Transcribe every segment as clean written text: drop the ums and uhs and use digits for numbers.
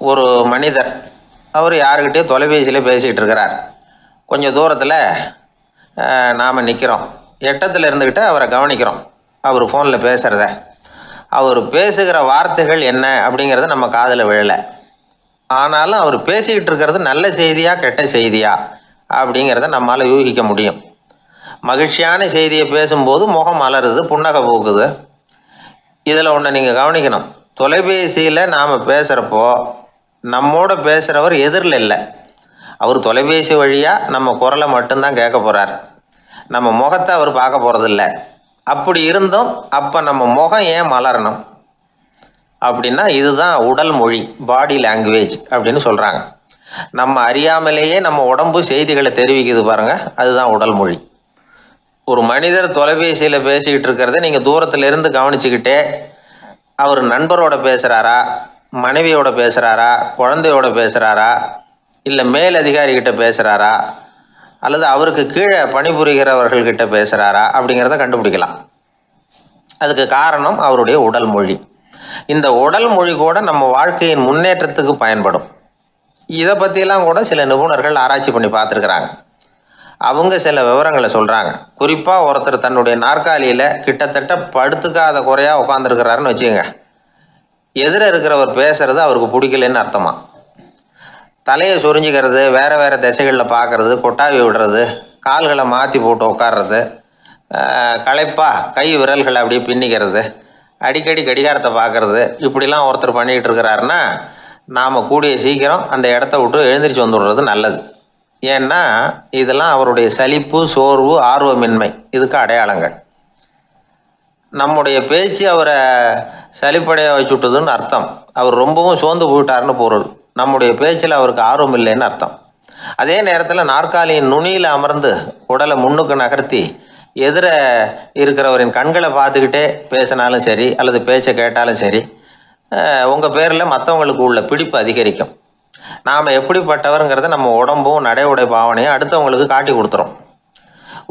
ஒரு மனிதர் அவர் யாருக்கிட்டே தொலைபேசியில் பேசிகிட்டு இருக்கிறார். கொஞ்சம் தூரத்தில் நாம் நிற்கிறோம். எட்டத்தில் இருந்துக்கிட்டு அவரை கவனிக்கிறோம். அவர் ஃபோனில் பேசுகிறத, அவர் பேசுகிற வார்த்தைகள் என்ன அப்படிங்கிறது நம்ம காதில் விழலை. ஆனாலும் அவர் பேசிக்கிட்டு இருக்கிறது நல்ல செய்தியா கெட்ட செய்தியா அப்படிங்கிறத நம்மளால் யூகிக்க முடியும். மகிழ்ச்சியான செய்தியை பேசும்போது முகம் மலருது, புன்னகை போக்குது. இதில் ஒன்று நீங்கள் கவனிக்கணும். தொலைபேசியில் நாம் பேசுகிறப்போ நம்மோட பேசுகிறவர் எதிரில் இல்லை. அவர் தொலைபேசி வழியாக நம்ம குரலை மட்டும்தான் கேட்க போகிறார். நம்ம முகத்தை அவர் பார்க்க போகிறதில்ல. அப்படி இருந்தும் அப்போ நம்ம முகம் ஏன் மலரணும் அப்படின்னா இதுதான் உடல் மொழி, பாடி லாங்குவேஜ் அப்படின்னு சொல்கிறாங்க. நம்ம அறியாமலேயே நம்ம உடம்பு செய்திகளை தெரிவிக்குது பாருங்க, அதுதான் உடல் மொழி. ஒரு மனிதர் தொலைபேசியில் பேசிக்கிட்டு இருக்கிறத நீங்கள் தூரத்தில் இருந்து கவனிச்சுக்கிட்டே அவர் நண்பரோட பேசுகிறாரா, மனைவியோட பேசுகிறாரா, குழந்தையோட பேசுகிறாரா, இல்லை மேல் அதிகாரிகிட்ட பேசுகிறாரா, அல்லது அவருக்கு கீழே பணிபுரிகிறவர்கள்கிட்ட பேசுகிறாரா அப்படிங்கிறத கண்டுபிடிக்கலாம். அதுக்கு காரணம் அவருடைய உடல் மொழி. இந்த உடல் மொழி கூட நம்ம வாழ்க்கையின் முன்னேற்றத்துக்கு பயன்படும். இதை பற்றியெல்லாம் கூட சில நிபுணர்கள் ஆராய்ச்சி பண்ணி பார்த்துருக்குறாங்க. அவங்க சில விவரங்களை சொல்கிறாங்க. குறிப்பாக ஒருத்தர் தன்னுடைய நாற்காலியில் கிட்டத்தட்ட படுத்துக்காத குறையாக உட்காந்துருக்கிறாருன்னு வச்சுக்கோங்க. எதிர இருக்கிறவர் பேசுறது அவருக்கு பிடிக்கலன்னு அர்த்தமா. தலையை சொரிஞ்சிக்கிறது, வேறு வேறு திசைகளில் பார்க்குறது, கொட்டாவி விடுறது, கால்களை மாற்றி போட்டு உட்கார்றது, களைப்பாக கை விரல்களை அப்படியே பின்னிக்கிறது, அடிக்கடி கடிகாரத்தை பார்க்குறது, இப்படிலாம் ஒருத்தர் பண்ணிக்கிட்டு இருக்கிறாருன்னா நாம் கூடிய சீக்கிரம் அந்த இடத்த விட்டு எழுந்திரிச்சு வந்துடுறது நல்லது. ஏன்னா இதெல்லாம் அவருடைய சலிப்பு, சோர்வு, ஆர்வமின்மை இதுக்கு அடையாளங்கள். நம்முடைய பேச்சு அவரை சலிப்படைய வச்சுட்டுதுன்னு அர்த்தம். அவர் ரொம்பவும் சோர்ந்து போயிட்டாருன்னு பொருள். நம்முடைய பேச்சில் அவருக்கு ஆர்வம் இல்லைன்னு அர்த்தம். அதே நேரத்தில் நாற்காலியின் நுனியில் அமர்ந்து உடலை முன்னுக்கு நகர்த்தி எதிர இருக்கிறவரின் கண்களை பார்த்துக்கிட்டே பேசினாலும் சரி அல்லது பேச்சை கேட்டாலும் சரி, உங்கள் பேரில் மற்றவங்களுக்கு உள்ள பிடிப்பு அதிகரிக்கும். நாம் எப்படிப்பட்டவருங்கிறத நம்ம உடம்பும் நடை உடை பாவனையும் அடுத்தவங்களுக்கு காட்டி கொடுத்துரும்.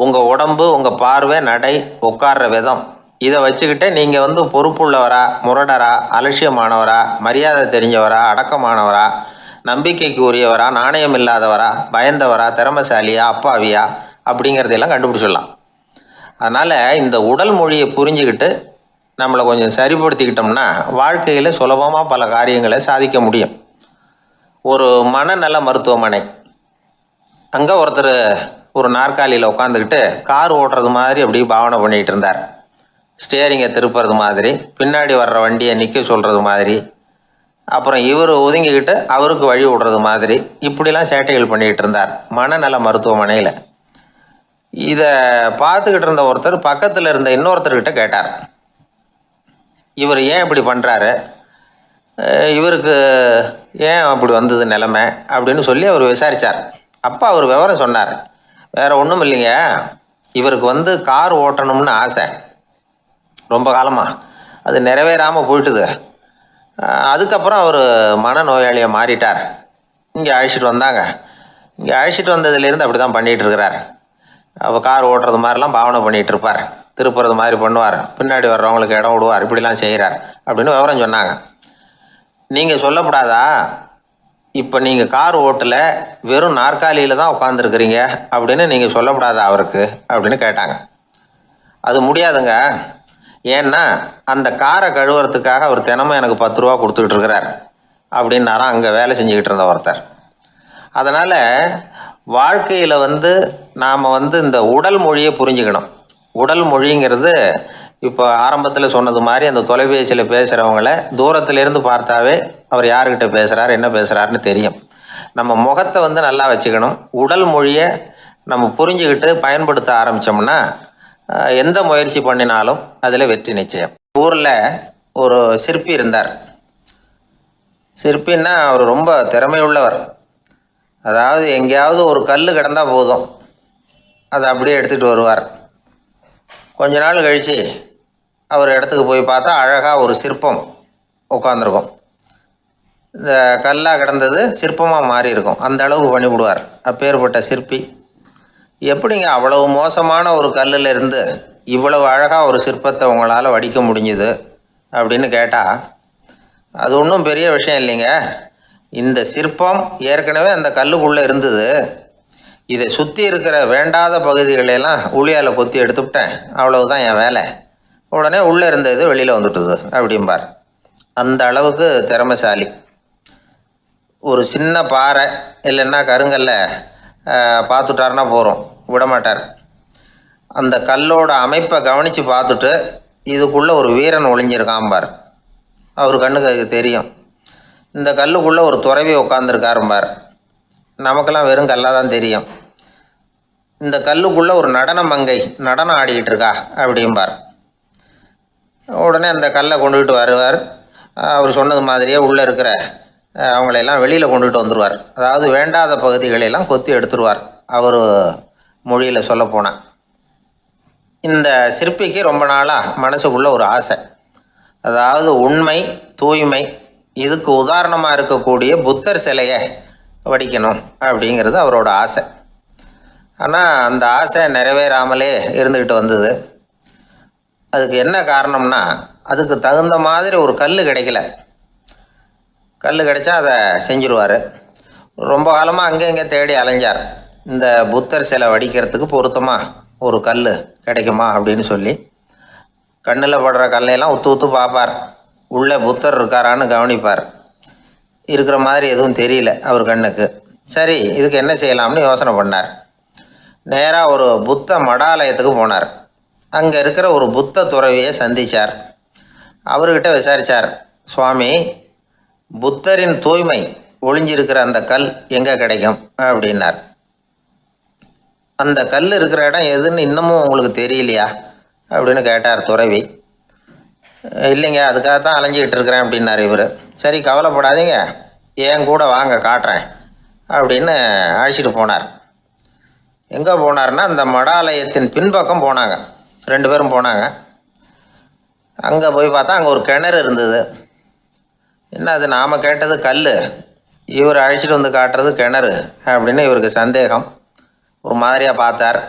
உங்கள் உடம்பு, உங்கள் பார்வை, நடை, உட்கார்ற விதம், இதை வச்சுக்கிட்டே நீங்கள் பொறுப்புள்ளவரா, முரடரா, அலட்சியமானவரா, மரியாதை தெரிஞ்சவரா, அடக்கமானவரா, நம்பிக்கைக்கு உரியவரா, நாணயம் இல்லாதவரா, பயந்தவரா, திறமைசாலியா, அப்பாவியா அப்படிங்கிறதையெல்லாம் கண்டுபிடிச்சிடலாம். அதனால் இந்த உடல் மொழியை புரிஞ்சுக்கிட்டு நம்மளை கொஞ்சம் சரிப்படுத்திக்கிட்டோம்னா வாழ்க்கையில் சுலபமாக பல காரியங்களை சாதிக்க முடியும். ஒரு மனநல மருத்துவமனை, அங்கே ஒருத்தர் ஒரு நாற்காலியில் உட்காந்துக்கிட்டு கார் ஓட்டுறது மாதிரி அப்படி பாவனை பண்ணிகிட்டு இருந்தார். ஸ்டேரிங்கை திருப்புறது மாதிரி, பின்னாடி வர்ற வண்டியை நிற்க சொல்கிறது மாதிரி, அப்புறம் இவர் ஒதுங்கிக்கிட்டு அவருக்கு வழி விடுறது மாதிரி, இப்படிலாம் சேட்டைகள் பண்ணிக்கிட்டு இருந்தார் மனநல மருத்துவமனையில். இதை பார்த்துக்கிட்டு இருந்த ஒருத்தர் பக்கத்தில் இருந்த இன்னொருத்தர்கிட்ட கேட்டார், இவர் ஏன் இப்படி பண்ணுறாரு, இவருக்கு ஏன் அப்படி வந்தது நிலைமை அப்படின்னு சொல்லி அவர் விசாரித்தார். அப்போ அவர் விவரம் சொன்னார். வேற ஒன்றும் இல்லைங்க, இவருக்கு கார் ஓட்டணும்னு ஆசை ரொம்ப காலமாக, அது நிறைவேறாமல் போயிட்டுது. அதுக்கப்புறம் அவர் மனநோயாளியாக மாறிட்டார். இங்கே அழைச்சிட்டு வந்தாங்க. இங்கே அழைச்சிட்டு வந்ததுலேருந்து அப்படி தான் பண்ணிகிட்டு இருக்கிறார். அப்போ கார் ஓட்டுறது மாதிரிலாம் பாவனை பண்ணிகிட்டு இருப்பார், திருப்புறது மாதிரி பண்ணுவார், பின்னாடி வர்றவங்களுக்கு இடம் விடுவார், இப்படிலாம் செய்கிறார் அப்படின்னு விவரம் சொன்னாங்க. நீங்கள் சொல்லப்படாதா, இப்போ நீங்கள் கார் ஓட்டல, வெறும் நாற்காலியில் தான் உட்காந்துருக்குறீங்க அப்படின்னு நீங்கள் சொல்லப்படாதா அவருக்கு அப்படின்னு கேட்டாங்க. அது முடியாதுங்க. ஏன்னா அந்த காரை கழுவுறதுக்காக அவர் தினமும் எனக்கு 10 ரூபா கொடுத்துக்கிட்டு இருக்கிறார் அப்படின்னாராம் அங்கே வேலை செஞ்சுக்கிட்டு இருந்த ஒருத்தர். அதனால் வாழ்க்கையில் நாம் இந்த உடல் மொழியை புரிஞ்சுக்கணும். உடல் மொழிங்கிறது இப்போ ஆரம்பத்தில் சொன்னது மாதிரி அந்த தொலைபேசியில் பேசுகிறவங்கள தூரத்திலேருந்து பார்த்தாவே அவர் யாருக்கிட்ட பேசுகிறார், என்ன பேசுகிறாருன்னு தெரியும். நம்ம முகத்தை நல்லா வச்சுக்கணும். உடல் மொழியை நம்ம புரிஞ்சுக்கிட்டு பயன்படுத்த ஆரம்பித்தோம்னா எந்த முயற்சி பண்ணினாலும் அதில் வெற்றி நிச்சயம். ஊரில் ஒரு சிற்பி இருந்தார். சிற்பின்னா அவர் ரொம்ப திறமையுள்ளவர். அதாவது எங்கேயாவது ஒரு கல் கிடந்தா போதும், அதை அப்படியே எடுத்துகிட்டு வருவார். கொஞ்ச நாள் கழித்து அவர் இடத்துக்கு போய் பார்த்தா அழகாக ஒரு சிற்பம் உட்காந்துருக்கும். இந்த கல்லாக கிடந்தது சிற்பமாக மாறி இருக்கும். அந்த அளவுக்கு பண்ணிவிடுவார் அப்பேற்பட்ட சிற்பி. எப்படிங்க அவ்வளவு மோசமான ஒரு கல்லில் இருந்து இவ்வளவு அழகாக ஒரு சிற்பத்தை உங்களால் வடிக்க முடிஞ்சுது அப்படின்னு கேட்டால், அது ஒன்றும் பெரிய விஷயம் இல்லைங்க. இந்த சிற்பம் ஏற்கனவே அந்த கல்லுக்குள்ளே இருந்தது. இதை சுற்றி இருக்கிற வேண்டாத பகுதிகளெல்லாம் உளியால் கொத்தி எடுத்துவிட்டேன், அவ்வளவுதான் என் வேலை. உடனே உள்ளே இருந்த இது வெளியில் வந்துட்டுது அப்படிம்பார். அந்த அளவுக்கு திறமைசாலி. ஒரு சின்ன பாறை இல்லைன்னா கருங்கல்ல பார்த்துட்டாருன்னா போகிறோம், விடமாட்டார். அந்த கல்லோட அமைப்பை கவனித்து பார்த்துட்டு இதுக்குள்ளே ஒரு வீரன் ஒளிஞ்சிருக்காம்பார். அவர் கண்ணுக்கு அதுக்கு தெரியும். இந்த கல்லுக்குள்ளே ஒரு துறவி உட்காந்துருக்காரும்பார். நமக்கெல்லாம் வெறும் கல்லாக தான் தெரியும். இந்த கல்லுக்குள்ளே ஒரு நடன மங்கை நடனம் ஆடிக்கிட்டு இருக்கா அப்படிம்பார். உடனே அந்த கல்லை கொண்டுகிட்டு வருவார். அவர் சொன்னது மாதிரியே உள்ளே இருக்கிற அவங்களையெல்லாம் வெளியில் கொண்டுகிட்டு வந்துடுவார். அதாவது வேண்டாத பகுதிகளையெல்லாம் கொத்தி எடுத்துருவார். அவர் மொழியில் சொல்லப்போனால், இந்த சிற்பிக்கு ரொம்ப நாளாக மனசுக்குள்ளே ஒரு ஆசை. அதாவது உண்மை, தூய்மை, இதுக்கு உதாரணமாக இருக்கக்கூடிய புத்தர் சிலையை வடிக்கணும் அப்படிங்கிறது அவரோட ஆசை. ஆனால் அந்த ஆசை நிறைவேறாமலே இருந்துக்கிட்டு வந்தது. அதுக்கு என்ன காரணம்னா, அதுக்கு தகுந்த மாதிரி ஒரு கல் கிடைக்கல. கல் கிடைச்சா அதை செஞ்சுருவார். ரொம்ப காலமாக அங்கே இங்கே தேடி அலைஞ்சார். இந்த புத்தர் சிலை வடிக்கிறதுக்கு பொருத்தமாக ஒரு கல் கிடைக்குமா அப்படின்னு சொல்லி கண்ணில் படுற கல்லையெல்லாம் உத்து உத்து பார்ப்பார். உள்ளே புத்தர் இருக்காரான்னு கவனிப்பார். இருக்கிற மாதிரி எதுவும் தெரியல அவர் கண்ணுக்கு. சரி, இதுக்கு என்ன செய்யலாம்னு யோசனை பண்ணார். நேராக ஒரு புத்த மடாலயத்துக்கு போனார். அங்கே இருக்கிற ஒரு புத்த துறவியை சந்தித்தார். அவர்கிட்ட விசாரித்தார், சுவாமி, புத்தரின் தூய்மை ஒளிஞ்சிருக்கிற அந்த கல் எங்கே கிடைக்கும் அப்படின்னார். அந்த கல் இருக்கிற இடம் எதுன்னு இன்னமும் உங்களுக்கு தெரியலையா அப்படின்னு கேட்டார் துறவி. இல்லைங்க, அதுக்காக தான் அலைஞ்சிக்கிட்டு இருக்கிறேன் அப்படின்னார் இவர். சரி, கவலைப்படாதீங்க, என் கூட வாங்க காட்டுறேன் அப்படின்னு அழைச்சிட்டு போனார். எங்கே போனார்னா, அந்த மடாலயத்தின் பின்பக்கம் போனாங்க. 2 பேரும் போனாங்க. அங்கே போய் பார்த்தா அங்கே ஒரு கிணறு இருந்தது. என்ன அது, நாம் கேட்டது கல், இவர் அழைச்சிட்டு வந்து காட்டுறது கிணறு அப்படின்னு இவருக்கு சந்தேகம். ஒரு மாதிரியாக பார்த்தார்.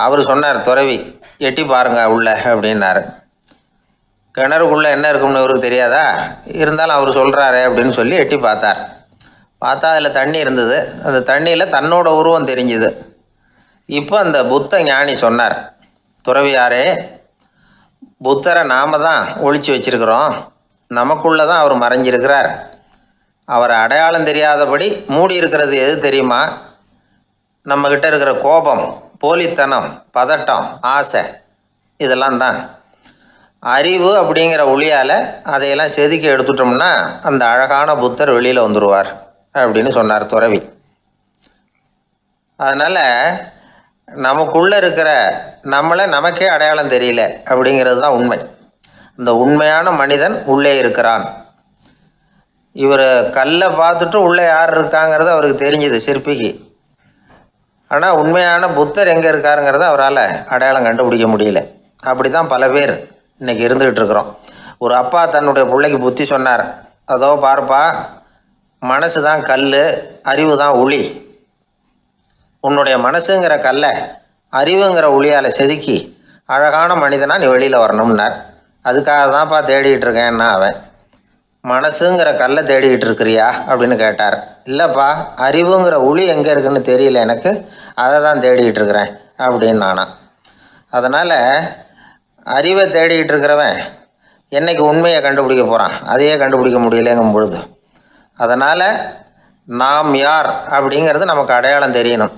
அவர் சொன்னார், துறவி எட்டி பாருங்க உள்ள அப்படின்னாரு. கிணறுக்குள்ளே என்ன இருக்கும்னு இவருக்கு தெரியாதா, இருந்தாலும் அவர் சொல்கிறாரு அப்படின்னு சொல்லி எட்டி பார்த்தார். பார்த்தா அதில் தண்ணி இருந்தது. அந்த தண்ணியில் தன்னோட உருவம் தெரிஞ்சுது. இப்போ அந்த புத்த ஞானி சொன்னார், துறவியாரே, புத்தரை நாம் தான் ஒழிச்சு வச்சிருக்கிறோம், நமக்குள்ளே தான் அவர் மறைஞ்சிருக்கிறார். அவரை அடையாளம் தெரியாதபடி மூடி இருக்கிறது எது தெரியுமா? நம்மக்கிட்ட இருக்கிற கோபம், போலித்தனம், பதட்டம், ஆசை, இதெல்லாம் தான். அறிவு அப்படிங்கிற ஒளியால் அதையெல்லாம் செதுக்கி எடுத்துட்டோம்னா அந்த அழகான புத்தர் வெளியில் வந்துடுவார் அப்படின்னு சொன்னார் துறவி. அதனால் நமக்குள்ளே இருக்கிற நம்மளை நமக்கே அடையாளம் தெரியல அப்படிங்கிறது தான் உண்மை. இந்த உண்மையான மனிதன் உள்ளே இருக்கிறான். இவர் கல்லை பார்த்துட்டு உள்ளே யார் இருக்காங்கிறது அவருக்கு தெரிஞ்சுது சிற்பிக்கு. ஆனால் உண்மையான புத்தர் எங்கே இருக்காருங்கிறத அவரால் அடையாளம் கண்டுபிடிக்க முடியல. அப்படி தான் பல பேர் இன்றைக்கி இருந்துக்கிட்டு இருக்கிறோம். ஒரு அப்பா தன்னுடைய பிள்ளைக்கு புத்தி சொன்னார், அதோ பார்ப்பா, மனசு தான் கல், அறிவு தான் உளி. உன்னுடைய மனசுங்கிற கல்லை அறிவுங்கிற ஒளியால் செதுக்கி அழகான மனிதனாக நீ வெளியில் வரணும்னார். அதுக்காக தான்ப்பா தேடிகிட்டு இருக்கேன்னா அவன். மனசுங்கிற கல்லை தேடிக்கிட்டு இருக்கிறியா அப்படின்னு கேட்டார். இல்லைப்பா, அறிவுங்கிற ஒளி எங்கே இருக்குன்னு தெரியல எனக்கு, அதை தான் தேடிக்கிட்டு இருக்கிறேன் அப்படின்னு நானா. அதனால் அறிவை தேடிக்கிட்டு இருக்கிறவன் என்னைக்கு உண்மையை கண்டுபிடிக்க போகிறான், அதையே கண்டுபிடிக்க முடியலைங்கும் பொழுது. அதனால் நாம் யார் அப்படிங்கிறது நமக்கு அடையாளம் தெரியணும்.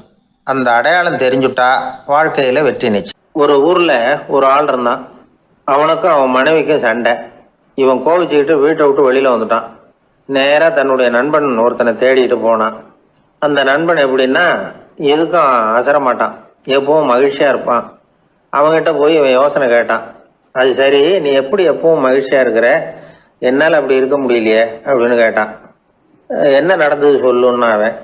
அந்த அடையாளம் தெரிஞ்சுட்டா வாழ்க்கையில் வெற்றி நிச்சயம். ஒரு ஊரில் ஒரு ஆள் இருந்தான். அவனுக்கும் அவன் மனைவிக்கும் சண்டை. இவன் கோவிச்சுக்கிட்டு வீட்டை விட்டு வெளியில் வந்துட்டான். நேராக தன்னுடைய நண்பன் ஒருத்தனை தேடிட்டு போனான். அந்த நண்பன் எப்படின்னா, எதுக்கும் அசர மாட்டான், எப்பவும் மகிழ்ச்சியாக இருப்பான். அவங்ககிட்ட போய் இவன் யோசனை கேட்டான். அது சரி, நீ எப்படி எப்பவும் மகிழ்ச்சியாக இருக்கிற, என்னால் அப்படி இருக்க முடியலையே அப்படின்னு கேட்டான். என்ன நடந்தது சொல்லுன்னா அவன்,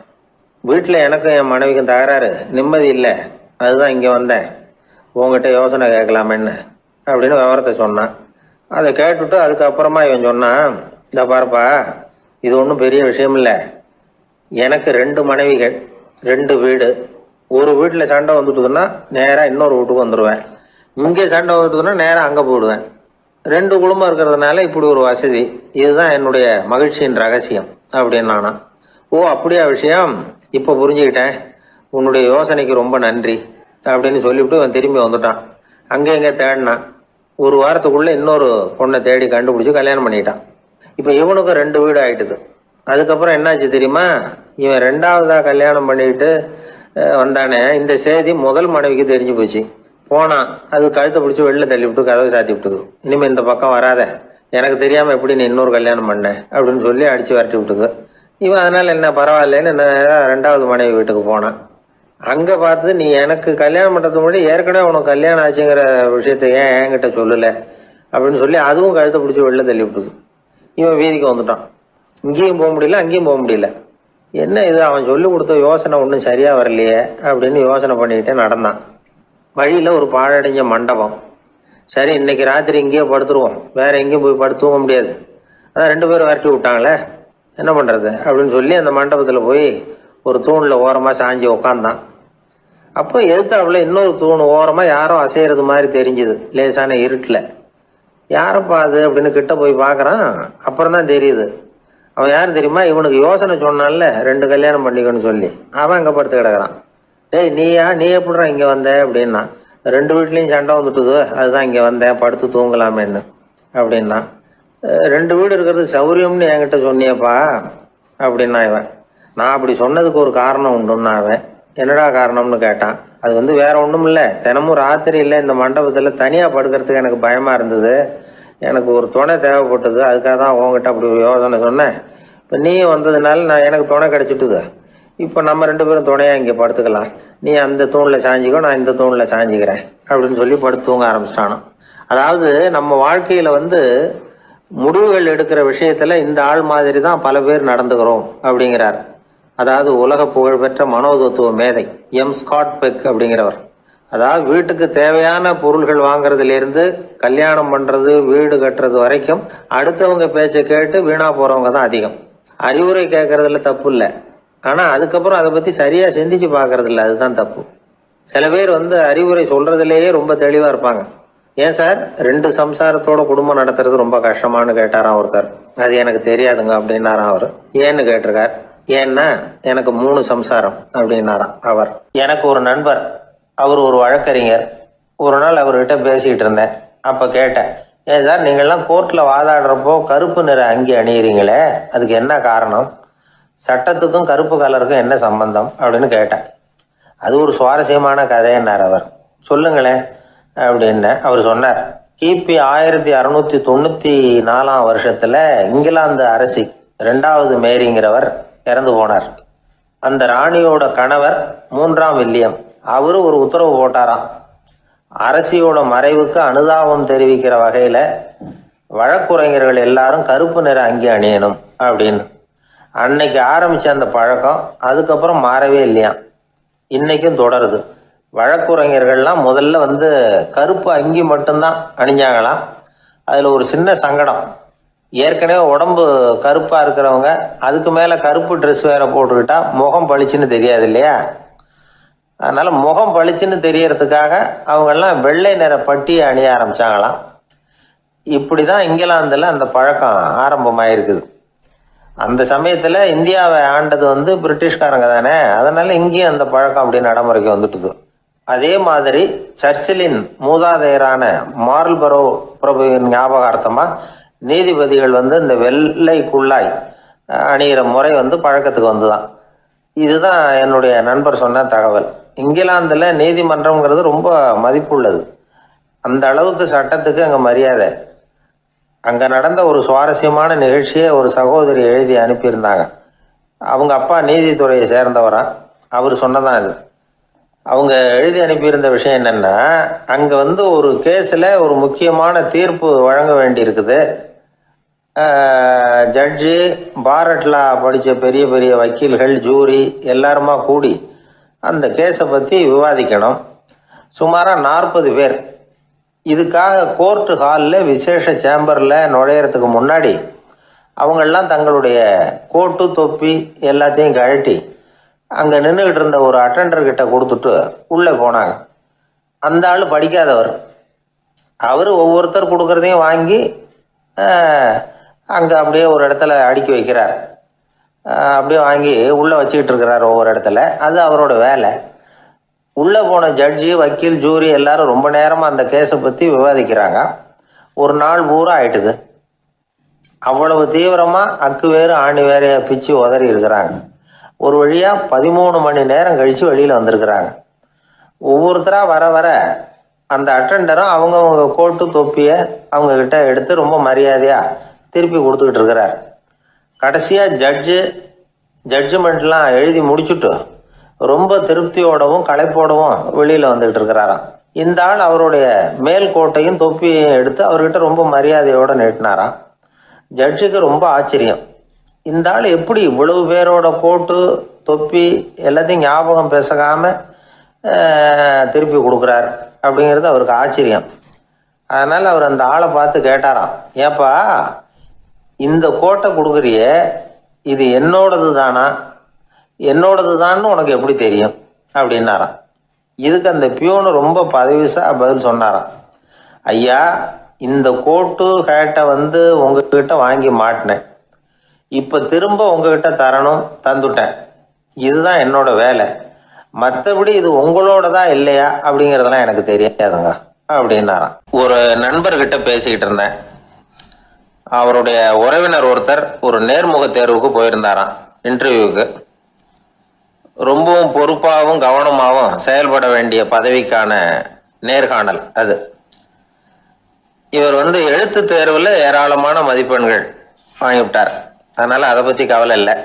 வீட்டில் எனக்கும் என் மனைவிக்கும் தகராறு, நிம்மதி இல்லை, அதுதான் இங்கே வந்தேன், உங்ககிட்ட யோசனை கேட்கலாமேன்னு அப்படின்னு விவரத்தை சொன்னான். அதை கேட்டுவிட்டு அதுக்கப்புறமா இவன் சொன்னான், இந்த பாருப்பா, இது ஒன்றும் பெரிய விஷயம் இல்லை. எனக்கு 2 மனைவிகள், 2 வீடு. ஒரு வீட்டில் சண்டை வந்துட்டுதுன்னா நேராக இன்னொரு வீட்டுக்கு வந்துடுவேன். இங்கே சண்டை வந்துட்டுதுன்னா நேராக அங்கே போயிடுவேன். 2 குடும்பம் இருக்கிறதுனால இப்படி ஒரு வசதி. இதுதான் என்னுடைய மகிழ்ச்சியின் ரகசியம். அப்படின்னு நானா. ஓ அப்படியா விஷயம், இப்போ புரிஞ்சுக்கிட்டேன், உன்னுடைய யோசனைக்கு ரொம்ப நன்றி அப்படின்னு சொல்லிவிட்டு அவன் திரும்பி வந்துட்டான். அங்கே எங்கே தேடினான். ஒரு வாரத்துக்குள்ளே இன்னொரு பொண்ணை தேடி கண்டுபிடிச்சி கல்யாணம் பண்ணிட்டான். இப்போ இவனுக்கும் 2 வீடு ஆயிட்டுது. அதுக்கப்புறம் என்னாச்சு தெரியுமா, இவன் 2வதா கல்யாணம் பண்ணிக்கிட்டு வந்தானே, இந்த செய்தி முதல் மனைவிக்கு தெரிஞ்சு போச்சு. போனான், அது கழுத்தை பிடிச்சி வெளில தள்ளி விட்டு கதவை சாத்தி விட்டுது. இனிமேல் இந்த பக்கம் வராத, எனக்கு தெரியாமல் எப்படி நீ இன்னொரு கல்யாணம் பண்ண அப்படின்னு சொல்லி அடித்து விரட்டி விட்டுது. இவன் அதனால் என்ன பரவாயில்லன்னு 2வது மனைவி வீட்டுக்கு போனான். அங்கே பார்த்து, நீ எனக்கு கல்யாணம் பண்ணுறதுக்கு முன்னாடி ஏற்கனவே உனக்கு கல்யாணம் ஆச்சுங்கிற விஷயத்த ஏன் என்கிட்ட சொல்லலை அப்படின்னு சொல்லி அதுவும் கழுத்தை பிடிச்சி வெளில தள்ளி விட்டுது. இவன் வீதிக்கு வந்துட்டான். இங்கேயும் போக முடியல, அங்கேயும் போக முடியல. என்ன இது, அவன் சொல்லி கொடுத்த யோசனை ஒன்றும் சரியாக வரலையே அப்படின்னு யோசனை பண்ணிக்கிட்டே நடந்தான். வழியில் ஒரு பாழடைஞ்ச மண்டபம். சரி, இன்னைக்கு ராத்திரி இங்கேயே படுத்துருவோம், வேற எங்கேயும் போய் படுத்து தூங்க முடியாது, அதான் 2 பேரும் விரட்டி விட்டாங்களே, என்ன பண்ணுறது அப்படின்னு சொல்லி அந்த மண்டபத்தில் போய் ஒரு தூணில் ஓரமாக சாஞ்சி உக்காந்தான். அப்போ எதிர்த்தாப்புல இன்னொரு தூண் ஓரமாக யாரோ அசைகிறது மாதிரி தெரிஞ்சுது, லேசான இருட்டில். யாரப்பா அது அப்படின்னு கிட்ட போய் பார்க்குறான். அப்புறம் தான் தெரியுது, அவன் யார் தெரியுமா, இவனுக்கு யோசனை சொன்னான்ல 2 கல்யாணம் பண்ணிக்கணும்னு சொல்லி, அவன் அங்கே படுத்து கிடக்குறான். டேய் நீ எப்படிறா இங்கே வந்த அப்படின்னா, 2 வீட்லேயும் சண்டை வந்துட்டுது, அதுதான் இங்கே வந்தேன் படுத்து தூங்கலாமேன்னு அப்படின்னா. 2 வீடு இருக்கிறது சௌரியம்னு என்கிட்ட சொன்னியப்பா அப்படின்னா இவன். நான் அப்படி சொன்னதுக்கு ஒரு காரணம் உண்டுன்னா அவன். என்னடா காரணம்னு கேட்டான். அது வேற ஒன்றும் இல்லை, தினமும் ராத்திரி இல்லை இந்த மண்டபத்தில் தனியாக படுக்கிறதுக்கு எனக்கு பயமாக இருந்தது, எனக்கு ஒரு துணை தேவைப்பட்டது, அதுக்காக தான் உங்ககிட்ட அப்படி ஒரு யோசனை சொன்னேன். இப்போ நீ வந்ததுனால எனக்கு துணை கிடச்சிட்டுது. இப்போ நம்ம 2 பேரும் துணையாக இங்கே படுத்துக்கலாம், நீ அந்த தூணில் சாஞ்சிக்கோ, நான் இந்த தூணில் சாஞ்சிக்கிறேன் அப்படின்னு சொல்லி படுத்து தூங்க ஆரம்பிச்சிட்டானோ. அதாவது நம்ம வாழ்க்கையில் முடிவுகள் எடுக்கிற விஷயத்தில் இந்த ஆள் மாதிரி தான் பல பேர் நடந்துக்கிறோம் அப்படிங்கிறார். அதாவது உலக புகழ்பெற்ற மனோதத்துவ மேதை ஸ்காட் பெக் அப்படிங்கிறவர். அதாவது வீட்டுக்கு தேவையான பொருள்கள் வாங்குறதுலேருந்து கல்யாணம் பண்ணுறது, வீடு கட்டுறது வரைக்கும் அடுத்தவங்க பேச்சை கேட்டு வீணா போகிறவங்க தான் அதிகம். அறிவுரை கேட்கறதுல தப்பு இல்லை, ஆனால் அதுக்கப்புறம் அதை பற்றி சரியாக சிந்திச்சு பார்க்கறது இல்லை, அதுதான் தப்பு. சில பேர் அறிவுரை சொல்கிறதுலேயே ரொம்ப தெளிவாக இருப்பாங்க. ஏன் சார் 2 சம்சாரத்தோட குடும்பம் நடத்துறது ரொம்ப கஷ்டமானு கேட்டாராம் ஒருத்தர். அது எனக்கு தெரியாதுங்க அப்படின்னாராம் அவர். ஏன்னு கேட்டிருக்கார். ஏன்னா எனக்கு 3 சம்சாரம் அப்படின்னாராம் அவர். எனக்கு ஒரு நண்பர், அவர் ஒரு வழக்கறிஞர். ஒரு நாள் அவர்கிட்ட பேசிக்கிட்டு இருந்தேன். அப்போ கேட்டேன், ஏன் சார் நீங்கள்லாம் கோர்ட்டில் வாதாடுறப்போ கருப்பு நிற அங்கி அணியிறீங்களே, அதுக்கு என்ன காரணம், சட்டத்துக்கும் கருப்பு கலருக்கும் என்ன சம்பந்தம் அப்படின்னு கேட்டேன். அது ஒரு சுவாரஸ்யமான கதைன்னார் அவர். சொல்லுங்களேன் அப்படின்னு அவர் சொன்னார். கிபி 1694 வருஷத்தில் இங்கிலாந்து அரசி 2வது மேரிங்கிறவர் இறந்து போனார். அந்த ராணியோட கணவர் 3ஆம் வில்லியம், அவரு ஒரு உத்தரவு போட்டாராம், அரசியோட மறைவுக்கு அனுதாபம் தெரிவிக்கிற வகையில் வழக்குரைஞர்கள் எல்லாரும் கருப்பு நிற அங்கி அணியணும் அப்படின்னு. அன்னைக்கு ஆரம்பித்த அந்த பழக்கம் அதுக்கப்புறம் மாறவே இல்லையாம், இன்னைக்கும் தொடருது. வழக்குரைஞர்கள்லாம் முதல்ல கருப்பு அங்கி மட்டும்தான் அணிஞ்சாங்களாம். அதில் ஒரு சின்ன சங்கடம், ஏற்கனவே உடம்பு கருப்பாக இருக்கிறவங்க அதுக்கு மேலே கருப்பு ட்ரெஸ் வேறு போட்டுக்கிட்டா முகம் பளிச்சுன்னு தெரியாது இல்லையா. அதனால் முகம் பளிச்சுன்னு தெரியறதுக்காக அவங்கெல்லாம் வெள்ளை நிற பட்டியை அணிய ஆரம்பித்தாங்களாம். இப்படி தான் இங்கிலாந்தில் அந்த பழக்கம் ஆரம்பமாயிருக்குது. அந்த சமயத்தில் இந்தியாவை ஆண்டது பிரிட்டிஷ்காரங்க தானே, அதனால் இங்கேயும் அந்த பழக்கம் அப்படி நடைமுறைக்கு வந்துட்டுது. அதே மாதிரி சர்ச்சிலின் மூதாதையரான மார்ல்பரோ பிரபுவின் ஞாபகார்த்தமாக நீதிபதிகள் இந்த வெள்ளை குள்ளாய் அணிகிற முறை பழக்கத்துக்கு வந்துதான். இதுதான் என்னுடைய நண்பர் சொன்ன தகவல். இங்கிலாந்தில் நீதிமன்றம்ங்கிறது ரொம்ப மதிப்புள்ளது, அந்த அளவுக்கு சட்டத்துக்கு அங்கே மரியாதை. அங்கே நடந்த ஒரு சுவாரஸ்யமான நிகழ்ச்சியை ஒரு சகோதரி எழுதி அனுப்பியிருந்தாங்க. அவங்க அப்பா நீதித்துறையை சேர்ந்தவரா, அவர் சொன்னதான் இது. அவங்க எழுதி அனுப்பியிருந்த விஷயம் என்னென்னா, அங்கே ஒரு கேஸில் ஒரு முக்கியமான தீர்ப்பு வழங்க வேண்டியிருக்குது. ஜட்ஜு, பாரட்லா படித்த பெரிய பெரிய வக்கீல்கள், ஜூரி எல்லாருமா கூடி அந்த கேஸை பற்றி விவாதிக்கணும். சுமாராக 40 பேர். இதுக்காக கோர்ட்டு ஹாலில் விசேஷ சேம்பரில் நுழையிறதுக்கு முன்னாடி அவங்கெல்லாம் தங்களுடைய கோட்டு தொப்பி எல்லாத்தையும் கழட்டி அங்கே நின்றுக்கிட்டு இருந்த ஒரு அட்டெண்டர்கிட்ட கொடுத்துட்டு உள்ளே போனாங்க. அந்த ஆள் படிக்காதவர். அவர் ஒவ்வொருத்தர் கொடுக்குறதையும் வாங்கி அங்கே அப்படியே ஒரு இடத்துல அடுக்கி வைக்கிறார். அப்படியே வாங்கி உள்ளே வச்சுக்கிட்டு இருக்கிறார் ஒவ்வொரு இடத்துல. அது அவரோட வேலை. உள்ளே போன ஜட்ஜி, வக்கீல், ஜூரி எல்லாரும் ரொம்ப நேரமாக அந்த கேஸை பற்றி விவாதிக்கிறாங்க. ஒரு நாள் பூரா ஆயிட்டுது. அவ்வளவு தீவிரமாக அக்கு வேறு ஆணி வேறையை பிச்சு உதறி இருக்கிறாங்க. ஒரு வழியாக 13 மணி நேரம் கழித்து வெளியில் வந்திருக்கிறாங்க. ஒவ்வொருத்தராக வர வர அந்த அட்டெண்டரும் அவங்கவுங்க கோட்டு தொப்பியை அவங்கக்கிட்ட எடுத்து ரொம்ப மரியாதையாக திருப்பி கொடுத்துக்கிட்டு இருக்கிறார். கடைசியாக ஜட்ஜ்மெண்ட்லாம் எழுதி முடிச்சுட்டு ரொம்ப திருப்தியோடவும் களைப்போடவும் வெளியில் வந்துக்கிட்டு இருக்கிறாராம். இந்த ஆள் அவருடைய மேல் கோட்டையும் தொப்பியையும் எடுத்து அவர்கிட்ட ரொம்ப மரியாதையோடு நீட்டினாராம். ஜட்ஜுக்கு ரொம்ப ஆச்சரியம். இந்த ஆள் எப்படி இவ்வளவு பேரோட கோட்டு தொப்பி எல்லாத்தையும் ஞாபகம் பேசகாமல் திருப்பி கொடுக்குறார் அப்படிங்கிறது அவருக்கு ஆச்சரியம். அதனால் அவர் அந்த ஆளை பார்த்து கேட்டாராம், ஏப்பா இந்த கோட்டை கொடுக்குறியே, இது என்னோடது தானா, என்னோடது தான்னு உனக்கு எப்படி தெரியும் அப்படின்னாராம். இதுக்கு அந்த பியூனு ரொம்ப பதவிசாக பதில் சொன்னாராம், ஐயா இந்த கோட்டு ஹேட்டை உங்ககிட்ட வாங்கி மாட்டினேன், இப்போ திரும்ப உங்ககிட்ட தரணும், தந்துட்டேன், இதுதான் என்னோட வேலை, மற்றபடி இது உங்களோடதா இல்லையா அப்படிங்கிறதெல்லாம் எனக்கு தெரியாதுங்க அப்படின்னாராம். ஒரு நண்பர்கிட்ட பேசிக்கிட்டு இருந்தேன். அவருடைய உறவினர் ஒருத்தர் ஒரு நேர்முக தேர்வுக்கு போயிருந்தாராம், இன்டர்வியூக்கு. ரொம்பவும் பொறுப்பாகவும் கவனமாகவும் செயல்பட வேண்டிய பதவிக்கான நேர்காணல் அது. இவர் எழுத்து தேர்வில் ஏராளமான மதிப்பெண்கள் வாங்கிவிட்டார். அதனால் அதை பற்றி கவலை இல்லை.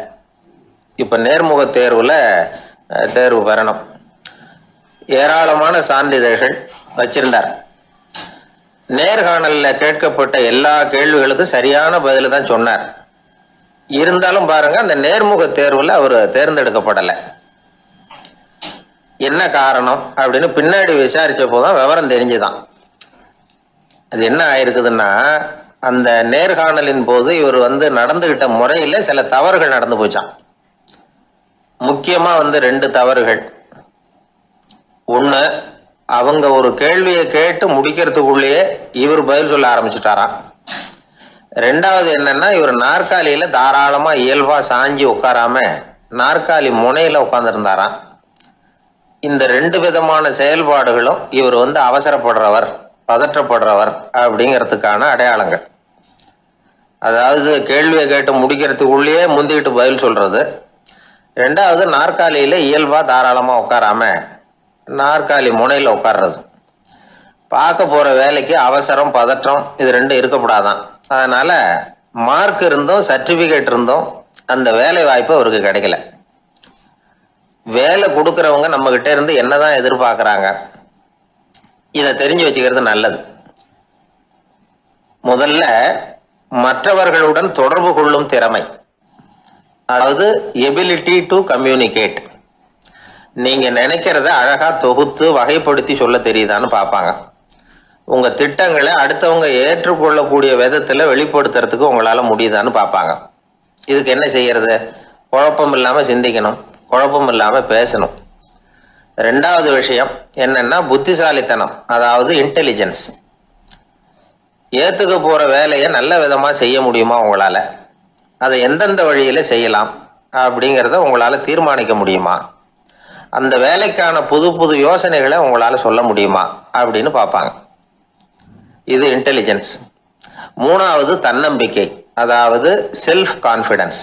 இப்போ நேர்முக தேர்வில் தேர்வு பெறணும். ஏராளமான சான்றிதழ்கள் வச்சிருந்தார். நேர்காணலில் கேட்கப்பட்ட எல்லா கேள்விகளுக்கும் சரியான பதில் தான் சொன்னார். இருந்தாலும் பாருங்க, அந்த நேர்முக தேர்வில் அவர் தேர்ந்தெடுக்கப்படலை. என்ன காரணம் அப்படின்னு பின்னாடி விசாரிச்ச போதுதான் விவரம் தெரிஞ்சுதான். அது என்ன ஆயிருக்குதுன்னா, அந்த நேர்காணலின் போது இவர் நடந்துகிட்ட முறையில சில தவறுகள் நடந்து போச்சான். முக்கியமா 2 தவறுகள். ஒண்ணு, அவங்க ஒரு கேள்வியை கேட்டு முடிக்கிறதுக்குள்ளேயே இவர் பதில் சொல்ல ஆரம்பிச்சுட்டாராம். ரெண்டாவது என்னன்னா, இவர் நாற்காலியில தாராளமா இயல்பா சாஞ்சி உட்காராம நாற்காலி முனையில உட்கார்ந்துருந்தாராம். இந்த 2 விதமான செயல்பாடுகளும் இவர் அவசரப்படுறவர், பதற்றப்படுறவர் அப்படிங்கிறதுக்கான அடையாளங்கள். அதாவது கேள்வியை கேட்டு முடிக்கிறதுக்குள்ளேயே முந்திக்கிட்டு பதில் சொல்றது. ரெண்டாவது, நாற்காலியில இயல்பா தாராளமா உட்காராம நாற்காலி முனையில உட்கார்றது. பார்க்க போற வேலைக்கு அவசரம், பதற்றம் இது 2 இருக்கக்கூடாதான். அதனால மார்க் இருந்தும் சர்டிபிகேட் இருந்தும் அந்த வேலை வாய்ப்பு அவருக்கு கிடைக்கல. வேலை கொடுக்கறவங்க நம்ம கிட்ட இருந்து என்னதான் எதிர்பார்க்கறாங்க, இதை தெரிஞ்சு வச்சுக்கிறது நல்லது. முதல்ல மற்றவர்களுடன் தொடர்பு கொள்ளும் திறமை, அதாவது எபிலிட்டி டு கம்யூனிகேட். நீங்க நினைக்கிறத அழகா தொகுத்து வகைப்படுத்தி சொல்ல தெரியுதான்னு பார்ப்பாங்க. உங்க திட்டங்களை அடுத்தவங்க ஏற்றுக்கொள்ளக்கூடிய விதத்துல வெளிப்படுத்துறதுக்கு உங்களால முடியுதான்னு பார்ப்பாங்க. இதுக்கு என்ன செய்யறது? குழப்பம் இல்லாம சிந்திக்கணும், குழப்பம் இல்லாம பேசணும். ரெண்டாவது விஷயம் என்னன்னா புத்திசாலித்தனம், அதாவது இன்டெலிஜென்ஸ். ஏத்துக்க போற வேலையை நல்ல விதமா செய்ய முடியுமா உங்களால, அதை எந்தெந்த வழியில செய்யலாம் அப்படிங்கிறத உங்களால தீர்மானிக்க முடியுமா, அந்த வேலைக்கான புது புது யோசனைகளை உங்களால சொல்ல முடியுமா அப்படின்னு பார்ப்பாங்க. இது இன்டெலிஜென்ஸ். மூணாவது தன்னம்பிக்கை, அதாவது செல்ஃப் கான்ஃபிடன்ஸ்.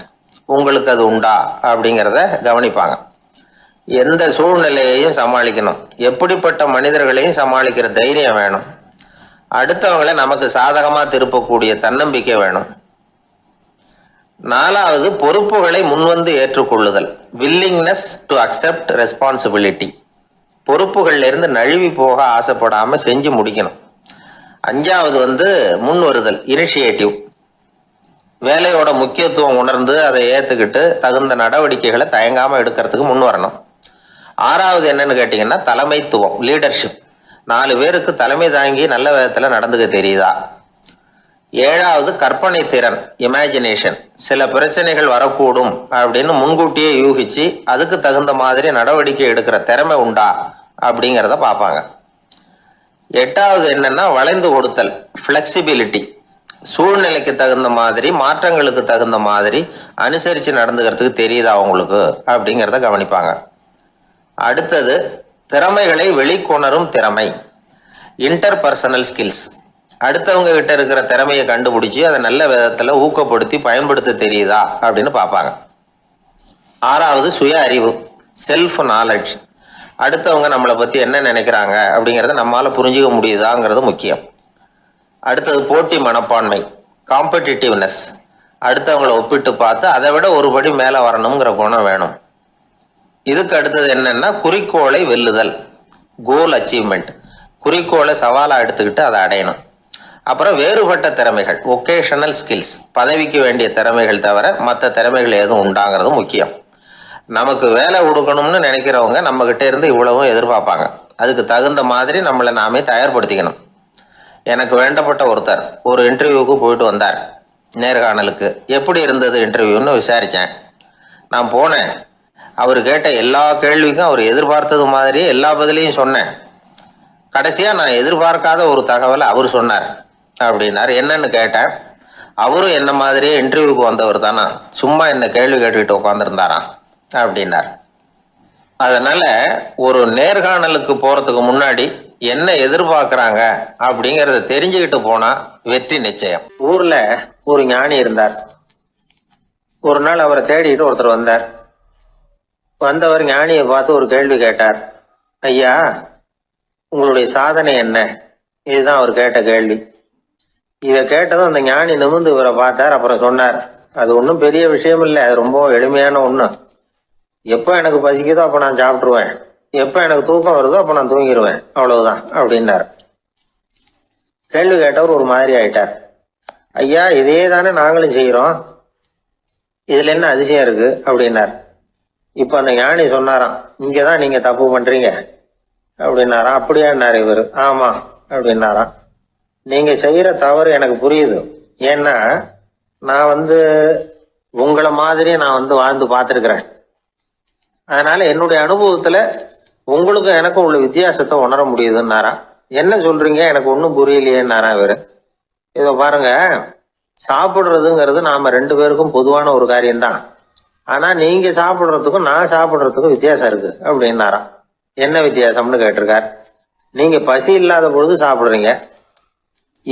உங்களுக்கு அது உண்டா அப்படிங்கிறத கவனிப்பாங்க. எந்த சூழ்நிலையையும் சமாளிக்கணும், எப்படிப்பட்ட மனிதர்களையும் சமாளிக்கிற தைரியம் வேணும், அடுத்தவங்களை நமக்கு சாதகமா திருப்பக்கூடிய தன்னம்பிக்கை வேணும். நாலாவது பொறுப்புகளை முன்வந்து ஏற்றுக்கொள்ளுதல், வில்லிங்னஸ் டு அக்செப்ட் ரெஸ்பான்சிபிலிட்டி. பொறுப்புகள்ல இருந்து நழுவி போக ஆசைப்படாம செஞ்சு முடிக்கணும். அஞ்சாவது முன் வருதல், இனிஷியேட்டிவ். வேலையோட முக்கியத்துவம் உணர்ந்து அதை ஏத்துக்கிட்டு தகுந்த நடவடிக்கைகளை தயங்காம எடுக்கிறதுக்கு முன் வரணும். ஆறாவது என்னன்னு கேட்டீங்கன்னா தலைமைத்துவம், லீடர்ஷிப். 4 பேருக்கு தலைமை தாங்கி நல்ல விதத்துல நடந்துக்க தெரியுதா. ஏழாவது கற்பனை திறன், இமேஜினேஷன். சில பிரச்சனைகள் வரக்கூடும் அப்படின்னு முன்கூட்டியே யூகிச்சு அதுக்கு தகுந்த மாதிரி நடவடிக்கை எடுக்கிற திறமை உண்டா அப்படிங்கிறத பார்ப்பாங்க. எட்டாவது என்னன்னா வளைந்து கொடுத்தல், ஃபிளெக்சிபிலிட்டி. சூழ்நிலைக்கு தகுந்த மாதிரி, மாற்றங்களுக்கு தகுந்த மாதிரி அனுசரித்து நடந்துக்கிறதுக்கு தெரியுதா அவங்களுக்கு அப்படிங்கிறத கவனிப்பாங்க. அடுத்தது திறமைகளை வெளிக்கொணரும் திறமை, இன்டர்பர்சனல் ஸ்கில்ஸ். அடுத்தவங்க கிட்ட இருக்கிற திறமையை கண்டுபிடிச்சி அதை நல்ல விதத்துல ஊக்கப்படுத்தி பயன்படுத்த தெரியுதா அப்படின்னு பார்ப்பாங்க. ஆறாவது சுய அறிவு, செல்ஃப் நாலேஜ். அடுத்தவங்க நம்மளை பத்தி என்ன நினைக்கிறாங்க அப்படிங்கிறத நம்மளால புரிஞ்சுக்க முடியுதாங்கிறது முக்கியம். அடுத்தது போட்டி மனப்பான்மை, காம்படிட்டிவ்னஸ். அடுத்தவங்களை ஒப்பிட்டு பார்த்து அதை விட ஒரு படி மேலே வரணுங்கிற குணம் வேணும். இதுக்கு அடுத்தது என்னன்னா குறிக்கோளை வெல்லுதல், கோல் அச்சீவ்மெண்ட். குறிக்கோளை சவாலாக எடுத்துக்கிட்டு அதை அடையணும். அப்புறம் வேறுபட்ட திறமைகள், ஒகேஷனல் ஸ்கில்ஸ். பதவிக்கு வேண்டிய திறமைகள் தவிர மற்ற திறமைகள் எதுவும் உண்டாங்கிறது முக்கியம். நமக்கு வேலை கொடுக்கணும்னு நினைக்கிறவங்க நம்ம கிட்ட இருந்து இவ்வளவும் எதிர்பார்ப்பாங்க. அதுக்கு தகுந்த மாதிரி நம்மளை நாமே தயார்படுத்திக்கணும். எனக்கு வேண்டப்பட்ட ஒருத்தர் ஒரு இன்டர்வியூக்கு போயிட்டு வந்தார், நேர்காணலுக்கு. எப்படி இருந்தது இன்டர்வியூன்னு விசாரித்தேன். நான் போனேன். அவர் கேட்ட எல்லா கேள்விக்கும் அவர் எதிர்பார்த்தது மாதிரியே எல்லா பதிலையும் சொன்னேன். கடைசியா நான் எதிர்பார்க்காத ஒரு தகவலை அவர் சொன்னார் அப்படின்னார். என்னன்னு கேட்டேன். அவரும் என்ன மாதிரியே இன்டர்வியூக்கு வந்தவர் தானா, சும்மா என்ன கேள்வி கேட்டுக்கிட்டு உட்காந்துருந்தாராம் அப்படின்னார். அதனால ஒரு நேர்காணலுக்கு போறதுக்கு முன்னாடி என்ன எதிர்பார்க்கறாங்க அப்படிங்கறத தெரிஞ்சுக்கிட்டு போனா வெற்றி நிச்சயம். ஊர்ல ஒரு ஞானி இருந்தார். ஒரு நாள் அவரை தேடிட்டு ஒருத்தர் வந்தார். வந்தவர் ஞானியை பார்த்து ஒரு கேள்வி கேட்டார். ஐயா, உங்களுடைய சாதனை என்ன? இதுதான் அவர் கேட்ட கேள்வி. இதை கேட்டதும் அந்த ஞானி நிமிர்ந்து இவரை பார்த்தார். அப்புறம் சொன்னார், அது ஒன்றும் பெரிய விஷயம் இல்லை, அது ரொம்ப எளிமையான ஒண்ணு. எப்போ எனக்கு பசிக்குதோ அப்போ நான் சாப்பிட்டுருவேன், எப்போ எனக்கு தூக்கம் வருதோ அப்போ நான் தூங்கிடுவேன், அவ்வளவுதான் அப்படின்னார். கேள்வி கேட்டவர் ஒரு மாதிரி ஆயிட்டார். ஐயா, இதே தானே நாங்களும் செய்யறோம், இதுல என்ன அதிசயம் இருக்கு அப்படின்னார். இப்ப அந்த ஞானி சொன்னாராம், இங்கதான் நீங்க தப்பு பண்றீங்க அப்படின்னாராம். அப்படியான்னாரு இவர். ஆமா அப்படின்னாராம். நீங்க செய்யற தவறு எனக்கு புரியுது. ஏன்னா நான் உங்களை மாதிரி நான் வாழ்ந்து பார்த்துருக்கிறேன். அதனால என்னுடைய அனுபவத்துல உங்களுக்கும் எனக்கும் உள்ள வித்தியாசத்தை உணர முடியுதுன்னாராம். என்ன சொல்றீங்க, எனக்கு ஒன்றும் புரியலையேன்னாரா இவரு. இதை பாருங்க, சாப்பிடுறதுங்கிறது நாம ரெண்டு பேருக்கும் பொதுவான ஒரு காரியம்தான். ஆனா நீங்க சாப்பிடுறதுக்கும் நான் சாப்பிடுறதுக்கும் வித்தியாசம் இருக்கு அப்படின்னாராம். என்ன வித்தியாசம்னு கேட்டிருக்கார். நீங்க பசி இல்லாத பொழுது சாப்பிடுறீங்க,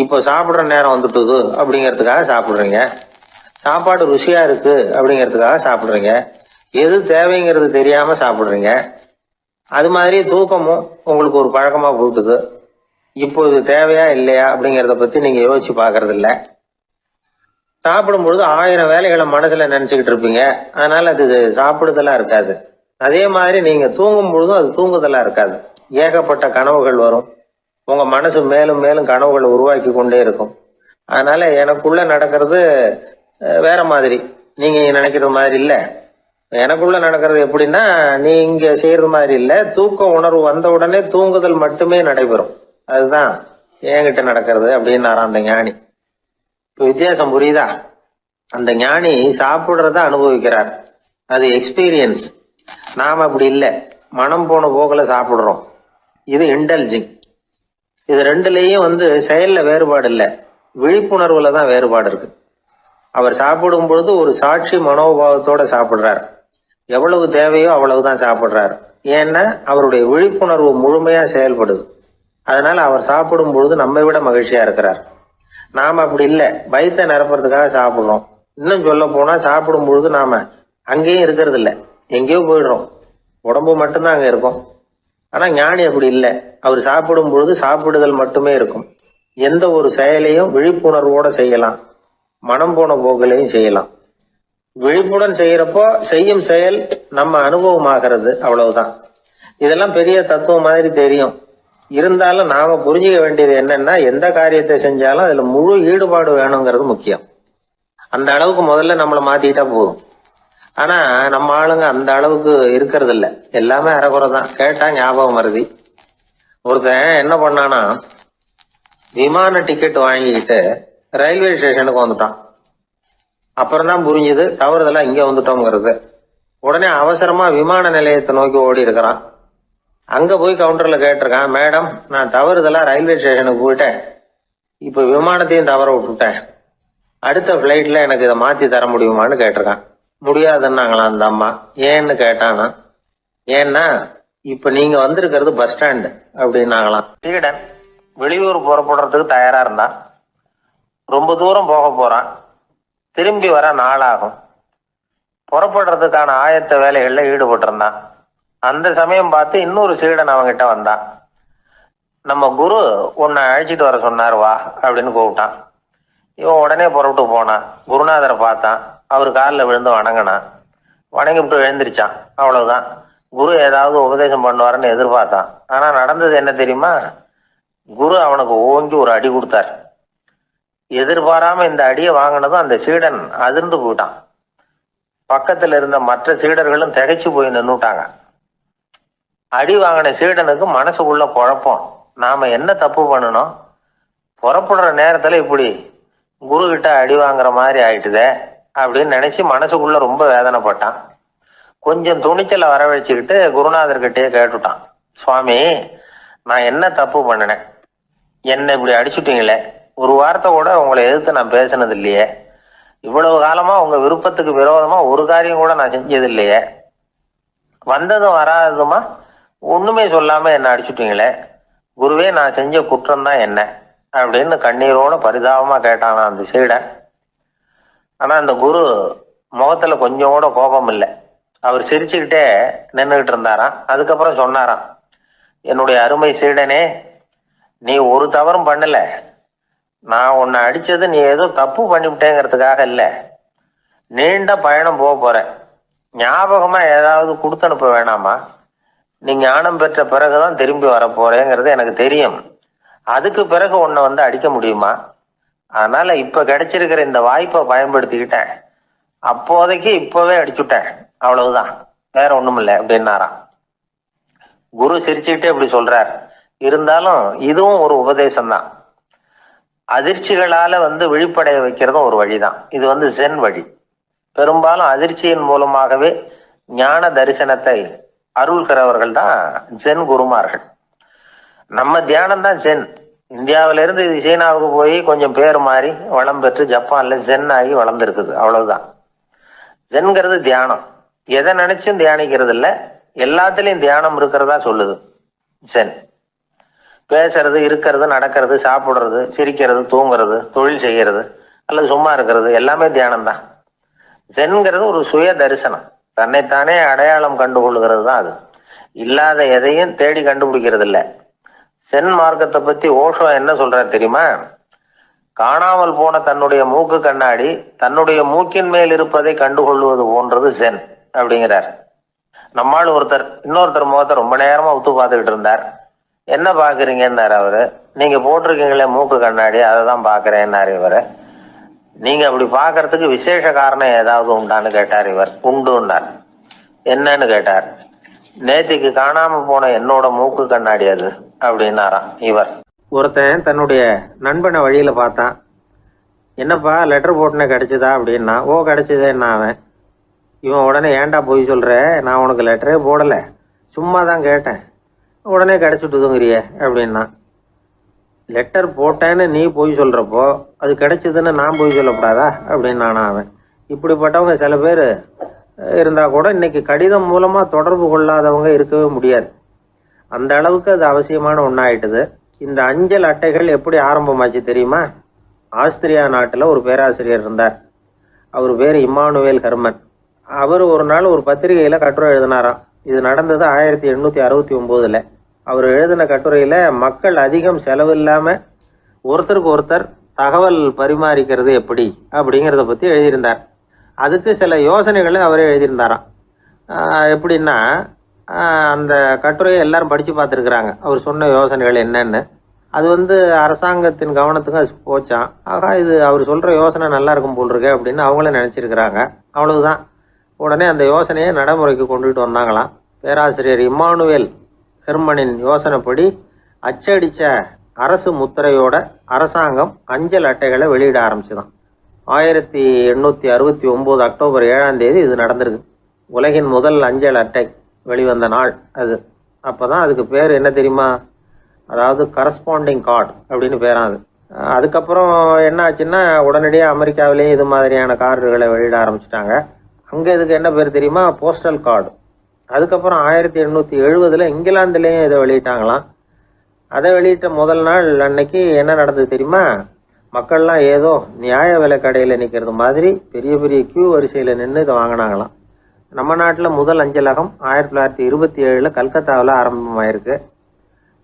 இப்போ சாப்பிடுற நேரம் வந்துட்டுது அப்படிங்கிறதுக்காக சாப்பிடுறீங்க. சாப்பாடு ருசியா இருக்கு அப்படிங்கிறதுக்காக சாப்பிடுறீங்க. எது தேவைங்கிறது தெரியாம சாப்பிடுறீங்க. அது மாதிரி தூக்கமும் உங்களுக்கு ஒரு பழக்கமா போட்டுது. இப்போ இது தேவையா இல்லையா அப்படிங்கிறத பத்தி நீங்க யோசிச்சு பாக்குறது இல்ல. சாப்பிடும் பொழுது 1000 வேலைகளை மனசுல நினைச்சுக்கிட்டு இருப்பீங்க. அதனால அது சாப்பிடுதலா இருக்காது. அதே மாதிரி நீங்க தூங்கும் பொழுதும் அது தூங்குதலா இருக்காது. ஏகப்பட்ட கனவுகள் வரும். உங்க மனசு மேலும் மேலும் கனவுகளை உருவாக்கி கொண்டே இருக்கும். அதனால எனக்குள்ள நடக்கிறது வேற மாதிரி, நீங்க நினைக்கிறது மாதிரி இல்ல. எனக்குள்ள நடக்கிறது எப்படின்னா, நீங்க செய்யறது மாதிரி இல்ல. தூக்க உணர்வு வந்த உடனே தூங்குதல் மட்டுமே நடைபெறும். அதுதான் என்கிட்ட நடக்கிறது அப்படின்னாராம் அந்த ஞானி. வித்தியாசம் புரியுதா? அந்த ஞானி சாப்பிடுறத அனுபவிக்கிறார், அது எக்ஸ்பீரியன்ஸ். நாம அப்படி இல்லை, மனம் போன போகல சாப்பிடுறோம். இது இன்டெலிஜிங். இது ரெண்டுலயும் செயல்ல வேறுபாடு இல்லை, விழிப்புணர்வுல தான் வேறுபாடு இருக்கு. அவர் சாப்பிடும் பொழுது ஒரு சாட்சி மனோபாவத்தோட சாப்பிடுறார். எவ்வளவு தேவையோ அவ்வளவுதான் சாப்பிடுறார். ஏன்னா அவருடைய விழிப்புணர்வு முழுமையா செயல்படுது. அதனால அவர் சாப்பிடும் பொழுது நம்மை விட மகிழ்ச்சியா இருக்கிறார். நாம அப்படி இல்லை, வயிற்றை நிரப்புறதுக்காக சாப்பிடுறோம். இன்னும் சொல்ல போனா சாப்பிடும் பொழுது நாம அங்கேயும் இருக்கிறது இல்லை, எங்கேயோ போயிடுறோம். உடம்பு மட்டும்தான் அங்க இருக்கும். ஆனா ஞானி அப்படி இல்லை. அவர் சாப்பிடும் பொழுது சாப்பிடுதல் மட்டுமே இருக்கும். எந்த ஒரு செயலையும் விழிப்புணர்வோட செய்யலாம், மனம் போன போக்கிலையும் செய்யலாம். விழிப்புடன் செய்யறப்போ செய்யும் செயல் நம்ம அனுபவம் ஆகிறது, அவ்வளவுதான். இதெல்லாம் பெரிய தத்துவம் மாதிரி தெரியும். இருந்தாலும் நாம புரிஞ்சுக்க வேண்டியது என்னன்னா, எந்த காரியத்தை செஞ்சாலும் அதுல முழு ஈடுபாடு வேணுங்கிறது முக்கியம். அந்த அளவுக்கு முதல்ல நம்மளை மாத்திட்டா போதும். ஆனா நம்ம ஆளுங்க அந்த அளவுக்கு இருக்கிறது இல்ல, எல்லாமே அரைக்குறை தான். கேட்டா ஞாபகம் வருது. ஒருத்தன் என்ன பண்ணானா, விமான டிக்கெட் வாங்கிக்கிட்டு ரயில்வே ஸ்டேஷனுக்கு வந்துட்டான். அப்புறம் தான் புரிஞ்சுது தவறுதெல்லாம் இங்க வந்துட்டோங்கிறது. உடனே அவசரமா விமான நிலையத்தை நோக்கி ஓடி இருக்கிறான். அங்க போய் கவுண்டர்ல கேட்டிருக்கான், மேடம் நான் தவறுதெல்லாம் ரயில்வே ஸ்டேஷனுக்கு போயிட்டேன், இப்ப விமானத்தையும் தவற விட்டுட்டேன் அடுத்த ஃப்ளைட்டில் எனக்கு இதை மாற்றி தர முடியுமான்னு கேட்டிருக்கான். முடியாதுன்னாங்களாம் அந்த அம்மா. ஏன்னு கேட்டானா, ஏன்னா இப்போ நீங்கள் வந்திருக்கிறது பஸ் ஸ்டாண்டு அப்படின்னாங்களாம். சீடன் வெளியூர் புறப்படுறதுக்கு தயாராக இருந்தான். ரொம்ப தூரம் போக போகிறான். திரும்பி வர நாளாகும். புறப்படுறதுக்கான ஆயத்த வேலைகளில் ஈடுபட்டிருந்தான். அந்த சமயம் பார்த்து இன்னொரு சீடன் அவங்கிட்ட வந்தான். நம்ம குரு உன்னை அழைச்சிட்டு வர சொன்னார் வா அப்படின்னு கூப்பிட்டான். இவன் உடனே புறப்பட்டு போனான். குருநாதரை பார்த்தான். அவர் காலில் விழுந்து வணங்கினான். வணங்கிவிட்டு எழுந்திரிச்சான். அவ்வளவுதான். குரு ஏதாவது உபதேசம் பண்ணுவாருன்னு எதிர்பார்த்தான். ஆனால் நடந்தது என்ன தெரியுமா? குரு அவனுக்கு ஓங்கி ஒரு அடி கொடுத்தார். எதிர்பாராம இந்த அடியை வாங்கினதும் அந்த சீடன் அதிர்ந்து போயிட்டான். பக்கத்தில் இருந்த மற்ற சீடர்களும் திகைச்சு போய் நின்றுட்டாங்க. அடி வாங்கின சீடனுக்கு மனசுக்குள்ள குழப்பம். நாம என்ன தப்பு பண்ணணும்? புறப்படுற நேரத்துல இப்படி குரு கிட்ட அடி வாங்குற மாதிரி ஆயிட்டுதே அப்படின்னு நினைச்சு மனசுக்குள்ள ரொம்ப வேதனைப்பட்டான். கொஞ்சம் துணிச்சலை வரவழைச்சுக்கிட்டு குருநாதர்கிட்டயே கேட்டுட்டான். சுவாமி, நான் என்ன தப்பு பண்ணினேன்? என்னை இப்படி அடிச்சுட்டீங்களே. ஒரு வார்த்தை கூட உங்களை எதிர்த்து நான் பேசினது இல்லையே. இவ்வளவு காலமா உங்க விருப்பத்துக்கு விரோதமா ஒரு காரியம் கூட நான் செஞ்சது இல்லையே. வந்ததும் வராததுமா ஒண்ணுமே சொல்லாம என்ன அடிச்சுட்டீங்களே. குருவே, நான் செஞ்ச குற்றம் தான் என்ன அப்படின்னு கண்ணீரோட பரிதாபமா கேட்டானா அந்த சீடன். ஆனா அந்த குரு முகத்துல கொஞ்சம் கூட கோபம் இல்லை. அவர் சிரிச்சுக்கிட்டே நின்றுகிட்டு இருந்தாராம். அதுக்கப்புறம் சொன்னாராம், என்னுடைய அருமை சீடனே, நீ ஒரு தவறும் பண்ணல. நான் உன்னை அடிச்சது நீ ஏதோ தப்பு பண்ணிவிட்டேங்கிறதுக்காக இல்லை. நீண்ட பயணம் போக போற. ஞாபகமா ஏதாவது கொடுத்து அனுப்ப வேணாமா? நீ ஞானம் பெற்ற பிறகுதான் திரும்பி வர போறேங்கிறது எனக்கு தெரியும். அதுக்கு பிறகு உன்னை வந்து அடிக்க முடியுமா? அதனால இப்ப கிடைச்சிருக்கிற இந்த வாய்ப்பை பயன்படுத்திக்கிட்டேன். அப்போதைக்கு இப்பவே அடிச்சுட்டேன், அவ்வளவுதான், வேற ஒண்ணும் இல்லை அப்படின்னாராம். குரு சிரிச்சுக்கிட்டே இப்படி சொல்றார். இருந்தாலும் இதுவும் ஒரு உபதேசம் தான். அதிர்ச்சிகளால வந்து விழிப்படைய வைக்கிறதும் ஒரு வழிதான். இது ஜென் வழி. பெரும்பாலும் அதிர்ச்சியின் மூலமாகவே ஞான தரிசனத்தை அருள்கிறவர்கள் தான் ஜென் குருமார்கள். நம்ம தியானம் தான் ஜென். இந்தியாவிலிருந்து இது சீனாவுக்கு போய் கொஞ்சம் பேர் மாறி வளம் பெற்று ஜப்பான்ல ஜென் ஆகி வளர்ந்துருக்குது, அவ்வளவுதான். ஜென்கிறது தியானம். எதை நினைச்சும் தியானிக்கிறது இல்லை, எல்லாத்துலயும் தியானம் இருக்கிறதா சொல்லுது ஜென். பேசுறது, இருக்கிறது, நடக்கிறது, சாப்பிடுறது, சிரிக்கிறது, தூங்குறது, தொழில் செய்கிறது அல்லது சும்மா இருக்கிறது எல்லாமே தியானம் தான். ஜென்கிறது ஒரு சுய தரிசனம். தன்னைத்தானே அடையாளம் கண்டுகொள்ளுகிறது தான் அது. இல்லாத எதையும் தேடி கண்டுபிடிக்கிறது இல்லை. சென் மார்க்கத்தை பத்தி ஓஷோ என்ன சொல்றாரு தெரியுமா? காணாமல் போன தன்னுடைய மூக்கு கண்ணாடி தன்னுடைய மூக்கின் மேல் இருப்பதை கண்டுகொள்வது போன்றது ஜென் அப்படிங்கிறார். நம்மால் இன்னொருத்தர் முகத்தை ரொம்ப நேரமா உத்து பார்த்துக்கிட்டு இருந்தார். என்ன பாக்குறீங்கன்னாரு அவரு. நீங்க போட்டிருக்கீங்களே மூக்கு கண்ணாடி, அதை தான் பாக்குறேன்னாரு இவரு. நீங்க அப்படி பாக்குறதுக்கு விசேஷ காரணம் ஏதாவது உண்டான்னு கேட்டார் இவர். உண்டுன்னார். என்னன்னு கேட்டார். நேத்திக்கு காணாம போன என்னோட மூக்கு கண்ணாடி அது அப்படின்னாராம் இவர். ஒருத்தன் தன்னுடைய நண்பனை வழியில பார்த்தான். என்னப்பா லெட்டர் போட்டுனே கிடைச்சதா அப்படின்னா. ஓ கிடைச்சதேன்னா அவன். இவன் உடனே, ஏன்டா போய் சொல்ற, நான் உனக்கு லெட்டரே போடல, சும்மா தான் கேட்டேன், உடனே கிடைச்சிட்டுதுங்கிறிய அப்படின்னா. லெட்டர் போட்டேன்னு நீ போய் சொல்றப்போ அது கிடைச்சதுன்னு நான் போய் சொல்லக்கூடாதா அப்படின்னானா அவன். இப்படிப்பட்டவங்க சில பேர் இருந்தா கூட இன்னைக்கு கடிதம் மூலமா தொடர்பு கொள்ளாதவங்க இருக்கவே முடியாது. அந்த அளவுக்கு அது அவசியமான ஒன்னாயிட்டுது. இந்த அஞ்சல் அட்டைகள் எப்படி ஆரம்பமாச்சு தெரியுமா? ஆஸ்திரியா நாட்டுல ஒரு பேராசிரியர் இருந்தார். அவர் பேர் இம்மானுவேல் ஹெர்மன். அவர் ஒரு நாள் ஒரு பத்திரிகையில கட்டுரை எழுதினாராம். இது நடந்தது 1869. அவர் எழுதின கட்டுரையில மக்கள் அதிகம் செலவு இல்லாம ஒருத்தருக்கு ஒருத்தர் தகவல் பரிமாறிக்கிறது எப்படி அப்படிங்கிறத பத்தி எழுதியிருந்தார். அதுக்கு சில யோசனைகளை அவரே எழுதியிருந்தாராம். எப்படின்னா, அந்த கட்டுரையை எல்லாரும் படிச்சு பார்த்துருக்குறாங்க. அவர் சொன்ன யோசனைகள் என்னன்னு. அது அரசாங்கத்தின் கவனத்துக்கு அது போச்சான். ஆகா, இது அவர் சொல்ற யோசனை நல்லா இருக்கும் போல் இருக்கு அப்படின்னு அவங்களே நினைச்சிருக்கிறாங்க. அவ்வளவுதான். உடனே அந்த யோசனையை நடைமுறைக்கு கொண்டுட்டு வந்தாங்களாம். பேராசிரியர் இம்மானுவேல் ஹெர்மனின் யோசனைப்படி அச்சடிச்ச அரசு முத்திரையோட அரசாங்கம் அஞ்சல் அட்டைகளை வெளியிட ஆரம்பிச்சுதான். 1869 அக்டோபர் 7ஆம் தேதி இது நடந்திருக்கு. உலகின் முதல் அஞ்சல் அட்டை வெளிவந்த நாள் அது. அப்பதான் அதுக்கு பேர் என்ன தெரியுமா? அதாவது கரஸ்பாண்டிங் கார்டு அப்படின்னு பேராது. அதுக்கப்புறம் என்ன ஆச்சுன்னா உடனடியாக அமெரிக்காவிலேயே இது மாதிரியான கார்டுகளை வெளியிட ஆரம்பிச்சிட்டாங்க. அங்கே இதுக்கு என்ன பேர் தெரியுமா? Postal card. அதுக்கப்புறம் 1870 இங்கிலாந்துலேயும் இதை வெளியிட்டாங்களாம். அதை வெளியிட்ட முதல் நாள் அன்னைக்கு என்ன நடந்தது தெரியுமா? மக்கள்லாம் ஏதோ நியாய விலை கடையில் நிற்கிறது மாதிரி பெரிய பெரிய கியூ வரிசையில் நின்று இதை வாங்கினாங்களாம். நம்ம நாட்டில் முதல் அஞ்சலகம் 1927 கல்கத்தாவில் ஆரம்பமாயிருக்கு.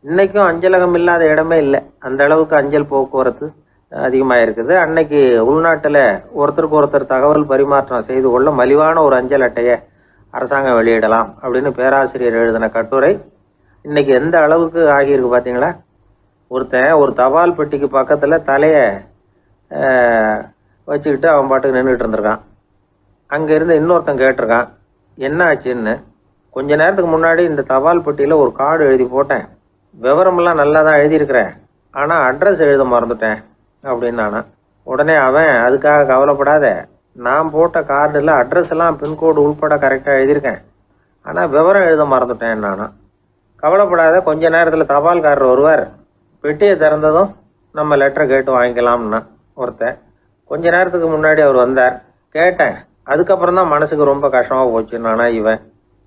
இன்னைக்கும் அஞ்சலகம் இல்லாத இடமே இல்லை. அந்த அளவுக்கு அஞ்சல் போக்குவரத்து அதிகமாக இருக்குது. அன்னைக்கு உள்நாட்டில் ஒருத்தருக்கு ஒருத்தர் தகவல் பரிமாற்றம் செய்து கொள்ள மலிவான ஒரு அஞ்சல் அட்டையை அரசாங்கம் வெளியிடலாம் அப்படின்னு பேராசிரியர் எழுதின கட்டுரை இன்னைக்கு எந்த அளவுக்கு ஆகியிருக்கு பார்த்தீங்களா? ஒருத்தன் ஒரு தபால் பெட்டிக்கு பக்கத்தில் தலையை வச்சுக்கிட்டு அவன் பாட்டுக்கு நின்றுட்டு இருந்திருக்கான். அங்கே இருந்து இன்னொருத்தன் கேட்டிருக்கான், என்ன ஆச்சுன்னு. கொஞ்ச நேரத்துக்கு முன்னாடி இந்த தபால் பெட்டியில் ஒரு கார்டு எழுதி போட்டேன், விவரமெல்லாம் நல்லா தான் எழுதியிருக்கிறேன், ஆனால் அட்ரஸ் எழுத மறந்துட்டேன் அப்படின்னு நானா. உடனே அவன், அதுக்காக கவலைப்படாத, நான் போட்ட கார்டில் அட்ரஸ் எல்லாம் பின்கோடு உள்பட கரெக்டாக எழுதியிருக்கேன், ஆனால் விவரம் எழுத மறந்துட்டேன் நானா. கவலைப்படாத, கொஞ்ச நேரத்தில் தபால்காரர் வருவார், பெட்டியை திறந்ததும் நம்ம லெட்டரை கேட்டு வாங்கிக்கலாம்னா ஒருத்தன். கொஞ்ச நேரத்துக்கு முன்னாடி அவர் வந்தார், கேட்டேன், அதுக்கப்புறம் தான் மனசுக்கு ரொம்ப கஷ்டமாக போச்சு நானா. இவன்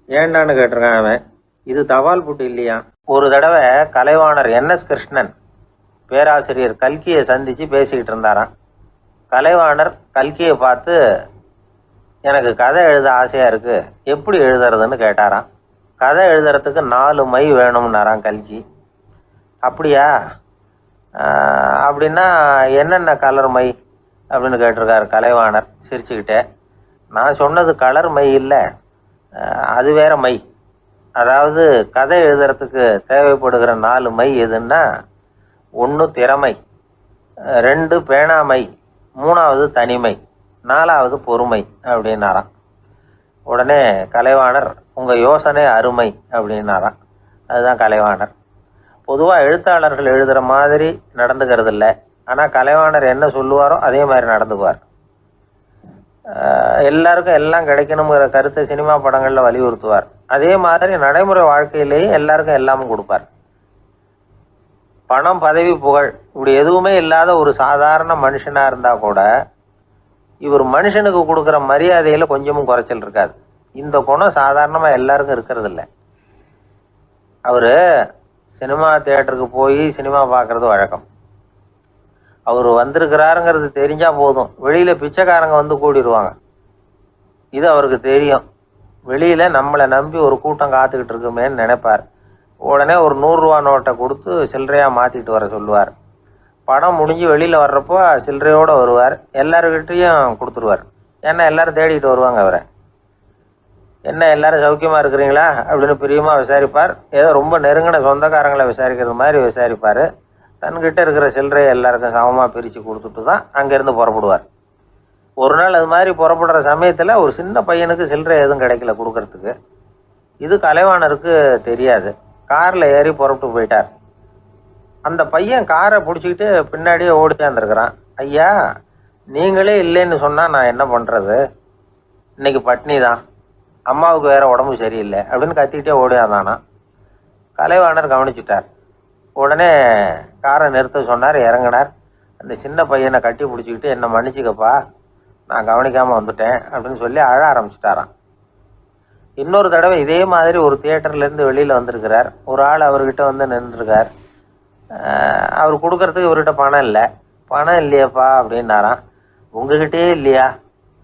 ஏண்டான்னு கேட்டிருக்கான். அவன், இது தபால் புட்டு இல்லையா. ஒரு தடவை கலைவாணர் என்எஸ் கிருஷ்ணன் பேராசிரியர் கல்கியை சந்திச்சு பேசிக்கிட்டு இருந்தாராம். கலைவாணர் கல்கியை பார்த்து, எனக்கு கதை எழுத ஆசையா இருக்கு, எப்படி எழுதுறதுன்னு கேட்டாராம். கதை எழுதுறதுக்கு 4 மை வேணும்னாராம் கல்கி. அப்படியா, அப்படின்னா என்னென்ன கலர் மை அப்படின்னு கேட்டிருக்காரு கலைவாணர் சிரிச்சுக்கிட்டே. நான் சொன்னது கலர் மை இல்லை, அது வேற மை. அதாவது கதை எழுதுறதுக்கு தேவைப்படுகிற 4 மை எதுன்னா, 1 திறமை, 2 பேணாமை, 3வது தனிமை, 4வது பொறுமை அப்படின்னாராம். உடனே கலைவாணர், உங்கள் யோசனை அருமை அப்படின்னாராம். அதுதான் கலைவாணர். பொதுவாக எழுத்தாளர்கள் எழுதுகிற மாதிரி நடந்துக்கிறது இல்லை, ஆனால் கலைவாணர் என்ன சொல்லுவாரோ அதே மாதிரி நடந்துக்குவார். எல்லாருக்கும் எல்லாம் கிடைக்கணுங்கிற கருத்தை சினிமா படங்களில் வலியுறுத்துவார். அதே மாதிரி நடைமுறை வாழ்க்கையிலேயே எல்லாருக்கும் எல்லாமும் கொடுப்பார். பணம், பதவி, புகழ் இப்படி எதுவுமே இல்லாத ஒரு சாதாரண மனுஷனாக இருந்தால் கூட இவர் மனுஷனுக்கு கொடுக்குற மரியாதையில் கொஞ்சமும் குறைச்சல் இருக்காது. இந்த குணம் சாதாரணமாக எல்லாருக்கும் இருக்கிறது இல்லை. அவர் சினிமா தியேட்டருக்கு போய் சினிமா பார்க்குறது வழக்கம். அவர் வந்திருக்கிறாருங்கிறது தெரிஞ்சால் போதும், வெளியில் பிச்சைக்காரங்க வந்து கூடிடுவாங்க. இது அவருக்கு தெரியும். வெளியில் நம்மளை நம்பி ஒரு கூட்டம் காத்துக்கிட்டு இருக்குமேன்னு நினைப்பார். உடனே ஒரு 100 ரூபா நோட்டை கொடுத்து சில்லறையாக மாற்றிட்டு வர சொல்லுவார். படம் முடிஞ்சு வெளியில் வர்றப்போ சில்லறையோடு வருவார், எல்லாருக்கிட்டையும் கொடுத்துருவார். ஏன்னா எல்லாரும் தேடிட்டு வருவாங்க அவரை. என்ன எல்லாரும் சௌக்கியமாக இருக்கிறீங்களா அப்படின்னு பிரியமாக விசாரிப்பார். ஏதோ ரொம்ப நெருங்கின சொந்தக்காரங்களை விசாரிக்கிறது மாதிரி விசாரிப்பார். தன்கிட்ட இருக்கிற சில்லறையை எல்லாருக்கும் சமமாக பிரித்து கொடுத்துட்டு தான் அங்கேருந்து புறப்படுவார். ஒரு நாள் அது மாதிரி புறப்படுற சமயத்தில் ஒரு சின்ன பையனுக்கு சில்லறை எதுவும் கிடைக்கல கொடுக்கறதுக்கு. இது கலைவாணருக்கு தெரியாது. காரில் ஏறி புறப்பட்டு போயிட்டார். அந்த பையன் காரை பிடிச்சிக்கிட்டு பின்னாடியே ஓடியாந்துருக்கிறான். ஐயா, நீங்களே இல்லைன்னு சொன்னால் நான் என்ன பண்ணுறது, இன்னைக்கு பட்னி தான், அம்மாவுக்கு வேற உடம்பு சரியில்லை அப்படின்னு கத்திக்கிட்டே ஓடியாந்தானா. கலைவாணர் கவனிச்சிட்டார். உடனே காரை நிறுத்த சொன்னார், இறங்கினார். அந்த சின்ன பையனை கட்டி பிடிச்சிக்கிட்டு, என்னை மன்னிச்சுக்கப்பா, நான் கவனிக்காமல் வந்துட்டேன் அப்படின்னு சொல்லி அழ ஆரம்பிச்சிட்டாராம். இன்னொரு தடவை இதே மாதிரி ஒரு தியேட்டர்லேருந்து வெளியில் வந்திருக்கிறார். ஒரு ஆள் அவர்கிட்ட வந்து நின்றுருக்கார். அவர் கொடுக்கறதுக்கு இவர்கிட்ட பணம் இல்லை. பணம் இல்லையாப்பா அப்படின்னாராம். உங்ககிட்டே இல்லையா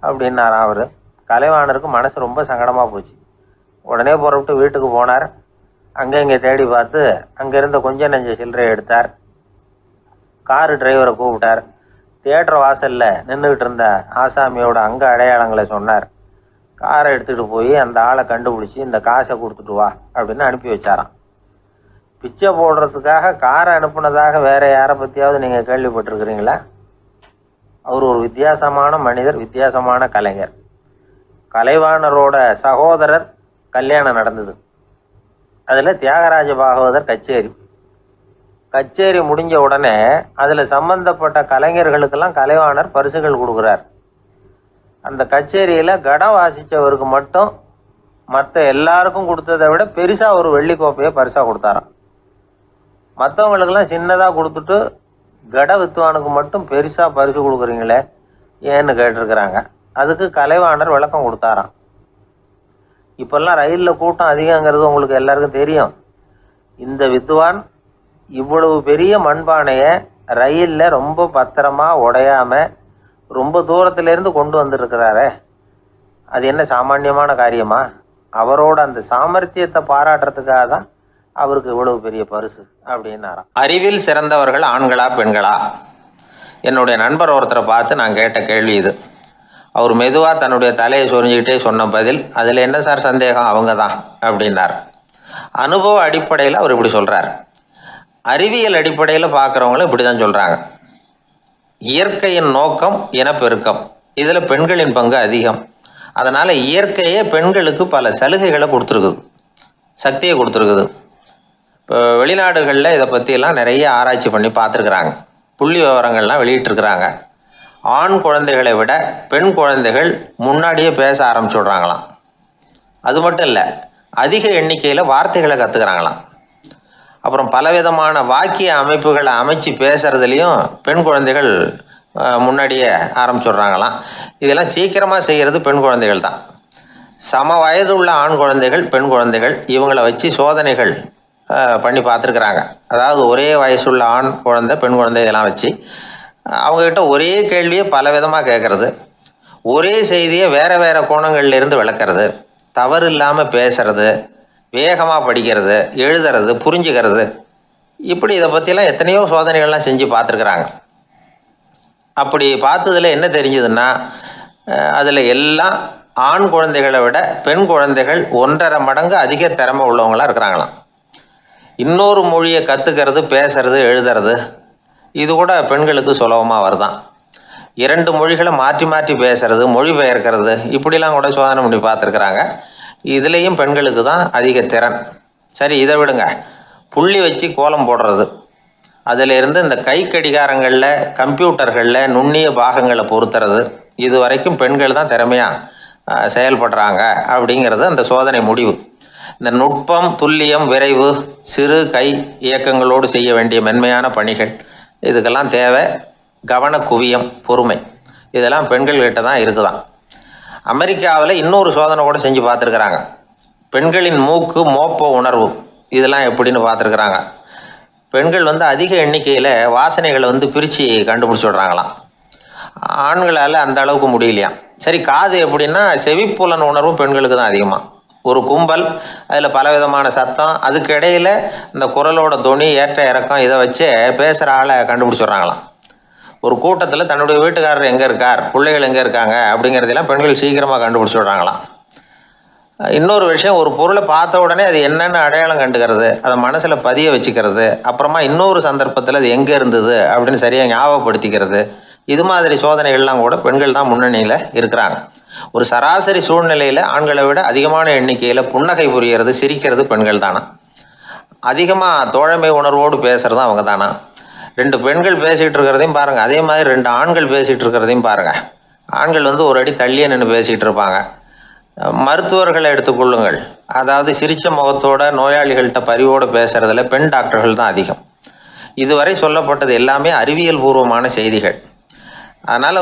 அப்படின்னாராம் அவர். கலைவாணருக்கு மனசு ரொம்ப சங்கடமாக போச்சு. உடனே புறப்பட்டு வீட்டுக்கு போனார். அங்கே இங்கே தேடி பார்த்து அங்கேருந்த கொஞ்சம் நெஞ்ச சில்லறையை எடுத்தார். காரு டிரைவரை கூப்பிட்டார். தியேட்டர் வாசலில் நின்றுக்கிட்டு இருந்த ஆசாமியோட அங்க அடையாளங்களை சொன்னார். காரை எடுத்துகிட்டு போய் அந்த ஆளை கண்டுபிடிச்சி இந்த காசை கொடுத்துட்டு வா அப்படின்னு அனுப்பி வச்சாராம். பிச்சை போடுறதுக்காக காரை அனுப்புனதாக வேற யாரை பற்றியாவது நீங்கள் கேள்விப்பட்டிருக்கிறீங்களா? அவர் ஒரு வித்தியாசமான மனிதர், வித்தியாசமான கலைஞர். கலைவாணரோட சகோதரர் கல்யாணம் நடந்தது. அதில் தியாகராஜ பாகவதர் கச்சேரி முடிஞ்ச உடனே அதில் சம்பந்தப்பட்ட கலைஞர்களுக்கெல்லாம் கலைவாணர் பரிசுகள் கொடுக்குறார். அந்த கச்சேரியில் கடம் வாசித்தவருக்கு மட்டும் மற்ற எல்லாருக்கும் கொடுத்ததை விட பெருசாக ஒரு வெள்ளி கோப்பையை பரிசாக கொடுத்தாராம். மற்றவங்களுக்கெல்லாம் சின்னதாக கொடுத்துட்டு கட வித்துவானுக்கு மட்டும் பெருசா பரிசு கொடுக்குறீங்களே ஏன்னு கேட்டிருக்கிறாங்க. அதுக்கு கலைவாணர் விளக்கம் கொடுத்தாராம். இப்பெல்லாம் ரயிலில் கூட்டம் அதிகங்கிறது உங்களுக்கு எல்லாருக்கும் தெரியும். இந்த வித்துவான் இவ்வளவு பெரிய மண்பானைய ரயில்ல ரொம்ப பத்திரமா உடையாம ரொம்ப தூரத்துல இருந்து கொண்டு வந்திருக்கிறாரே, அது என்ன சாமானியமான காரியமா? அவரோட அந்த சாமர்த்தியத்தை பாராட்டுறதுக்காக தான் அவருக்கு இவ்வளவு பெரிய பரிசு அப்படின்னாராம். அறிவில் சிறந்தவர்கள் ஆண்களா பெண்களா? என்னுடைய நண்பர் ஒருத்தரை பார்த்து நான் கேட்ட கேள்வி இது. அவர் மெதுவாக தன்னுடைய தலையை சொரிஞ்சுக்கிட்டே சொன்ன பதில், அதில் என்ன சார் சந்தேகம், அவங்க தான் அப்படின்னார். அனுபவ அடிப்படையில் அவர் இப்படி சொல்கிறார். அறிவியல் அடிப்படையில் பார்க்குறவங்களும் இப்படி தான் சொல்கிறாங்க. இயற்கையின் நோக்கம் இனப்பெருக்கம், இதில் பெண்களின் பங்கு அதிகம். அதனால் இயற்கையே பெண்களுக்கு பல சலுகைகளை கொடுத்துருக்குது, சக்தியை கொடுத்துருக்குது. இப்போ வெளிநாடுகளில் இதை பற்றியெல்லாம் நிறைய ஆராய்ச்சி பண்ணி பார்த்துருக்குறாங்க. புள்ளி விவரங்கள்லாம் வெளியிட்டிருக்கிறாங்க. ஆண் குழந்தைகளை விட பெண் குழந்தைகள் முன்னாடியே பேச ஆரம்பிச்சுடுறாங்களாம். அது மட்டும் இல்லை, அதிக எண்ணிக்கையில் வார்த்தைகளை கற்றுக்கிறாங்களாம். அப்புறம் பலவிதமான வாக்கிய அமைப்புகளை அமைச்சு பேசுறதுலேயும் பெண் குழந்தைகள் முன்னாடியே ஆரம்பிச்சுடுறாங்களாம். இதெல்லாம் சீக்கிரமாக செய்கிறது பெண் குழந்தைகள் தான். சம வயது உள்ள ஆண் குழந்தைகள் பெண் குழந்தைகள் இவங்களை வச்சு சோதனைகள் பண்ணி பார்த்துருக்குறாங்க. அதாவது ஒரே வயசுள்ள ஆண் குழந்தை பெண் குழந்தை இதெல்லாம் வச்சு அவங்கக்கிட்ட ஒரே கேள்வியை பல விதமாக கேட்குறது, ஒரே செய்தியை வேறு வேறு கோணங்கள்லேருந்து விளக்கிறது, தவறு இல்லாமல் பேசுறது, வேகமாக படிக்கிறது, எழுதுறது, புரிஞ்சுக்கிறது, இப்படி இதை பற்றிலாம் எத்தனையோ சோதனைகள்லாம் செஞ்சு பார்த்துருக்குறாங்க. அப்படி பார்த்ததில் என்ன தெரிஞ்சதுன்னா, அதில் எல்லாம் ஆண் குழந்தைகளை விட பெண் குழந்தைகள் 1.5 மடங்கு அதிக திறமை உள்ளவங்களாக இருக்கிறாங்களாம். இன்னொரு மொழியை கற்றுக்கிறது, பேசுறது, எழுதுறது, இது கூட பெண்களுக்கு சுலபமாக வருதான். 2 மொழிகளை மாற்றி மாற்றி பேசுறது, மொழிபெயர்க்கிறது, இப்படிலாம் கூட சோதனை பண்ணி பார்த்துருக்குறாங்க. இதுலேயும் பெண்களுக்கு தான் அதிக திறன். சரி, இதை விடுங்க. புள்ளி வச்சு கோலம் போடுறது, அதிலிருந்து இந்த கை கடிகாரங்களில், கம்ப்யூட்டர்களில் நுண்ணிய பாகங்களை பொருத்துறது, இது வரைக்கும் பெண்கள் தான் திறமையாக செயல்படுறாங்க அப்படிங்கிறது அந்த சோதனை முடிவு. இந்த நுட்பம், துல்லியம், விரைவு, சிறு கை இயக்கங்களோடு செய்ய வேண்டிய மென்மையான பணிகள், இதுக்கெல்லாம் தேவை கவன குவியம், பொறுமை, இதெல்லாம் பெண்கள்கிட்ட தான் இருக்குதான். அமெரிக்காவில் இன்னொரு சோதனை கூட செஞ்சு பார்த்துருக்குறாங்க. பெண்களின் மூக்கு மோப்ப உணர்வு இதெல்லாம் எப்படின்னு பார்த்துருக்குறாங்க. பெண்கள் அதிக எண்ணிக்கையில் வாசனைகளை பிரித்து கண்டுபிடிச்சி விடுறாங்களாம். ஆண்களால் அந்த அளவுக்கு முடியலையாம். சரி, காது எப்படின்னா செவிப்புலன் உணர்வும் பெண்களுக்கு தான் அதிகமாக. ஒரு கும்பல், அதில் பலவிதமான சத்தம், அதுக்கு இடையில இந்த குரலோட தொனி, ஏற்ற இறக்கம், இதை வச்சே பேசுகிற ஆளை கண்டுபிடிச்சிடுறாங்களாம். ஒரு கூட்டத்தில் தன்னுடைய வீட்டுக்காரர் எங்கே இருக்கார், பிள்ளைகள் எங்கே இருக்காங்க அப்படிங்கிறதெல்லாம் பெண்கள் சீக்கிரமாக கண்டுபிடிச்சி விடுறாங்களாம். இன்னொரு விஷயம், ஒரு பொருளை பார்த்த உடனே அது என்னென்னு அடையாளம் கண்டுக்கிறது, அதை மனசில் பதிய வச்சுக்கிறது, அப்புறமா இன்னொரு சந்தர்ப்பத்தில் அது எங்கே இருந்தது அப்படின்னு சரியாக ஞாபகப்படுத்திக்கிறது, இது மாதிரி சோதனைகள்லாம் கூட பெண்கள் தான் முன்னணியில் இருக்கிறாங்க. ஒரு சராசரி சூழ்நிலையில் ஆண்களை விட அதிகமான எண்ணிக்கையில் புன்னகை புரிகிறது, சிரிக்கிறது பெண்கள் தானா. அதிகமாக தோழமை உணர்வோடு பேசுகிறதும் அவங்க தானா. 2 பெண்கள் பேசிகிட்டு இருக்கிறதையும் பாருங்கள், அதே மாதிரி 2 ஆண்கள் பேசிகிட்டு இருக்கிறதையும் பாருங்கள். ஆண்கள் ஒரு அடி தள்ளியே நின்று பேசிகிட்டு இருப்பாங்க. மருத்துவர்களை எடுத்துக்கொள்ளுங்கள், அதாவது சிரிச்ச முகத்தோட நோயாளிகள்கிட்ட பரிவோடு பேசுறதுல பெண் டாக்டர்கள் தான் அதிகம். இதுவரை சொல்லப்பட்டது எல்லாமே அறிவியல் பூர்வமான செய்திகள். அதனால்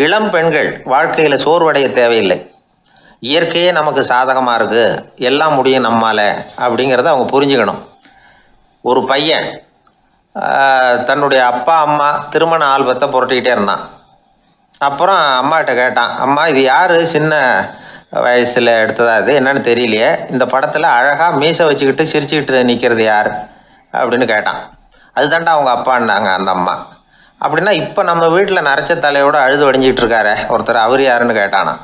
இளம் பெண்கள் வாழ்க்கையில் சோர்வடைய தேவையில்லை. இயற்கையே நமக்கு சாதகமாக இருக்குது, எல்லாம் முடியும் நம்மால் அப்படிங்கிறத அவங்க புரிஞ்சுக்கணும். ஒரு பையன் தன்னுடைய அப்பா அம்மா திருமண ஆல்பத்தை புரட்டிக்கிட்டே இருந்தான். அப்புறம் அம்மாகிட்ட கேட்டான், அம்மா இது யார் சின்ன வயசில் எடுத்ததா, இது என்னன்னு தெரியலையே, இந்த படத்தில் அழகாக மீசை வச்சுக்கிட்டு சிரிச்சுக்கிட்டு நிற்கிறது யார் அப்படின்னு கேட்டான். அதுதான்டா அவங்க அப்பான்னாங்க அந்த அம்மா. அப்படின்னா இப்போ நம்ம வீட்டில் நரைச்ச தலையோடு அழுது வடிஞ்சிக்கிட்டு இருக்காரு ஒருத்தர், அவர் யாருன்னு கேட்டானா.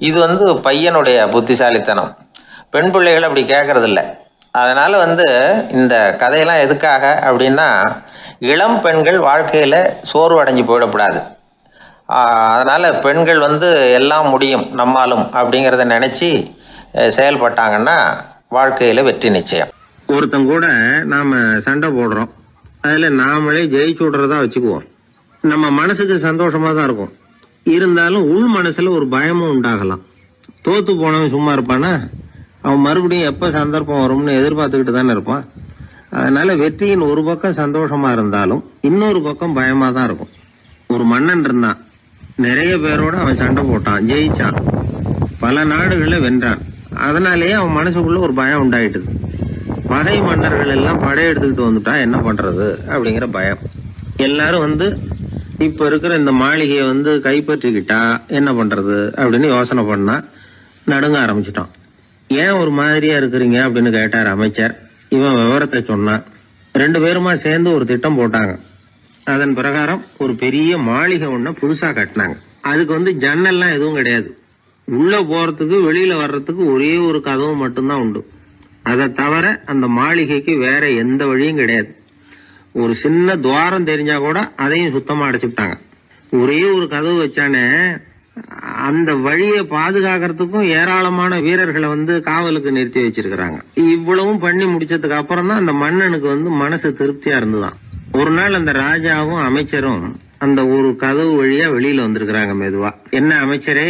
இது பையனுடைய புத்திசாலித்தனம். பெண் பிள்ளைகள் அப்படி கேட்கறதில்ல. அதனால் இந்த கதையெல்லாம் எதுக்காக அப்படின்னா, இளம் பெண்கள் வாழ்க்கையில் சோர்வு அடைஞ்சு போயிடக்கூடாது. அதனால் பெண்கள் எல்லாம் முடியும் நம்மாலும் அப்படிங்கிறத நினச்சி செயல்பட்டாங்கன்னா வாழ்க்கையில் வெற்றி நிச்சயம். ஒருத்தங்க கூட நாம் சண்டை போடுறோம், அதில் நாமளே ஜெயிச்சு விட்றதா வச்சுக்குவோம். நம்ம மனசுக்கு சந்தோஷமாக தான் இருக்கும், இருந்தாலும் உள் மனசில் ஒரு பயமும் உண்டாகலாம். தோற்று போனவன் சும்மா இருப்பானா? அவன் மறுபடியும் எப்போ சந்தர்ப்பம் வரும்னு எதிர்பார்த்துக்கிட்டு தானே இருப்பான். அதனால வெற்றியின் ஒரு பக்கம் சந்தோஷமா இருந்தாலும் இன்னொரு பக்கம் பயமா தான் இருக்கும். ஒரு மன்னன் இருந்தான், நிறைய பேரோட அவன் சண்டை போட்டான், ஜெயிச்சான், பல நாடுகளை வென்றான். அதனாலேயே அவன் மனசுக்குள்ள ஒரு பயம் உண்டாயிட்டுது. பகை மன்னர்கள் எல்லாம் படையெடுத்துக்கிட்டு வந்துட்டா என்ன பண்றது அப்படிங்கிற பயம். எல்லாரும் இப்ப இருக்கிற இந்த மாளிகையை கைப்பற்றிக்கிட்டா என்ன பண்றது அப்படின்னு யோசனை பண்ணா நடுங்க ஆரம்பிச்சிட்டான். ஏன் ஒரு மாதிரியா இருக்கிறீங்க அப்படின்னு கேட்டார் அமைச்சர். இவன் விவரத்தை சொன்னான். 2 பேருமா சேர்ந்து ஒரு திட்டம் போட்டாங்க. அதன் பிரகாரம் ஒரு பெரிய மாளிகை ஒண்ண புதுசா கட்டினாங்க. அதுக்கு ஜன்னல்லாம் எதுவும் கிடையாது. உள்ள போறதுக்கு வெளியில வர்றதுக்கு ஒரே ஒரு கதவு மட்டும்தான் உண்டு. அதை தவிர அந்த மாளிகைக்கு வேற எந்த வழியும் கிடையாது. ஒரு சின்ன துவாரம் தெரிஞ்சா கூட அதையும் சுத்தமா அடைச்சுட்டாங்க. ஒரே ஒரு கதவு வச்சானே, அந்த வழியை பாதுகாக்கிறதுக்கும் ஏராளமான வீரர்களை காவலுக்கு நிறுத்தி வச்சிருக்கிறாங்க. இவ்வளவும் பண்ணி முடிச்சதுக்கு அப்புறம் தான் அந்த மன்னனுக்கு மனசு திருப்தியா இருந்துதான். ஒரு நாள் அந்த ராஜாவும் அமைச்சரும் அந்த ஒரு கதவு வழியா வெளியில வந்திருக்கிறாங்க மெதுவா. என்ன அமைச்சரே,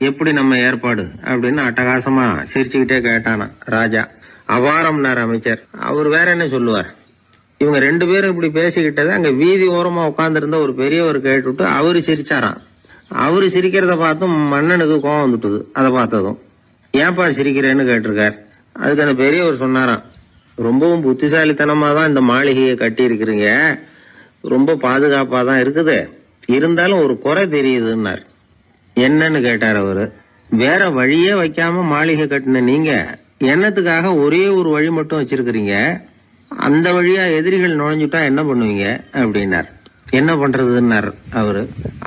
எப்படி நம்ம ஏற்பாடு அப்படின்னு அட்டகாசமா சிரிச்சுக்கிட்டே கேட்டானா ராஜா. அபாரம்னார் அமைச்சர். அவர் வேற என்ன சொல்லுவார். இவங்க 2 பேரும் இப்படி பேசிக்கிட்டதை அங்க வீதி ஓரமா உட்கார்ந்து இருந்த ஒரு பெரியவர் கேட்டுட்டு அவரு சிரிச்சாராம். அவரு சிரிக்கிறத பார்த்தும் மன்னனுக்கு கோவம் வந்துட்டுது. அதை பார்த்ததும் ஏன்பா சிரிக்கிறேன்னு கேட்டிருக்கார். அதுக்கு அந்த பெரியவர் சொன்னாராம், ரொம்பவும் புத்திசாலித்தனமா தான் இந்த மாளிகையை கட்டி இருக்கிறீங்க, ரொம்ப பாதுகாப்பா தான் இருக்குது, இருந்தாலும் ஒரு குறை தெரியுதுன்னார். என்னன்னு கேட்டார் அவரு. வேற வழியே வைக்காம மாளிகை கட்டின நீங்க என்னத்துக்காக ஒரே ஒரு வழி மட்டும் வச்சிருக்கிறீங்க, அந்த வழியா எதிரிகள் நுழைஞ்சுட்டா என்ன பண்ணுவீங்க அப்படின்னார். என்ன பண்றதுன்னார் அவரு.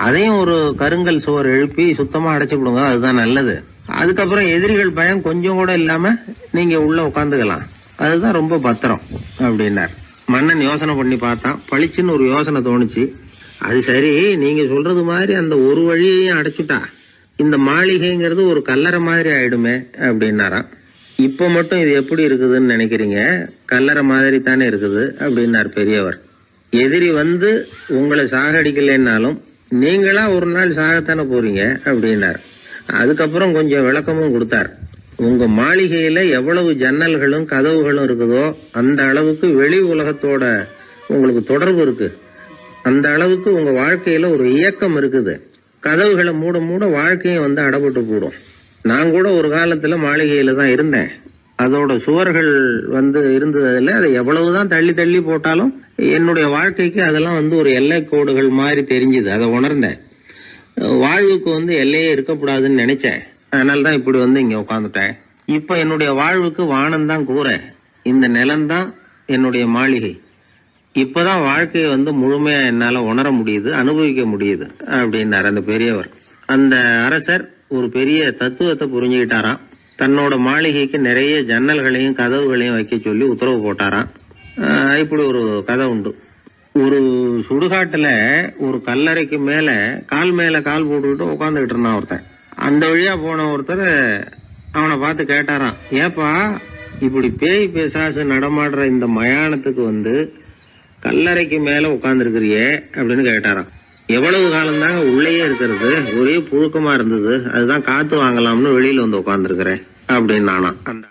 அதையும் ஒரு கருங்கல் சுவர் எழுப்பி சுத்தமா அடைச்சு விடுங்க, அதுதான் நல்லது. அதுக்கப்புறம் எதிரிகள் பயம் கொஞ்சம் கூட இல்லாம நீங்க உள்ள உட்காந்துக்கலாம், அதுதான் ரொம்ப பத்திரம் அப்படின்னார். மன்னன் யோசனை பண்ணி பார்த்தான். பளிச்சுன்னு ஒரு யோசனை தோணுச்சு. அது சரி, நீங்க சொல்றது மாதிரி அந்த ஒரு வழியையும் அடைச்சுட்டா இந்த மாளிகைங்கிறது ஒரு கல்லறை மாதிரி ஆயிடுமே அப்படின்னாராம். இப்ப மட்டும் இது எப்படி இருக்குதுன்னு நினைக்கிறீங்க, கல்லறை மாதிரி தானே இருக்குது அப்படின்னார் பெரியவர். எதிரி உங்களை சாகடிக்கலைன்னாலும் நீங்களா ஒரு நாள் சாகத்தானே போறீங்க அப்படின்னார். அதுக்கப்புறம் கொஞ்சம் விளக்கமும் கொடுத்தார். உங்க மாளிகையில எவ்வளவு ஜன்னல்களும் கதவுகளும் இருக்குதோ அந்த அளவுக்கு வெளி உலகத்தோட உங்களுக்கு தொடர்பு இருக்கு, அந்த அளவுக்கு உங்க வாழ்க்கையில ஒரு இயக்கம் இருக்குது. கதவுகளை மூட மூட வாழ்க்கையும் அடப்பட்டு போடும். நான் கூட ஒரு காலத்துல மாளிகையில தான் இருந்தேன். அதோட சுவர்கள் இருந்ததுல அதை எவ்வளவுதான் தள்ளி தள்ளி போட்டாலும் என்னுடைய வாழ்க்கைக்கு அதெல்லாம் ஒரு எல்லை கோடுகள் மாதிரி தெரிஞ்சுது. அதை உணர்ந்தேன். வாழ்வுக்கு எல்லையே இருக்கக்கூடாதுன்னு நினைச்சேன். அதனாலதான் இப்படி இங்க உட்காந்துட்டேன். இப்ப என்னுடைய வாழ்வுக்கு வானம்தான் கூரை, இந்த நிலம்தான் என்னுடைய மாளிகை. இப்பதான் வாழ்க்கையை முழுமையா என்னால உணர முடியுது, அனுபவிக்க முடியுது அப்படின்னாரு அந்த பெரியவர். அந்த அரசர் ஒரு பெரிய தத்துவத்தை புரிஞ்சுக்கிட்டாராம். தன்னோட மாளிகைக்கு நிறைய ஜன்னல்களையும் கதவுகளையும் வைக்க சொல்லி உத்தரவு போட்டாராம். இப்படி ஒரு கதை உண்டு. ஒரு சுடுகாட்டுல ஒரு கல்லறைக்கு மேல கால் போட்டுக்கிட்டு உட்காந்துக்கிட்டு இருந்தான் ஒருத்தன். அந்த வழியா போன ஒருத்தர் அவனை பார்த்து கேட்டாராம், ஏப்பா இப்படி பேய் பிசாசு நடமாடுற இந்த மயானத்துக்கு கல்லறைக்கு மேல உட்கார்ந்து இருக்கிறியே அப்படின்னு கேட்டாராம். எவ்வளவு காலம் தாங்க உள்ளேயே இருக்கிறது, ஒரே புழுக்கமா இருந்தது, அதுதான் காத்து வாங்கலாம்னு வெளியில உட்கார்ந்து இருக்கிறேன் அப்படின்னு நானா. அந்த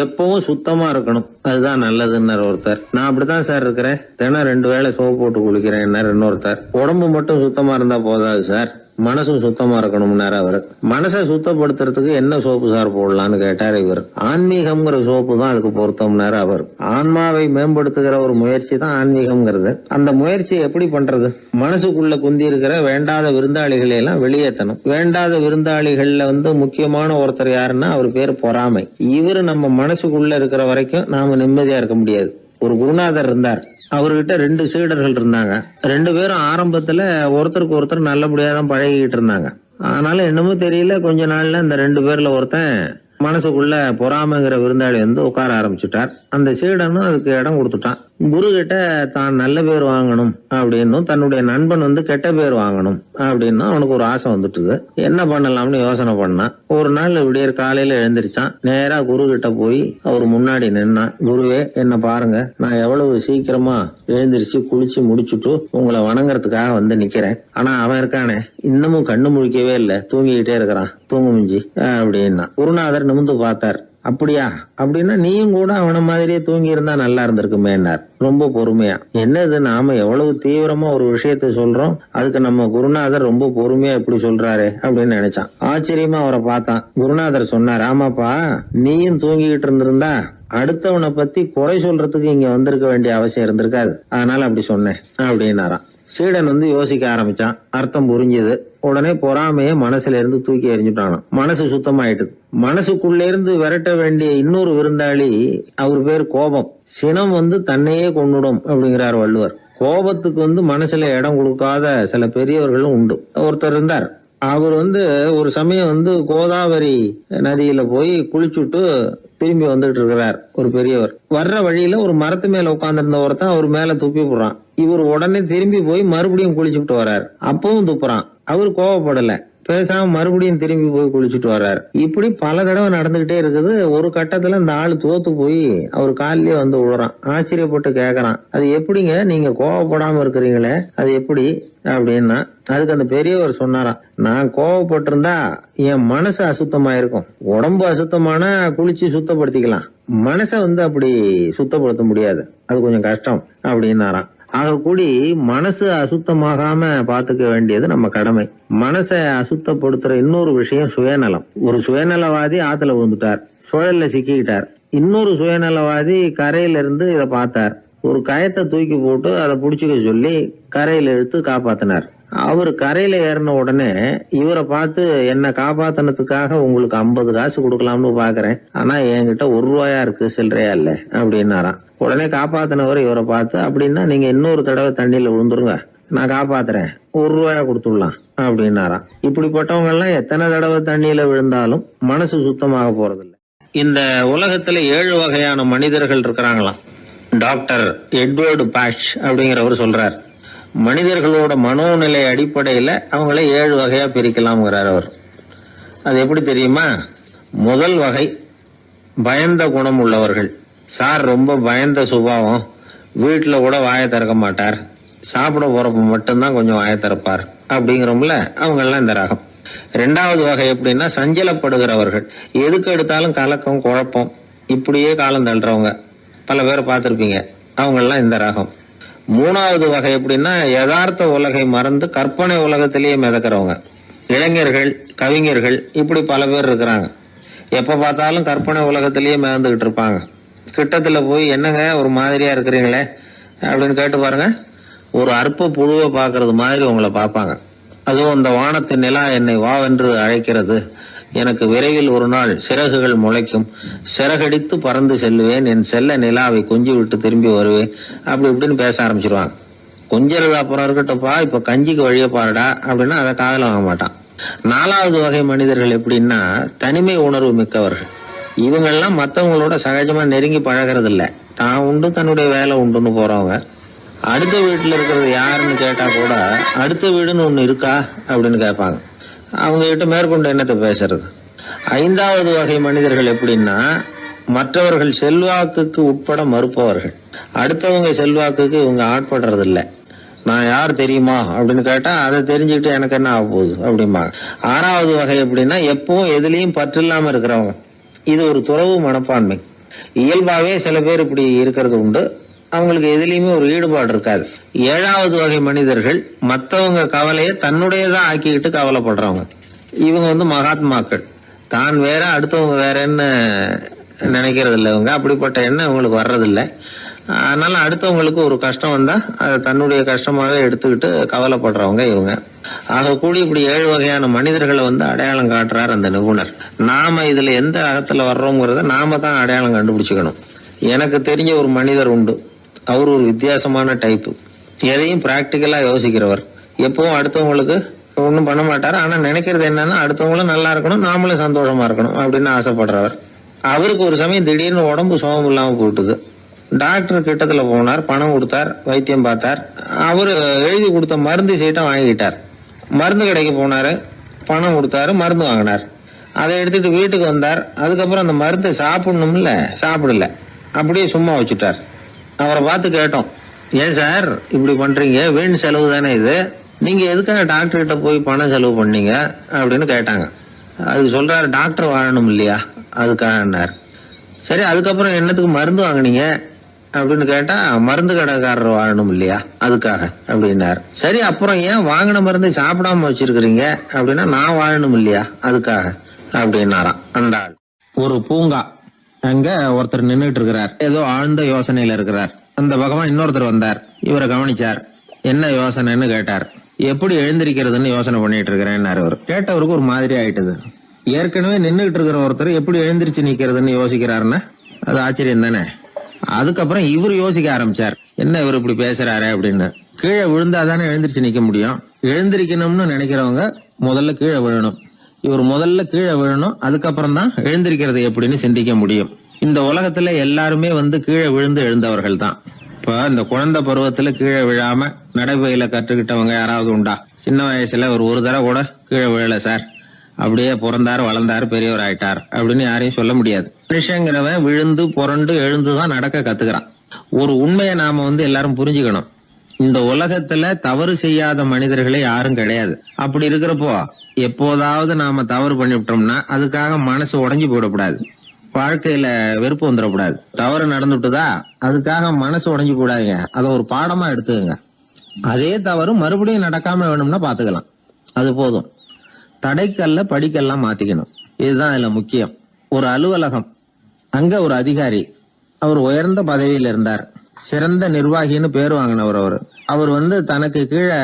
எப்பவும் சுத்தமா இருக்கணும், அதுதான் நல்லதுன்னாரு ஒருத்தர். நான் அப்படித்தான் சார் இருக்கிறேன், தினம் 2 வேளை சோப்பு போட்டு குளிக்கிறேன் இன்னொருத்தர். உடம்பு மட்டும் சுத்தமா இருந்தா போதாது சார், மனசும் சுத்தமா இருக்கணும்னாரு அவரு. மனசை சுத்தப்படுத்துறதுக்கு என்ன சோப்பு சார் போடலான்னு கேட்டாரு இவர். ஆன்மீகம்ங்கிற சோப்பு தான் அதுக்கு பொருத்தம்னாரு அவர். ஆன்மாவை மேம்படுத்துகிற ஒரு முயற்சி தான் ஆன்மீகம்ங்கிறது. அந்த முயற்சியை எப்படி பண்றது? மனசுக்குள்ள குந்தி இருக்கிற வேண்டாத விருந்தாளிகளை எல்லாம் வெளியேற்றணும். வேண்டாத விருந்தாளிகள்ல முக்கியமான ஒருத்தர் யாருன்னா அவர் பேர் பொறாமை. இவரு நம்ம மனசுக்குள்ள இருக்கிற வரைக்கும் நாம நிம்மதியா இருக்க முடியாது. ஒரு குருநாதர் இருந்தார், அவர்கிட்ட 2 சீடர்கள் இருந்தாங்க. 2 பேரும் ஆரம்பத்துல ஒருத்தருக்கு ஒருத்தர் நல்லபடியா தான் பழகிட்டு இருந்தாங்க. ஆனாலும் என்னமோ தெரியல, கொஞ்ச நாள்ல இந்த 2 பேர்ல ஒருத்தன் மனசுக்குள்ள பொறாமைங்கிற விருந்தாளி உட்கார ஆரம்பிச்சுட்டார். அந்த சீடனும் அதுக்கு இடம் கொடுத்துட்டான். குரு கிட்ட தான் நல்ல பேர் வாங்கணும் அப்படின்னும் தன்னுடைய நண்பன் கெட்ட பேர் வாங்கணும் அப்படின்னு அவனுக்கு ஒரு ஆசை வந்துட்டுது. என்ன பண்ணலாம்னு யோசனை பண்ணான். ஒரு நாள் விடியற் காலையில எழுந்திருச்சான். நேரா குரு கிட்ட போய் அவர் முன்னாடி நின்னான். குருவே, என்ன பாருங்க, நான் எவ்வளவு சீக்கிரமா எழுந்திருச்சு குளிச்சு முடிச்சுட்டு உங்களை வணங்குறதுக்காக நிக்கிறேன். ஆனா அவன் இருக்கானே, இன்னமும் கண்ணு முழிக்கவே இல்லை, தூங்கிக்கிட்டே இருக்கிறான், தூங்கு மிஞ்சி அப்படின்னா. குருநாதர் நிமிந்து பார்த்தார். அப்படியா? அப்படின்னா நீயும் கூட அவன மாதிரியே தூங்கி இருந்தா நல்லா இருந்திருக்குமேன்னார் ரொம்ப பொறுமையா. என்னது, நாம எவ்வளவு தீவிரமா ஒரு விஷயத்த சொல்றோம், அதுக்கு நம்ம குருநாதர் ரொம்ப பொறுமையா இப்படி சொல்றாரு அப்படின்னு நினைச்சான். ஆச்சரியமா அவரை பார்த்தான். குருநாதர் சொன்னார், ஆமாப்பா, நீயும் தூங்கிக்கிட்டு இருந்திருந்தா அடுத்தவனை பத்தி குறை சொல்றதுக்கு இங்க வந்திருக்க வேண்டிய அவசியம் இருந்திருக்காது, அதனால அப்படி சொன்னேன் அப்படின்னாராம். சீடன் யோசிக்க ஆரம்பிச்சான். அர்த்தம் புரிஞ்சது. உடனே பொறாமைய மனசுல இருந்து தூக்கி எறிஞ்சுட்டானாம். மனசு சுத்தமாயிட்டுது. மனசுக்குள்ள இருந்து விரட்ட வேண்டிய இன்னொரு விருந்தாளி, அவர் பேர் கோபம். சினம் தன்னையே கொன்னுடும் அப்படிங்கிறார் வள்ளுவர். கோபத்துக்கு மனசுல இடம் கொடுக்காத சில பெரியவர்களும் உண்டு. ஒருத்தர் இருந்தார். அவர் ஒரு சமயம் கோதாவரி நதியில போய் குளிச்சுட்டு திரும்பி வந்துட்டு இருக்கிறார். ஒரு பெரியவர் வர்ற வழியில ஒரு மரத்து மேல உட்கார்ந்து இருந்த ஒருத்தன் அவர் மேல துப்பி போடுறான். இவர் உடனே திரும்பி போய் மறுபடியும் குளிச்சுட்டு வர்றார். அப்பவும் துப்புறான். அவர் கோவப்படல, பேசாம மறுபடியும் திரும்பி போய் குளிச்சுட்டு வர்றாரு. இப்படி பல தடவை நடந்துகிட்டே இருக்குது. ஒரு கட்டத்துல இந்த ஆளு தோத்து போய் அவர் காலிலேயே விழுறான். ஆச்சரியப்பட்டு கேக்குறான், அது எப்படிங்க நீங்க கோவப்படாம இருக்கிறீங்களே, அது எப்படி அப்படின்னா, அதுக்கு அந்த பெரியவர் சொன்னாராம், நான் கோவப்பட்டிருந்தா என் மனசு அசுத்தமா இருக்கும். உடம்பு அசுத்தமான குளிச்சு சுத்தப்படுத்திக்கலாம், மனசை அப்படி சுத்தப்படுத்த முடியாது, அது கொஞ்சம் கஷ்டம் அப்படின்னாராம். ஆக கூடி மனசு அசுத்தமாகாம பாத்துக்க வேண்டியது நம்ம கடமை. மனசை அசுத்தப்படுத்துற இன்னொரு விஷயம் சுயநலம். ஒரு சுயநலவாதி ஆத்துல விழுந்துட்டார், சுழல்ல சிக்கிக்கிட்டார். இன்னொரு சுயநலவாதி கரையில இருந்து இதை பார்த்தார். ஒரு கயத்தை தூக்கி போட்டு அதை புடிச்சுக்க சொல்லி கரையில இழுத்து காப்பாத்தினார். அவரு கரையில ஏறின உடனே இவரை பார்த்து, என்ன காப்பாத்தினதுக்காக உங்களுக்கு 50 காசு கொடுக்கலாம்னு பாக்குறேன், ஆனா என்கிட்ட 1 ரூபாயா இருக்கு, சில்லறையா இல்ல அப்படின்னாராம். உடனே காப்பாத்தினவர் இவரை பார்த்து, அப்படின்னா நீங்க இன்னொரு தடவை தண்ணியில விழுந்துருங்க, நான் காப்பாத்துறேன், 1 ரூபாயா கொடுத்துடலாம் அப்படின்னாராம். இப்படிப்பட்டவங்க எல்லாம் எத்தனை தடவை தண்ணியில விழுந்தாலும் மனசு சுத்தமாக போறதில்லை. இந்த உலகத்துல 7 வகையான மனிதர்கள் இருக்கிறாங்களாம். டாக்டர் எட்வர்டு பாஷ் அப்படிங்கிறவர் சொல்றார், மனிதர்களோட மனோநிலை அடிப்படையில அவங்கள 7 வகையா பிரிக்கலாம்ங்கிறார் அவர். அது எப்படி தெரியுமா? முதல் வகை பயந்த குணம் உள்ளவர்கள். சார் ரொம்ப பயந்த சுபாவம், வீட்டுல கூட வாயை திறக்க மாட்டார், சாப்பிட போறப்ப மட்டும்தான் கொஞ்சம் வாயை திறப்பார் அப்படிங்கிறோம்ல, அவங்க எல்லாம் இந்த ரகம். 2வது வகை எப்படின்னா சஞ்சலப்படுகிறவர்கள். எதுக்கு எடுத்தாலும் கலக்கம் குழப்பம், இப்படியே காலம் தள்ளுறவங்க பல பேர் பார்த்திருப்பீங்க, அவங்க எல்லாம் இந்த ரகம். 3வது வகை எப்படின்னா யதார்த்த உலகை மறந்து கற்பனை உலகத்திலேயே மிதக்கிறவங்க. இளைஞர்கள், கவிஞர்கள், இப்படி பல பேர் இருக்கிறாங்க. எப்ப பார்த்தாலும் கற்பனை உலகத்திலேயே மிதந்துகிட்டு இருப்பாங்க. கிட்டத்துல போய் என்னங்க ஒரு மாதிரியா இருக்கிறீங்களே அப்படின்னு கேட்டு பாருங்க, ஒரு அற்ப புழுவை பாக்குறது மாதிரி உங்களை பார்ப்பாங்க. அதுவும் அந்த வானத்து நிலா என்னை வாவென்று அழைக்கிறது, எனக்கு விரைவில் ஒரு நாள் சிறகுகள் முளைக்கும், சிறகடித்து பறந்து செல்லுவேன், என் செல்ல நிலாவை கொஞ்சி விட்டு திரும்பி வருவேன், அப்படி இப்படின்னு பேச ஆரம்பிச்சிருவாங்க. கொஞ்சிறது அப்புறம் இருக்கட்டும்ப்பா, இப்ப கஞ்சிக்கு வழிய பாருடா அப்படின்னா அதை காதல வாங்க மாட்டான். 4வது வகை மனிதர்கள் எப்படின்னா தனிமை உணர்வு மிக்கவர்கள். இவங்கெல்லாம் மற்றவங்களோட சகஜமா நெருங்கி பழகிறது இல்ல, தான் உண்டு தன்னுடைய வேலை உண்டுன்னு போறவங்க. அடுத்த வீட்டுல இருக்கிறது யாருன்னு கேட்டா கூட அடுத்த வீடுன்னு ஒண்ணு இருக்கா அப்படின்னு கேட்பாங்க. அவங்க கிட்ட மேற்கொண்டு என்னத்தை பேசுறது. 5வது வகை மனிதர்கள் எப்படின்னா மற்றவர்கள் செல்வாக்குக்கு உட்பட மறுப்பவர்கள். அடுத்தவங்க செல்வாக்குக்கு இவங்க ஆட்படுறது இல்ல. நான் யார் தெரியுமா அப்படின்னு கேட்டா அதை தெரிஞ்சுக்கிட்டு எனக்கு என்ன ஆக போகுது அப்படிம்பாங்க. 6வது வகை எப்படின்னா எப்பவும் எதுலயும் பற்று இல்லாம இருக்கிறவங்க. இது ஒரு துறவு மனப்பான்மை. இயல்பாவே சில பேர் இப்படி இருக்கிறது உண்டு, அவங்களுக்கு எதுலயுமே ஒரு ஈடுபாடு இருக்காது. 7வது வகை மனிதர்கள் மற்றவங்க கவலையை தன்னுடையதா ஆக்கிக்கிட்டு கவலைப்படுறவங்க. இவங்க மகாத்மாக்கள். தான் வேற அடுத்தவங்க வேறன்னு நினைக்கிறது இல்லை. இவங்க அப்படிப்பட்ட எண்ணம் இவங்களுக்கு வர்றதில்லை. அதனால அடுத்தவங்களுக்கு ஒரு கஷ்டம் வந்தா அதை தன்னுடைய கஷ்டமாக எடுத்துக்கிட்டு கவலைப்படுறவங்க இவங்க. ஆக கூடி இப்படி 7 வகையான மனிதர்களை அடையாளம் காட்டுறார் அந்த நிபுணர். நாம இதுல எந்த அகத்துல வர்றோங்கிறத நாம தான் அடையாளம் கண்டுபிடிச்சுக்கணும். எனக்கு தெரிஞ்ச ஒரு மனிதர் உண்டு. அவர் ஒரு வித்தியாசமான டைப்பு. எதையும் பிராக்டிக்கலா யோசிக்கிறவர். எப்பவும் அடுத்தவங்களுக்கு ஒன்றும் பண்ண மாட்டார். ஆனா நினைக்கிறது என்னன்னா அடுத்தவங்களும் நல்லா இருக்கணும், நாமளும் சந்தோஷமா இருக்கணும் அப்படின்னு ஆசைப்படுறவர். அவருக்கு ஒரு சமயம் திடீர்னு உடம்பு சுகம் இல்லாம போட்டுது. டாக்டர் கிட்டத்துல போனார், பணம் கொடுத்தார், வைத்தியம் பார்த்தார். அவரு எழுதி கொடுத்த மருந்து சீட்டை வாங்கிட்டார். மருந்து கடைக்கு போனாரு, பணம் கொடுத்தாரு, மருந்து வாங்கினார். அதை எடுத்துட்டு வீட்டுக்கு வந்தார். அதுக்கப்புறம் அந்த மருந்தை சாப்பிடணும்ல, சாப்பிடல, அப்படியே சும்மா வச்சுட்டார். அவரை பார்த்து கேட்டோம், ஏன் சார் இப்படி பண்றீங்க, வீண் செலவு தானே இது, நீங்க எதுக்காக டாக்டர் கிட்ட போய் பணம் செலவு பண்ணீங்க அப்படின்னு கேட்டாங்க. அது சொல்றாரு, டாக்டர் வாழணும் இல்லையா அதுக்காக. சரி, அதுக்கப்புறம் என்னத்துக்கு மருந்து வாங்கினீங்க அப்படின்னு கேட்டா, மருந்து கடைக்காரர் வாழணும் இல்லையா, அதுக்காக அப்படின்னாரு. சரி, அப்புறம் ஏன் வாங்கின மருந்து சாப்பிடாம வச்சிருக்கிறீங்க அப்படின்னா, நான் வாழணும் இல்லையா அதுக்காக அப்படின்னாராம் அந்த ஆள். ஒரு பூங்கா, அங்க ஒருத்தர் நின்றுட்டு இருக்கிறார், ஏதோ ஆழ்ந்த யோசனையில இருக்கிறார். அந்த பக்கமா இன்னொருத்தர் வந்தார், இவரை கவனிச்சார். என்ன யோசனைன்னு கேட்டார். எப்படி எழுந்திருக்கிறதுன்னு யோசனை பண்ணிட்டு இருக்கிறேன்னாரு அவர். கேட்டவருக்கு ஒரு மாதிரி ஆயிட்டது. ஏற்கனவே நின்றுட்டு இருக்கிற ஒருத்தர் எப்படி எழுந்திருச்சு நிக்கிறதுன்னு யோசிக்கிறாருன்னா அது ஆச்சரியம் தானே. அதுக்கப்புறம் இவர் யோசிக்க ஆரம்பிச்சார், என்ன இவர் இப்படி பேசுறாரு அப்படின்னு. கீழே விழுந்தாதானே எழுந்திருச்சு நிக்க முடியும். எழுந்திருக்கணும்னு நினைக்கிறவங்க முதல்ல கீழே விழணும். இவர் முதல்ல கீழே விழணும், அதுக்கப்புறம் தான் எழுந்திருக்கிறது எப்படின்னு சிந்திக்க முடியும். இந்த உலகத்துல எல்லாருமே கீழே விழுந்து எழுந்தவர்கள் தான். இப்ப இந்த குழந்தை பருவத்துல கீழே விழாம நடைபயில கற்றுக்கிட்டவங்க யாராவது உண்டா? சின்ன வயசுல ஒரு தடவை கூட கீழே விழல சார், அப்படியே பிறந்தாரு வளர்ந்தாரு பெரியவர் ஆயிட்டார் அப்படின்னு யாரையும் சொல்ல முடியாது. மனுஷங்கிறவன் விழுந்து புரண்டு எழுந்துதான் நடக்க கத்துக்கிறான். ஒரு உண்மையை நாம எல்லாரும் புரிஞ்சுக்கணும். இந்த உலகத்துல தவறு செய்யாத மனிதர்களே யாரும் கிடையாது. அப்படி இருக்கிறப்போ எப்போதாவது நாம தவறு பண்ணிவிட்டோம்னா அதுக்காக மனசு உடைஞ்சு போயிடக்கூடாது. வாழ்க்கையில வெறுப்பு வந்துடக்கூடாது. தவறு நடந்துட்டுதா அதுக்காக மனசு உடைஞ்சு போடாதீங்க, அதை ஒரு பாடமா எடுத்துக்கங்க. அதே தவறு மறுபடியும் நடக்காம வேணும்னா பாத்துக்கலாம், அது போதும். தடைக்கல்ல படிக்கெல்லாம் மாத்திக்கணும், இதுதான் இதுல முக்கியம். ஒரு அலுவலகம், அங்க ஒரு அதிகாரி, அவர் உயர்ந்த பதவியில இருந்தார், சிறந்த நிர்வாகின்னு பேர் வாங்கினவர். அவர் தனக்கு கீழே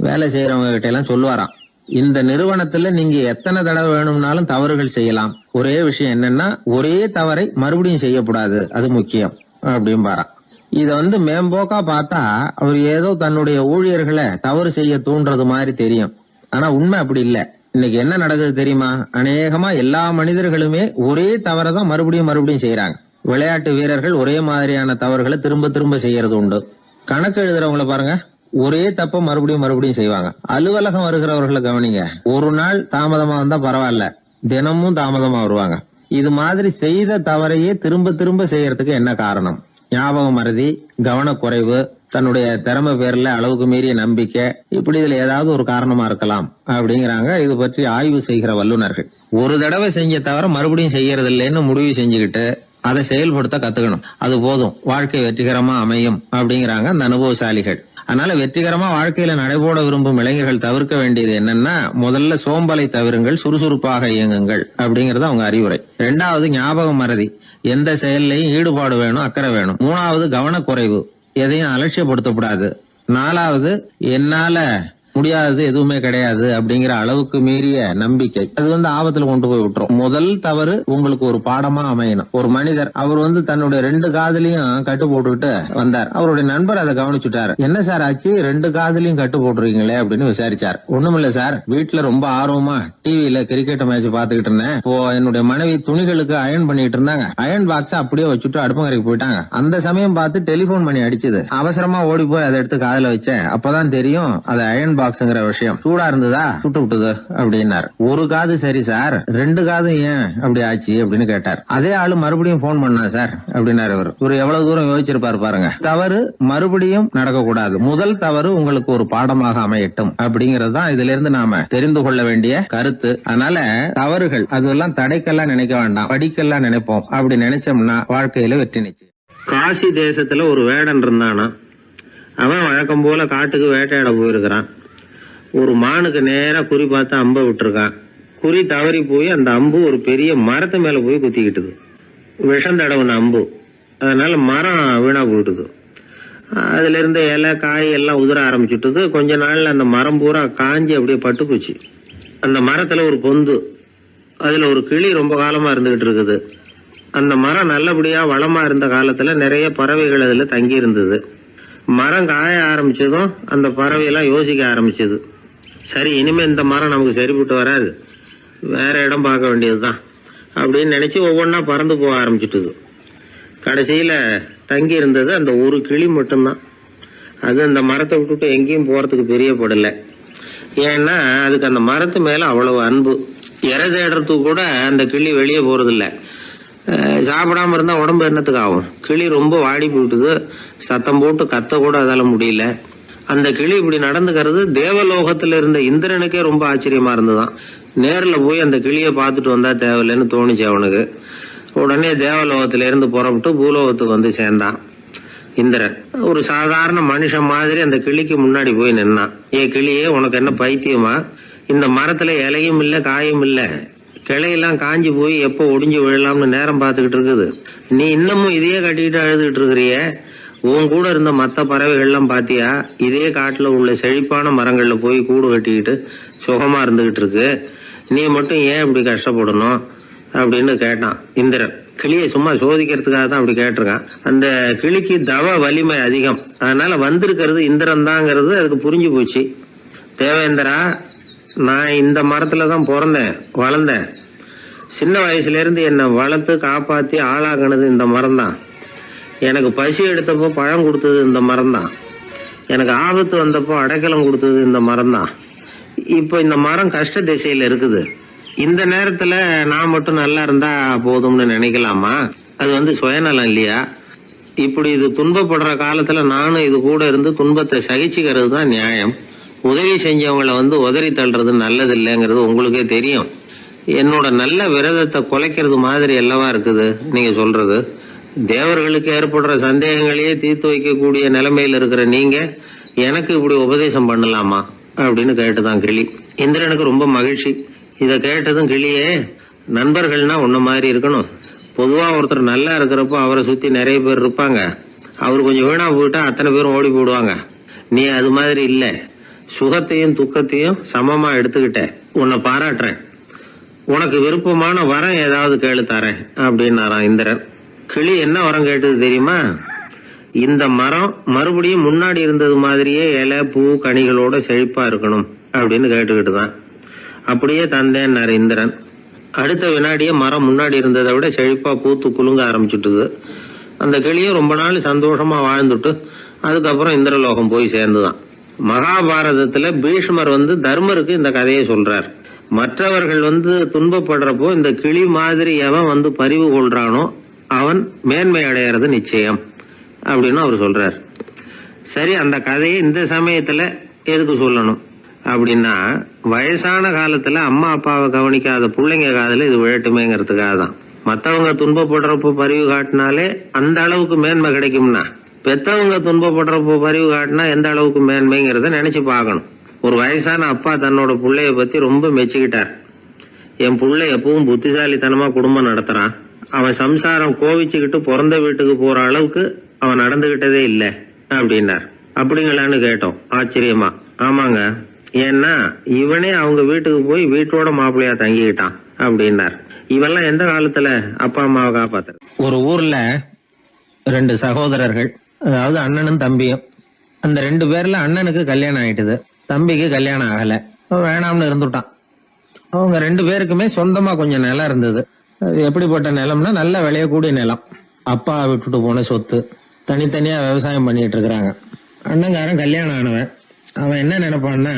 வேலை செய்யறவங்க கிட்ட எல்லாம் சொல்லுவாராம், இந்த நிறுவனத்துல நீங்க எத்தனை தடவை வேணும்னாலும் தவறுகள் செய்யலாம், ஒரே விஷயம் என்னன்னா ஒரே தவறை மறுபடியும் செய்யக்கூடாது, அது முக்கியம் அப்படின்பாராம். இத மேம்போக்கா பார்த்தா அவர் ஏதோ தன்னுடைய ஊழியர்களை தவறு செய்ய தூண்டுறது மாதிரி தெரியும். ஆனா உண்மை அப்படி இல்ல. இன்னைக்கு என்ன நடக்குது தெரியுமா? அநேகமா எல்லா மனிதர்களுமே ஒரே தவறை தான் மறுபடியும் செய்யறாங்க. விளையாட்டு வீரர்கள் ஒரே மாதிரியான தவறுகளை திரும்ப திரும்ப செய்யறது உண்டு. கணக்கு எழுதுறவங்களை பாருங்க, ஒரே தப்ப மறுபடியும் செய்வாங்க. அலுவலகம் வருகிறவர்களை கவனிங்க, ஒரு நாள் தாமதமா வந்தா பரவாயில்ல, தினமும் தாமதமா வருவாங்க. இது மாதிரி செய்த தவறையே திரும்ப திரும்ப செய்யறதுக்கு என்ன காரணம்? ஞாபக மறதி, கவனக்குறைவு, தன்னுடைய திறமை பேர்ல அளவுக்கு மீறிய நம்பிக்கை, இப்படி இதுல ஏதாவது ஒரு காரணமா இருக்கலாம் அப்படிங்கிறாங்க இது பற்றி ஆய்வு செய்கிற வல்லுநர்கள். ஒரு தடவை செஞ்ச தவிர மறுபடியும் செய்யறது இல்லைன்னு முடிவு செஞ்சுக்கிட்டு அதை செயல்படுத்த கத்துக்கணும், அது போதும், வாழ்க்கை வெற்றிகரமா அமையும் அப்படிங்கிறாங்க அந்த அனுபவசாலிகள். அதனால வெற்றிகரமா வாழ்க்கையில நடைபோட விரும்பும் இளைஞர்கள் தவிர்க்க வேண்டியது என்னன்னா, முதல்ல சோம்பலை தவிருங்கள், சுறுசுறுப்பாக இயங்குங்கள் அப்படிங்கறது அவங்க அறிவுரை. 2வது ஞாபக மறதி, எந்த செயல்லையும் ஈடுபாடு வேணும், அக்கறை வேணும். 3வது கவனக்குறைவு, எதையும் அலட்சியப்படுத்தக்கூடாது. 4வது என்னால முடியாதது எதுவுமே கிடையாது அப்படிங்கிற அளவுக்கு மீறிய நம்பிக்கை, அது ஆபத்துல கொண்டு போய் விட்டுரும். முதல் தவறு உங்களுக்கு ஒரு பாடமா அமையணும். ஒரு மனிதர் அவர் தன்னுடைய 2 காதுலயும் கட்டு போட்டுக்கிட்டு வந்தார். அவருடைய நண்பர் அதை கவனிச்சுட்டாரு. என்ன சார் ஆச்சு, 2 காதுலயும் கட்டு போட்டுருக்கீங்களே அப்படின்னு விசாரிச்சார். ஒண்ணுமில்ல சார், வீட்டுல ரொம்ப ஆர்வமா டிவியில கிரிக்கெட் மேட்ச் பாத்துக்கிட்டு இருந்தேன். இப்போ என்னுடைய மனைவி துணிகளுக்கு அயன் பண்ணிட்டு இருந்தாங்க. அயன் பாக்ஸ் அப்படியே வச்சுட்டு அடுப்பங்கரைக்கு போயிட்டாங்க. அந்த சமயம் பார்த்து டெலிபோன் பண்ணி அடிச்சது. அவசரமா ஓடி போய் அதை எடுத்து காதுல வச்சேன். அப்பதான் தெரியும் அது அயன் பாக்ஸ்ங்கிற விஷயம். சூடா இருந்ததா, சுட்டு விட்டது அப்படின்னாரு. ஒரு காது சரி சார், 2 காது ஏன் அப்படி ஆச்சு அப்படின்னு கேட்டார். அதே ஆளு மறுபடியும் போன் பண்ணா சார் அப்படின்னாரு. இவர் எவ்வளவு தூரம் யோசிச்சிருப்பாரு பாருங்க. தவறு மறுபடியும் நடக்க கூடாது, முதல் தவறு உங்களுக்கு ஒரு பாடமாக அமையட்டும் அப்படிங்கறது தான் இதுல இருந்து நாம தெரிந்து கொள்ள வேண்டிய கருத்து. அதனால தவறுகள் அதெல்லாம் தடைக்கெல்லாம் நினைக்க வேண்டாம், படிக்கெல்லாம் நினைப்போம். அப்படி நினைச்சோம்னா வாழ்க்கையில வெற்றி நிச்சயம். காசி தேசத்துல ஒரு வேடன் இருந்தானா, அவன் வழக்கம் போல காட்டுக்கு வேட்டையாட போயிருக்கிறான். ஒரு மானுக்கு நேரா குறி பார்த்து அம்ப விட்டுருக்கான். குறி தவறி போய் அந்த அம்பு ஒரு பெரிய மரத்து மேல போய் குத்திக்கிட்டுது. விஷம் தடவுன அம்பு, அதனால மரம் வீணா போயிட்டுது. அதுல இருந்த இலை காய் எல்லாம் உதிர ஆரம்பிச்சுட்டுது. கொஞ்ச நாள்ல அந்த மரம் பூரா காஞ்சி அப்படியே பட்டு போச்சு. அந்த மரத்துல ஒரு பொந்து, அதுல ஒரு கிளி ரொம்ப காலமா இருந்துகிட்டு இருக்குது. அந்த மரம் நல்லபடியா வளமா இருந்த காலத்துல நிறைய பறவைகள் அதுல தங்கி இருந்தது. மரம் காய ஆரம்பிச்சதும் அந்த பறவை எல்லாம் யோசிக்க ஆரம்பிச்சது, சரி இனிமே இந்த மரம் நமக்கு சரிப்பட்டு வராது, வேற இடம் பார்க்க வேண்டியதுதான் அப்படின்னு நினைச்சு ஒவ்வொன்னா பறந்து போக ஆரம்பிச்சுட்டுது. கடைசியில தங்கி இருந்தது அந்த ஒரு கிளி மட்டும்தான். அது அந்த மரத்தை விட்டுட்டு எங்கேயும் போறதுக்கு பிரியப்படல. ஏன்னா அதுக்கு அந்த மரத்து மேல அவ்வளவு அன்பு. இறை தேடுறதுக்கு கூட அந்த கிளி வெளியே போறதில்ல. சாப்பிடாம இருந்தா உடம்பு என்னத்துக்கு ஆகும்? கிளி ரொம்ப வாடி போயிட்டுது, சத்தம் போட்டு கத்த கூட அதால முடியல. அந்த கிளி இப்படி நடந்துக்கிறது தேவலோகத்துல இருந்த இந்திரனுக்கே ரொம்ப ஆச்சரியமா இருந்ததுதான். நேர்ல போய் அந்த கிளிய பாத்துட்டு வந்தா தேவையில்லைன்னு தோணுச்சு அவனுக்கு. உடனே தேவலோகத்திலிருந்து புறப்பட்டு பூலோகத்துக்கு வந்து சேர்ந்தான் இந்திரன். ஒரு சாதாரண மனுஷன் மாதிரி அந்த கிளிக்கு முன்னாடி போய் நின்னான். கிளியே, உனக்கு என்ன பைத்தியமா? இந்த மரத்துல இலையும் இல்ல காயும் இல்ல, கிளையெல்லாம் காஞ்சி போய் எப்போ ஒடிஞ்சு விழலாம்னு நேரம் பார்த்துக்கிட்டு இருக்குது. நீ இன்னமும் இதையே கட்டிக்கிட்டு அழுதுகிட்டு இருக்கிறிய. உன் கூட இருந்த மற்ற பறவைகள்லாம் பாத்தியா? இதே காட்டுல உள்ள செழிப்பான மரங்கள்ல போய் கூடு கட்டிக்கிட்டு சுகமா இருந்துகிட்டு இருக்கு. நீ மட்டும் ஏன் இப்படி கஷ்டப்படணும் அப்படின்னு கேட்டான் இந்திரன். கிளியை சும்மா சோதிக்கிறதுக்காக தான் அப்படி கேட்டிருக்கான். அந்த கிளிக்கு தவ வலிமை அதிகம், அதனால வந்திருக்கிறது இந்திரன் தாங்கிறது அதுக்கு புரிஞ்சு போச்சு. தேவேந்திரா, நான் இந்த மரத்துல தான் பிறந்தேன் வளர்ந்தேன். சின்ன வயசுல இருந்து என்னை வளர்த்து காப்பாத்தி ஆளாக்குனது இந்த மரம் தான். எனக்கு பசி எடுத்தப்போ பழம் கொடுத்தது இந்த மரம் தான். எனக்கு ஆபத்து வந்தப்போ அடைக்கலம் கொடுத்தது இந்த மரம் தான். இப்போ இந்த மரம் கஷ்ட திசையில இருக்குது. இந்த நேரத்துல நான் மட்டும் நல்லா இருந்தா போதும்னு நினைக்கலாமா? அது சுயநலம் இல்லையா? இப்படி இது துன்பப்படுற காலத்துல நானும் இது கூட இருந்து துன்பத்தை சகிச்சுக்கிறது தான் நியாயம். உதவி செஞ்சவங்களை உதறி தள்ளுறது நல்லது இல்லைங்கிறது உங்களுக்கே தெரியும். என்னோட நல்ல விரதத்தை குலைக்கிறது மாதிரி அல்லவா இருக்குது நீங்க சொல்றது. தேவர்களுக்கு ஏற்படுற சந்தேகங்களையே தீர்த்து வைக்கக்கூடிய நிலைமையில இருக்கிற நீங்க எனக்கு இப்படி உபதேசம் பண்ணலாமா அப்படின்னு கேட்டுதான் கிளி. இந்திரனுக்கு ரொம்ப மகிழ்ச்சி. இத கேட்டதும், கிளியே, நண்பர்கள்னா உன்ன மாதிரி இருக்கணும். பொதுவா ஒருத்தர் நல்லா இருக்கிறப்போ அவரை சுத்தி நிறைய பேர் இருப்பாங்க. அவர் கொஞ்சம் வீணா போயிட்டா அத்தனை பேரும் ஓடி போடுவாங்க. நீ அது மாதிரி இல்ல. சுகத்தையும் துக்கத்தையும் சமமா எடுத்துக்கிட்ட. உன்னை பாராட்டுறேன். உனக்கு விருப்பமான வரம் ஏதாவது கேளு தரேன் அப்படின்னாராம் இந்திரன். கிளி என்ன வரம் கேட்டது தெரியுமா? இந்த மரம் மறுபடியும் முன்னாடி இருந்தது மாதிரியே இலை பூ கனிகளோட செழிப்பா இருக்கணும் அப்படின்னு கேட்டுக்கிட்டு தான். அப்படியே தந்தேன்னாரு இந்திரன். அடுத்த வினாடியே மரம் முன்னாடி இருந்ததை விட செழிப்பா பூத்து குலுங்க ஆரம்பிச்சுட்டுது. அந்த கிளியும் ரொம்ப நாள் சந்தோஷமா வாழ்ந்துட்டு அதுக்கப்புறம் இந்திரலோகம் போய் சேர்ந்துதான். மகாபாரதத்துல பீஷ்மர் தர்மருக்கு இந்த கதையை சொல்றார். மற்றவர்கள் துன்பப்படுறப்போ இந்த கிளி மாதிரி எவன் பரிவு கொள்றானோ அவன் மேன்மை அடையிறது நிச்சயம் அப்படின்னு அவர் சொல்றார். சரி, அந்த கதையை இந்த சமயத்துல எதுக்கு சொல்லணும் அப்படின்னா, வயசான காலத்துல அம்மா அப்பாவை கவனிக்காத பிள்ளைங்க காதல இது விழட்டுமேங்கிறதுக்காக தான். மத்தவங்க துன்பப்படுறப்போ பரிவு காட்டினாலே அந்த அளவுக்கு மேன்மை கிடைக்கும்னா, பெத்தவங்க துன்பப்படுறப்போ பரிவு காட்டினா எந்த அளவுக்கு மேன்மைங்கிறத நினைச்சு பார்க்கணும். ஒரு வயசான அப்பா தன்னோட பிள்ளைய பத்தி ரொம்ப மெச்சுக்கிட்டார். என் பிள்ளை எப்பவும் புத்திசாலித்தனமா குடும்பம் நடத்துறான். அவன் சம்சாரம் கோவிச்சுக்கிட்டு பிறந்த வீட்டுக்கு போற அளவுக்கு அவன் நடந்துகிட்டதே இல்லை அப்படின்னார். அப்படிங்களான்னு கேட்டோம் ஆச்சரியமா. ஆமாங்க, ஏன்னா இவனே அவங்க வீட்டுக்கு போய் வீட்டோட மாப்பிள்ளையா தங்கிக்கிட்டான் அப்படின்னார். இவெல்லாம் எந்த காலத்துல அப்பா அம்மாவை காப்பாத்துற? ஒரு ஊர்ல 2 சகோதரர்கள், அதாவது அண்ணனும் தம்பியும். அந்த 2 பேர்ல அண்ணனுக்கு கல்யாணம் ஆயிட்டுது, தம்பிக்கு கல்யாணம் ஆகல. வேணாம்னு இருந்துட்டான். அவங்க 2 பேருக்குமே சொந்தமா கொஞ்சம் நிலம் இருந்தது. அது எப்படிப்பட்ட நிலம்னா நல்ல விளையக்கூடிய நிலம். அப்பா விட்டுட்டு போன சொத்து. தனித்தனியா விவசாயம் பண்ணிட்டு இருக்கிறாங்க. அண்ணங்காரன் கல்யாணம் ஆனவன். அவன் என்ன நினைப்பான்னா,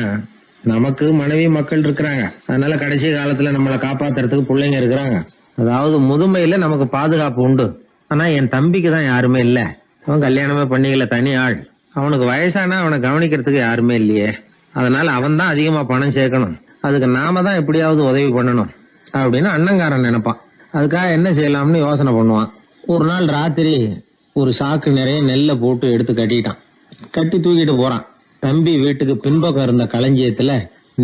நமக்கு மனைவி மக்கள் இருக்கிறாங்க, அதனால கடைசி காலத்துல நம்மளை காப்பாத்துறதுக்கு பிள்ளைங்க இருக்கிறாங்க, அதாவது முதுமையில நமக்கு பாதுகாப்பு உண்டு. ஆனா என் தம்பிக்கு தான் யாருமே இல்ல. அவன் கல்யாணமே பண்ணிக்கல, தனி ஆள். அவனுக்கு வயசானா அவனை கவனிக்கிறதுக்கு யாருமே இல்லையே. அதனால அவன் தான் அதிகமா பணம் சேர்க்கணும். அதுக்கு நாம தான் எப்படியாவது உதவி பண்ணணும் அப்படின்னு அண்ணங்காரன் நினைப்பான். அதுக்காக என்ன செய்யலாம்னு யோசனை பண்ணுவான். ஒரு நாள் ராத்திரி ஒரு சாக்கு நிறைய நெல்லை போட்டு எடுத்து கட்டிட்டான். கட்டி தூக்கிட்டு போறான். தம்பி வீட்டுக்கு பின்பக்கம் இருந்த களஞ்சியத்துல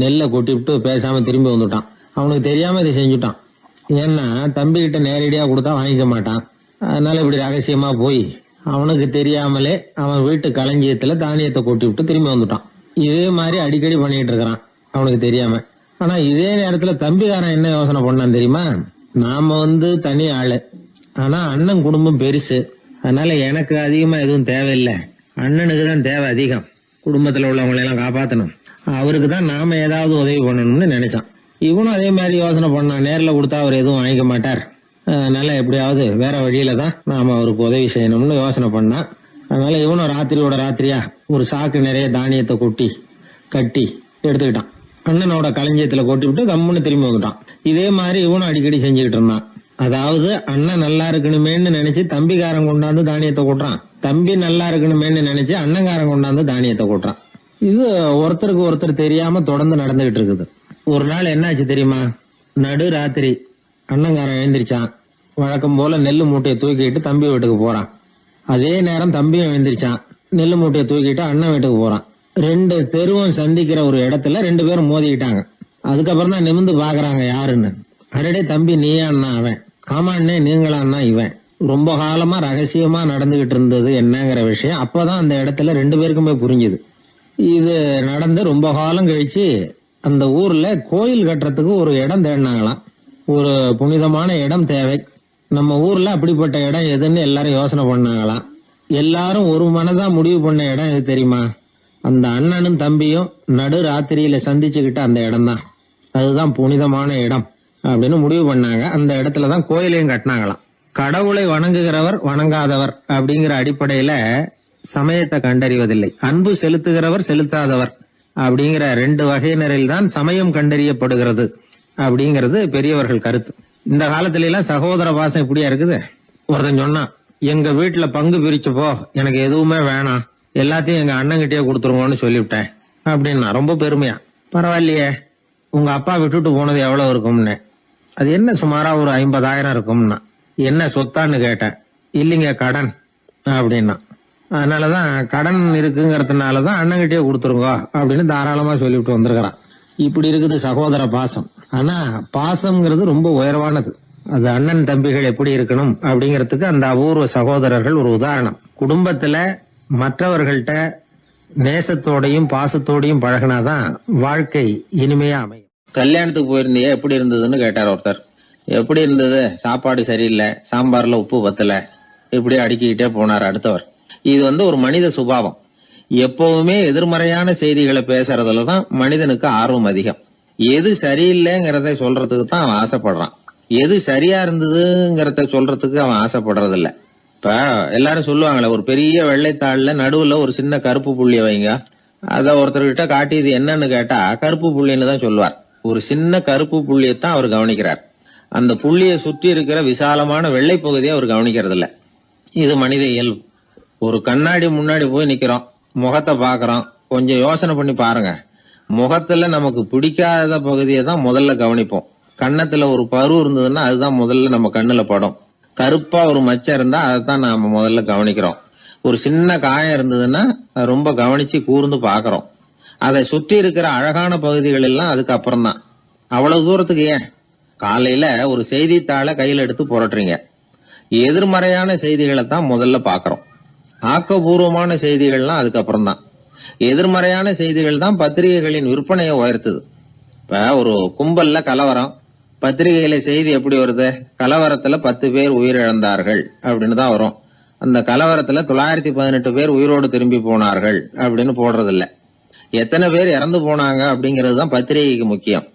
நெல்லை கொட்டிவிட்டு பேசாம திரும்பி வந்துட்டான். அவனுக்கு தெரியாம இதை செஞ்சுட்டான். ஏன்னா தம்பி கிட்ட நேரடியா கொடுத்தா வாங்கிக்க மாட்டான். அதனால இப்படி ரகசியமா போய் அவனுக்கு தெரியாமலே அவன் வீட்டு களஞ்சியத்துல தானியத்தை கொட்டி விட்டு திரும்பி வந்துட்டான். இதே மாதிரி அடிக்கடி பண்ணிட்டு இருக்கிறான் அவனுக்கு தெரியாம. ஆனா இதே நேரத்துல தம்பிக்காரன் என்ன யோசனை பண்ணான் தெரியுமா? நாம தனி ஆளு, ஆனா அண்ணன் குடும்பம் பெருசு, அதனால எனக்கு அதிகமா எதுவும் தேவையில்லை, அண்ணனுக்கு தான் தேவை அதிகம். குடும்பத்துல உள்ளவங்களை எல்லாம் காப்பாத்தணும், அவருக்கு தான் நாம ஏதாவது உதவி பண்ணணும்னு நினைச்சான். இவனும் அதே மாதிரி யோசனை பண்ணான். நேர்ல கொடுத்தா அவர் எதுவும் வாங்கிக்க மாட்டார், அதனால எப்படியாவது வேற வழியில தான் நாம அவருக்கு உதவி செய்யணும்னு யோசனை பண்ணான். அதனால இவனும் ராத்திரியோட ராத்திரியா ஒரு சாக்கு நிறைய தானியத்தை கொட்டி கட்டி எடுத்துக்கிட்டான். அண்ணனோட களஞ்சியத்துல கொட்டி விட்டு கம்முன்னு திரும்பி வந்துட்டான். இதே மாதிரி இவனும் அடிக்கடி செஞ்சுக்கிட்டு இருந்தான். அதாவது அண்ணன் நல்லா இருக்கணுமேன்னு நினைச்சு தம்பிக்காரன் கொண்டாந்து தானியத்தை கொட்டுறான், தம்பி நல்லா இருக்கணுமேன்னு நினைச்சு அண்ணங்காரன் கொண்டாந்து தானியத்தை கொட்டுறான். இது ஒருத்தருக்கு ஒருத்தர் தெரியாம தொடர்ந்து நடந்துகிட்டு இருக்குது. ஒரு நாள் என்னாச்சு தெரியுமா? நடு ராத்திரி அண்ணங்காரன் எழுந்திரிச்சான். வழக்கம் போல நெல்லு மூட்டையை தூக்கிட்டு தம்பி வீட்டுக்கு போறான். அதே நேரம் தம்பியும் எழுந்திரிச்சான். நெல்லு மூட்டையை தூக்கிட்டு அண்ணன் வீட்டுக்கு போறான். 2 தெருவும் சந்திக்கிற ஒரு இடத்துல 2 பேரும் மோதிக்கிட்டாங்க. அதுக்கப்புறம் தான் நிமிந்து பாக்குறாங்க யாருன்னு. அடடே தம்பி நீயா அண்ணா அவன், ஆமா அண்ணே நீங்களா அண்ணா இவன். ரொம்ப காலமா ரகசியமா நடந்துகிட்டு இருந்தது என்னங்கிற விஷயம் அப்பதான் அந்த இடத்துல 2 பேருக்குமே புரிஞ்சுது. இது நடந்து ரொம்ப காலம் கழிச்சு அந்த ஊர்ல கோயில் கட்டுறதுக்கு ஒரு இடம் தேடினாங்களாம். ஒரு புனிதமான இடம் தேவை, நம்ம ஊர்ல அப்படிப்பட்ட இடம் எதுன்னு எல்லாரும் யோசனை பண்ணாங்களாம். எல்லாரும் ஒரு மனதா முடிவு பண்ண இடம் எது தெரியுமா? அந்த அண்ணனும் தம்பியும் நடு ராத்திரியில சந்திச்சுக்கிட்ட அந்த இடம் தான். அதுதான் புனிதமான இடம் அப்படின்னு முடிவு பண்ணாங்க. அந்த இடத்துலதான் கோயிலையும் கட்டினாங்களாம். கடவுளை வணங்குகிறவர் வணங்காதவர் அப்படிங்கிற அடிப்படையில சமயத்தை கண்டறிவதில்லை. அன்பு செலுத்துகிறவர் செலுத்தாதவர் அப்படிங்கிற 2 வகையினரில் தான் சமயம் கண்டறியப்படுகிறது அப்படிங்கிறது பெரியவர்கள் கருத்து. இந்த காலத்துல எல்லாம் சகோதர பாசம் இப்படியா இருக்குது. ஒருத்தன் சொன்னான், எங்க வீட்டுல பங்கு பிரிச்சு போ, எனக்கு எதுவுமே வேணாம், எல்லாத்தையும் எங்க அண்ணன்கிட்டயே கொடுத்துருங்கன்னு சொல்லிவிட்டேன் அப்படின்னா ரொம்ப பெருமையா. பரவாயில்லையே, உங்க அப்பா விட்டுட்டு போனது எவ்வளவு இருக்கும்னு. அது என்ன சுமாரா ஒரு 50,000 இருக்கும்னா. என்ன சொத்தான்னு கேட்டேன். இல்லைங்க கடன் அப்படின்னா. அதனாலதான் கடன் இருக்குங்கிறதுனாலதான் அண்ணன்கிட்டயே கொடுத்துருங்க அப்படின்னு தாராளமா சொல்லிவிட்டு வந்திருக்கிறான். இப்படி இருக்குது சகோதர பாசம். ஆனா பாசம்ங்கிறது ரொம்ப உயர்வானது. அது அண்ணன் தம்பிகள் எப்படி இருக்கணும் அப்படிங்கறதுக்கு அந்த அபூர்வ சகோதரர்கள் ஒரு உதாரணம். குடும்பத்துல மற்றவர்கள்ட்ட நேசத்தோடையும் பாசத்தோடையும் பழகினாதான் வாழ்க்கை இனிமையா அமையும். கல்யாணத்துக்கு போயிருந்தியே எப்படி இருந்ததுன்னு கேட்டார் ஒருத்தர். எப்படி இருந்தது? சாப்பாடு சரியில்லை, சாம்பார்ல உப்பு பத்தல, இப்படி அடுக்கிக்கிட்டே போனார் அடுத்தவர். இது ஒரு மனித சுபாவம். எப்பவுமே எதிர்மறையான செய்திகளை பேசுறதுலதான் மனிதனுக்கு ஆர்வம் அதிகம். எது சரியில்லைங்கிறத சொல்றதுக்கு தான் அவன் ஆசைப்படுறான். எது சரியா இருந்ததுங்கிறத சொல்றதுக்கு அவன் ஆசைப்படுறது இல்ல. இப்ப எல்லாரும் சொல்லுவாங்களே, ஒரு பெரிய வெள்ளைத்தாள்ல நடுவுல ஒரு சின்ன கருப்பு புள்ளிய வைங்க, அத ஒருத்தர்கிட்ட காட்டி இது என்னன்னு கேட்டா கருப்பு புள்ளின்னு தான் சொல்லுவார். ஒரு சின்ன கருப்பு புள்ளியத்தான் அவர் கவனிக்கிறார். அந்த புள்ளியை சுற்றி இருக்கிற விசாலமான வெள்ளை பகுதியை அவர் கவனிக்கிறது இல்ல. இது மனித இயல்பு. ஒரு கண்ணாடி முன்னாடி போய் நிக்கிறோம், முகத்தை பாக்குறோம், கொஞ்சம் யோசனை பண்ணி பாருங்க. முகத்துல நமக்கு பிடிக்காத பகுதியை தான் முதல்ல கவனிப்போம். கன்னத்துல ஒரு பரு இருந்ததுன்னா அதுதான் முதல்ல நம்ம கண்ணுல படும். கருப்பா ஒரு மச்சம் இருந்தா அதைத்தான் நாம முதல்ல கவனிக்கிறோம். ஒரு சின்ன காயம் இருந்ததுன்னா ரொம்ப கவனிச்சு கூர்ந்து பாக்குறோம். அதை சுற்றி இருக்கிற அழகான பகுதிகள் எல்லாம் அதுக்கு அப்புறம் தான். அவ்வளவு தூரத்துக்கு ஏன்? காலையில ஒரு செய்தித்தாளை கையில எடுத்து புரட்டுறீங்க, எதிர்மறையான செய்திகளை தான் முதல்ல பாக்குறோம். ஆக்கப்பூர்வமான செய்திகள்லாம் அதுக்கப்புறம் தான். எதிர்மறையான செய்திகள் தான் பத்திரிகைகளின் விற்பனையை உயர்த்துது. இப்ப ஒரு கும்பல்ல கலவரம், பத்திரிகையில செய்தி எப்படி வருது? கலவரத்துல 10 பேர் உயிரிழந்தார்கள் அப்படின்னு தான் வரும். அந்த கலவரத்துல 918 பேர் உயிரோடு திரும்பி போனார்கள் அப்படின்னு போடுறது இல்ல. எத்தனை பேர் இறந்து போனாங்க அப்படிங்கிறது தான் பத்திரிகைக்கு முக்கியம்.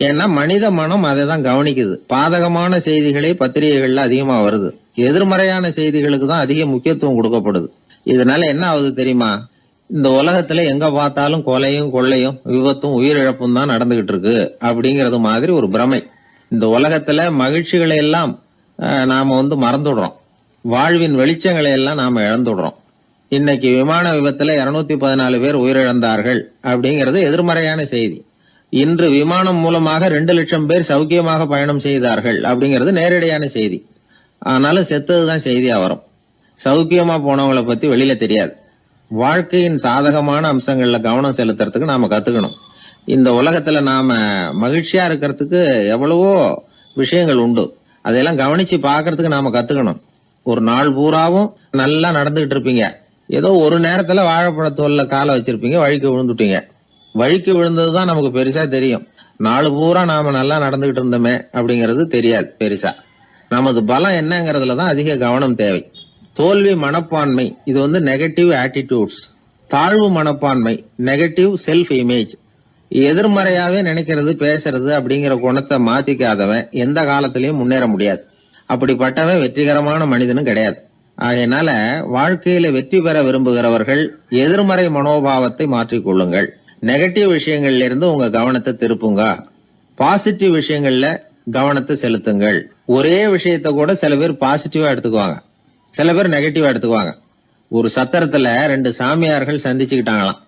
ஏன்னா மனித மனம் அதை தான் கவனிக்குது. பாதகமான செய்திகளே பத்திரிகைகள்ல அதிகமா வருது, எதிர்மறையான செய்திகளுக்கு தான் அதிக முக்கியத்துவம் கொடுக்கப்படுது. இதனால என்ன ஆகுது தெரியுமா? இந்த உலகத்துல எங்க பார்த்தாலும் கொலையும் கொள்ளையும் விபத்தும் உயிரிழப்பும் தான் நடந்துகிட்டு இருக்கு அப்படிங்கறது மாதிரி ஒரு பிரமை. இந்த உலகத்துல மகிழ்ச்சிகளை எல்லாம் நாம மறந்துடுறோம். வாழ்வின் வெளிச்சங்களை எல்லாம் நாம இழந்துடுறோம். இன்னைக்கு விமான விபத்துல 214 பேர் உயிரிழந்தார்கள் அப்படிங்கிறது எதிர்மறையான செய்தி. இன்று விமானம் மூலமாக 2 லட்சம் பேர் சௌக்கியமாக பயணம் செய்தார்கள் அப்படிங்கிறது நேரடியான செய்தி. ஆனாலும் செத்ததுதான் செய்தியா வரும். சௌக்கியமா போனவங்களை பத்தி வெளியில தெரியாது. வாழ்க்கையின் சாதகமான அம்சங்கள்ல கவனம் செலுத்துறதுக்கு நாம கத்துக்கணும். இந்த உலகத்துல நாம மகிழ்ச்சியா இருக்கிறதுக்கு எவ்வளவோ விஷயங்கள் உண்டு. அதெல்லாம் கவனிச்சு பாக்குறதுக்கு நாம கத்துக்கணும். ஒரு நாள் பூராவும் நல்லா நடந்துகிட்டு இருப்பீங்க, ஏதோ ஒரு நேரத்துல வாழைப்பழத்தோல்ல காலை வச்சிருப்பீங்க, வழிக்கு விழுந்துட்டீங்க. வழிக்கு விழுந்ததுதான் நமக்கு பெருசா தெரியும். நாலு பூரா நாம நல்லா நடந்துகிட்டு இருந்தோமே அப்படிங்கறது தெரியாது பெருசா. நமது பலம் என்னங்கறதுலதான் அதிக கவனம் தேவை. தோல்வி மனப்பான்மை இது நெகட்டிவ் ஆட்டிடியூட்ஸ். தாழ்வு மனப்பான்மை நெகட்டிவ் செல்ஃப் இமேஜ். எதிர்மறையாவே நினைக்கிறது பேசுறது அப்படிங்கிற குணத்தை மாத்திக்காதவன் எந்த காலத்திலயும் முன்னேற முடியாது. அப்படிப்பட்டவன் வெற்றிகரமான மனிதனும் கிடையாது. ஆகையினால வாழ்க்கையில வெற்றி பெற விரும்புகிறவர்கள் எதிர்மறை மனோபாவத்தை மாற்றிக்கொள்ளுங்கள். நெகட்டிவ் விஷயங்கள்ல இருந்து உங்க கவனத்தை திருப்புங்க. பாசிட்டிவ் விஷயங்கள்ல கவனத்தை செலுத்துங்கள். ஒரே விஷயத்த கூட சில பேர் பாசிட்டிவா எடுத்துக்குவாங்க, சில பேர் நெகட்டிவா எடுத்துக்குவாங்க. ஒரு சத்திரத்துல 2 சாமியார்கள் சந்திச்சுக்கிட்டாங்களாம்.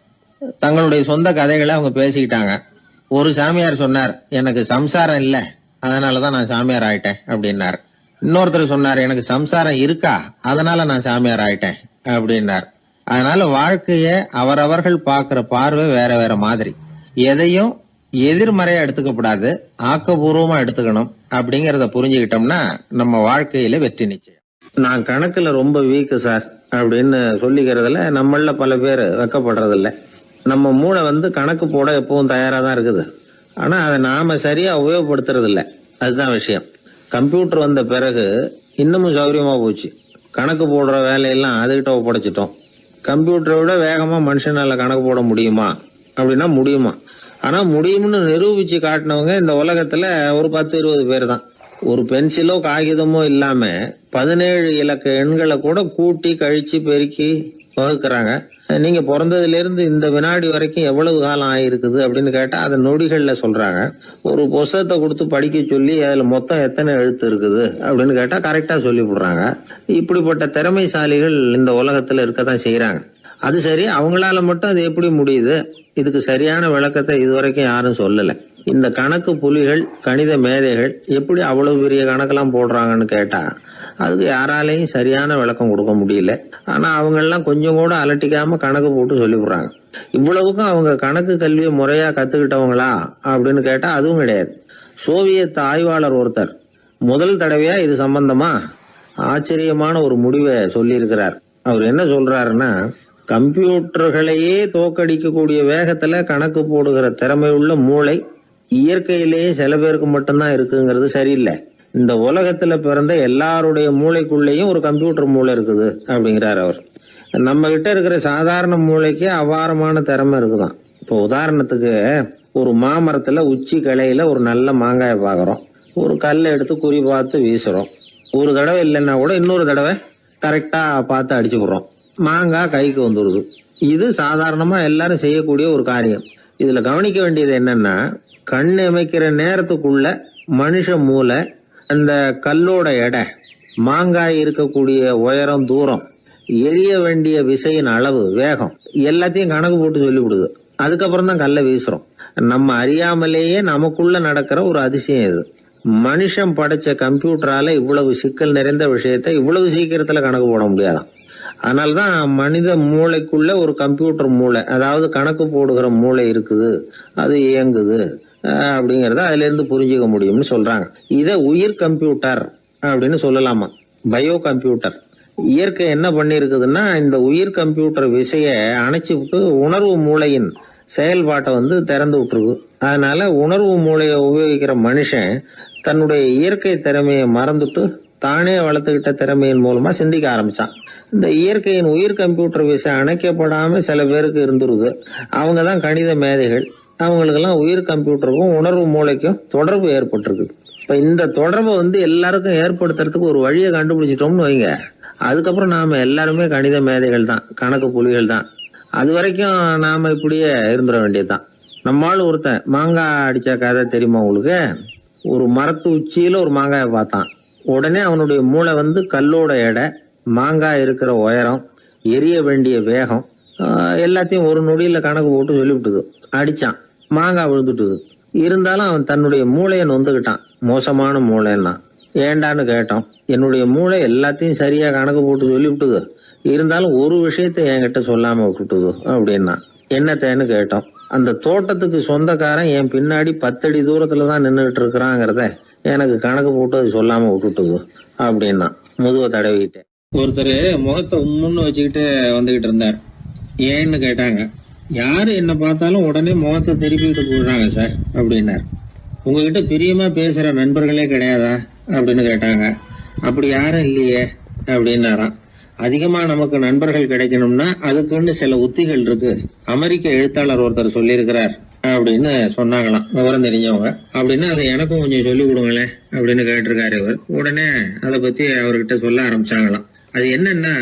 தங்களுடைய சொந்த கதைகளை அவங்க பேசிக்கிட்டாங்க. ஒரு சாமியார் சொன்னார், எனக்கு சம்சாரம் இல்ல, அதனாலதான் நான் சாமியார் ஆயிட்டேன் அப்படின்னாரு. இன்னொருத்தர் சொன்னார், எனக்கு சம்சாரம் இருக்கா, அதனால நான் சாமியார் ஆயிட்டேன் அப்படின்னார். அதனால வாழ்க்கைய அவரவர்கள் பார்க்கிற பார்வை வேற வேற மாதிரி. எதையும் எதிர்மறையா எடுத்துக்கப்படாது, ஆக்கப்பூர்வமா எடுத்துக்கணும். அப்படிங்கறத புரிஞ்சுக்கிட்டோம்னா நம்ம வாழ்க்கையில வெற்றி நிச்சயம். நான் கணக்குல ரொம்ப வீக்கு சார் அப்படின்னு சொல்லிக்கிறதுல நம்மள பல பேர் வெக்கப்படுறது இல்ல. நம்ம மூளை கணக்கு போட எப்பவும் தயாரா தான் இருக்குது. ஆனா அதை நாம சரியா உபயோகப்படுத்துறது இல்ல. அதுதான் விஷயம். கம்ப்யூட்டர் வந்த பிறகு இன்னமும் சௌகரியமா போச்சு. கணக்கு போடுற வேலையெல்லாம் அதுகிட்ட ஒப்படைச்சிட்டோம். கம்ப்யூட்டரை விட வேகமா மனுஷனால கணக்கு போட முடியுமா அப்படின்னா முடியுமா. ஆனா முடியும்னு நிரூபிச்சு காட்டினவங்க இந்த உலகத்துல ஒரு 10-20 பேர் தான். ஒரு பென்சிலோ காகிதமோ இல்லாம 17 இலக்க எண்களை கூட கூட்டி கழிச்சு பெருக்கி வகுக்கிறாங்க. நீங்க பிறந்ததுல இருந்து இந்த வினாடி வரைக்கும் எவ்வளவு காலம் ஆயிருக்குது அப்படின்னு கேட்டா அதை நொடிகள்ல சொல்றாங்க. ஒரு புஸ்தகத்தை கொடுத்து படிக்க சொல்லி அதுல மொத்தம் எத்தனை எழுத்து இருக்குது அப்படின்னு கேட்டா கரெக்டா சொல்லி விடுறாங்க. இப்படிப்பட்ட திறமைசாலிகள் இந்த உலகத்துல இருக்கதான் செய்யறாங்க. அது சரி, அவங்களால மட்டும் அது எப்படி முடியுது? இதுக்கு சரியான விளக்கத்தை இதுவரைக்கும் யாரும் சொல்லல. இந்த கணக்கு புலிகள், கணித மேதைகள் எப்படி அவ்வளவு பெரிய கணக்கெல்லாம் போடுறாங்கன்னு கேட்டா அதுக்கு யாராலையும் சரியான விளக்கம் கொடுக்க முடியல. ஆனா அவங்க எல்லாம் கொஞ்சம் கூட அலட்டிக்காம கணக்கு போட்டு சொல்லி விடுறாங்க. இவ்வளவுக்கும் அவங்க கணக்கு கல்வியை முறையா கத்துக்கிட்டவங்களா அப்படின்னு கேட்டா அதுவும் கிடையாது. சோவியத் ஆய்வாளர் ஒருத்தர் முதல் தடவையா இது சம்பந்தமா ஆச்சரியமான ஒரு முடிவை சொல்லி இருக்கிறார். அவர் என்ன சொல்றாருன்னா, கம்ப்யூட்டர்களையே தோக்கடிக்கக்கூடிய வேகத்துல கணக்கு போடுகிற திறமையுள்ள மூளை இயற்கையிலேயே சில பேருக்கு மட்டும்தான் இருக்குங்கிறது சரியில்லை. இந்த உலகத்துல பிறந்த எல்லாருடைய மூளைக்குள்ளேயும் ஒரு கம்ப்யூட்டர் மூளை இருக்குது அப்படிங்கிறார் அவர். நம்ம கிட்ட இருக்கிற சாதாரண மூளைக்கு அபாரமான திறமை இருக்குதான். இப்போ உதாரணத்துக்கு, ஒரு மாமரத்துல உச்சி கிளையில ஒரு நல்ல மாங்காயை பாக்குறோம். ஒரு கல்லை எடுத்து குறி பார்த்து வீசுறோம். ஒரு தடவை இல்லைன்னா கூட இன்னொரு தடவை கரெக்டா பார்த்து அடிச்சு விடுறோம். மாங்காய் கைக்கு வந்துடுது. இது சாதாரணமா எல்லாரும் செய்யக்கூடிய ஒரு காரியம். இதுல கவனிக்க வேண்டியது என்னன்னா, கண் அமைக்கிற நேரத்துக்குள்ள மனுஷ மூளை அந்த கல்லோட எடை, மாங்காய் இருக்கக்கூடிய உயரம், தூரம், எரிய வேண்டிய விசையின் அளவு, வேகம் எல்லாத்தையும் கணக்கு போட்டு சொல்லிவிடுது. அதுக்கப்புறம் தான் கல்லை வீசுறோம். நம்ம அறியாமலேயே நமக்குள்ள நடக்கிற ஒரு அதிசயம் இது. மனுஷன் படைச்ச கம்ப்யூட்டரால இவ்வளவு சிக்கல் நிறைந்த விஷயத்தை இவ்வளவு சீக்கிரத்துல கணக்கு போட முடியாதான். அதனாலதான் மனித மூளைக்குள்ள ஒரு கம்ப்யூட்டர் மூளை, அதாவது கணக்கு போடுகிற மூளை இருக்குது, அது இயங்குது அப்படிங்கறத அதுல இருந்து புரிஞ்சுக்க முடியும்னு சொல்றாங்க. இத உயிர் கம்ப்யூட்டர் அப்படின்னு சொல்லலாமா, பயோ கம்ப்யூட்டர். இயற்கை என்ன பண்ணி இருக்குதுன்னா, இந்த உயிர் கம்ப்யூட்டர் விசைய அணைச்சு விட்டு உணர்வு மூளையின் செயல்பாட்டை திறந்து விட்டுருக்கு. அதனால உணர்வு மூளையை உபயோகிக்கிற மனுஷன் தன்னுடைய இயற்கை திறமையை மறந்துட்டு தானே வளர்த்துக்கிட்ட திறமையின் மூலமா சிந்திக்க ஆரம்பிச்சான். இந்த இயற்கையின் உயிர் கம்ப்யூட்டர் விசை அணைக்கப்படாம சில பேருக்கு இருந்துருது. அவங்கதான் கணித மேதைகள். அவங்களுக்கெல்லாம் உயிர் கம்ப்யூட்டருக்கும் உணர்வு மூளைக்கும் தொடர்பு ஏற்பட்டிருக்கு. இப்ப இந்த தொடர்பை எல்லாருக்கும் ஏற்படுத்துறதுக்கு ஒரு வழியை கண்டுபிடிச்சிட்டோம்னு வைங்க, அதுக்கப்புறம் நாம எல்லாருமே கணித மேதைகள் தான், கணக்கு புலிகள் தான். அது வரைக்கும் நாம இப்படியே இருந்துட வேண்டியதுதான். நம்மால் ஒருத்தன் மாங்காய் அடிச்ச கதை தெரியுமா உங்களுக்கு? ஒரு மரத்து உச்சியில ஒரு மாங்காயை பார்த்தான். உடனே அவனுடைய மூளை கல்லோட எடை, மாங்காய் இருக்கிற உயரம், எரிய வேண்டிய வேகம் எல்லாத்தையும் ஒரு நொடியில கணக்கு போட்டு சொல்லிவிட்டுது. அடிச்சான், மாங்காய் விழுந்துட்டுது. இருந்தாலும் அவன் தன்னுடைய மூளையை நொந்துக்கிட்டான். மோசமான மூளைன்னா ஏண்டான்னு கேட்டோம். என்னுடைய மூளை எல்லாத்தையும் சரியா கணக்கு போட்டு சொல்லிவிட்டுது, இருந்தாலும் ஒரு விஷயத்த என்கிட்ட சொல்லாம விட்டுட்டுது அப்படின்னா. என்னத்தேன்னு கேட்டோம். அந்த தோட்டத்துக்கு சொந்தக்காரன் என் பின்னாடி 10 அடி தூரத்துலதான் நின்றுட்டு இருக்கிறாங்கிறத எனக்கு கணக்கு போட்டு அது சொல்லாம விட்டுட்டுது அப்படின்னா. முதுவை தடவிக்கிட்டேன். ஒருத்தர் முகத்தை உம்முன்னு வச்சுக்கிட்டு வந்துகிட்டு இருந்தார். ஏன்னு கேட்டாங்க. யாரு என்ன பார்த்தாலும் உடனே முகத்தை திருப்பிக்கிட்டு போடுறாங்க சார் அப்படின்னார். உங்ககிட்ட பிரியமா பேசுற நண்பர்களே கிடையாதா அப்படின்னு கேட்டாங்க. அப்படி யாரும் இல்லையே அப்படின்னாராம். அதிகமா நமக்கு நண்பர்கள் கிடைக்கணும்னா அதுக்குன்னு சில உத்திகள் இருக்கு, அமெரிக்க எழுத்தாளர் ஒருத்தர் சொல்லியிருக்கிறார் அப்படின்னு சொன்னாங்களாம், விவரம் தெரிஞ்சவங்க. அப்படின்னு அதை எனக்கும் கொஞ்சம் சொல்லி கொடுங்களேன் அப்படின்னு கேட்டிருக்காரு இவர். உடனே அதை பத்தி அவர்கிட்ட சொல்ல ஆரம்பிச்சாங்களாம். அது என்னன்னா,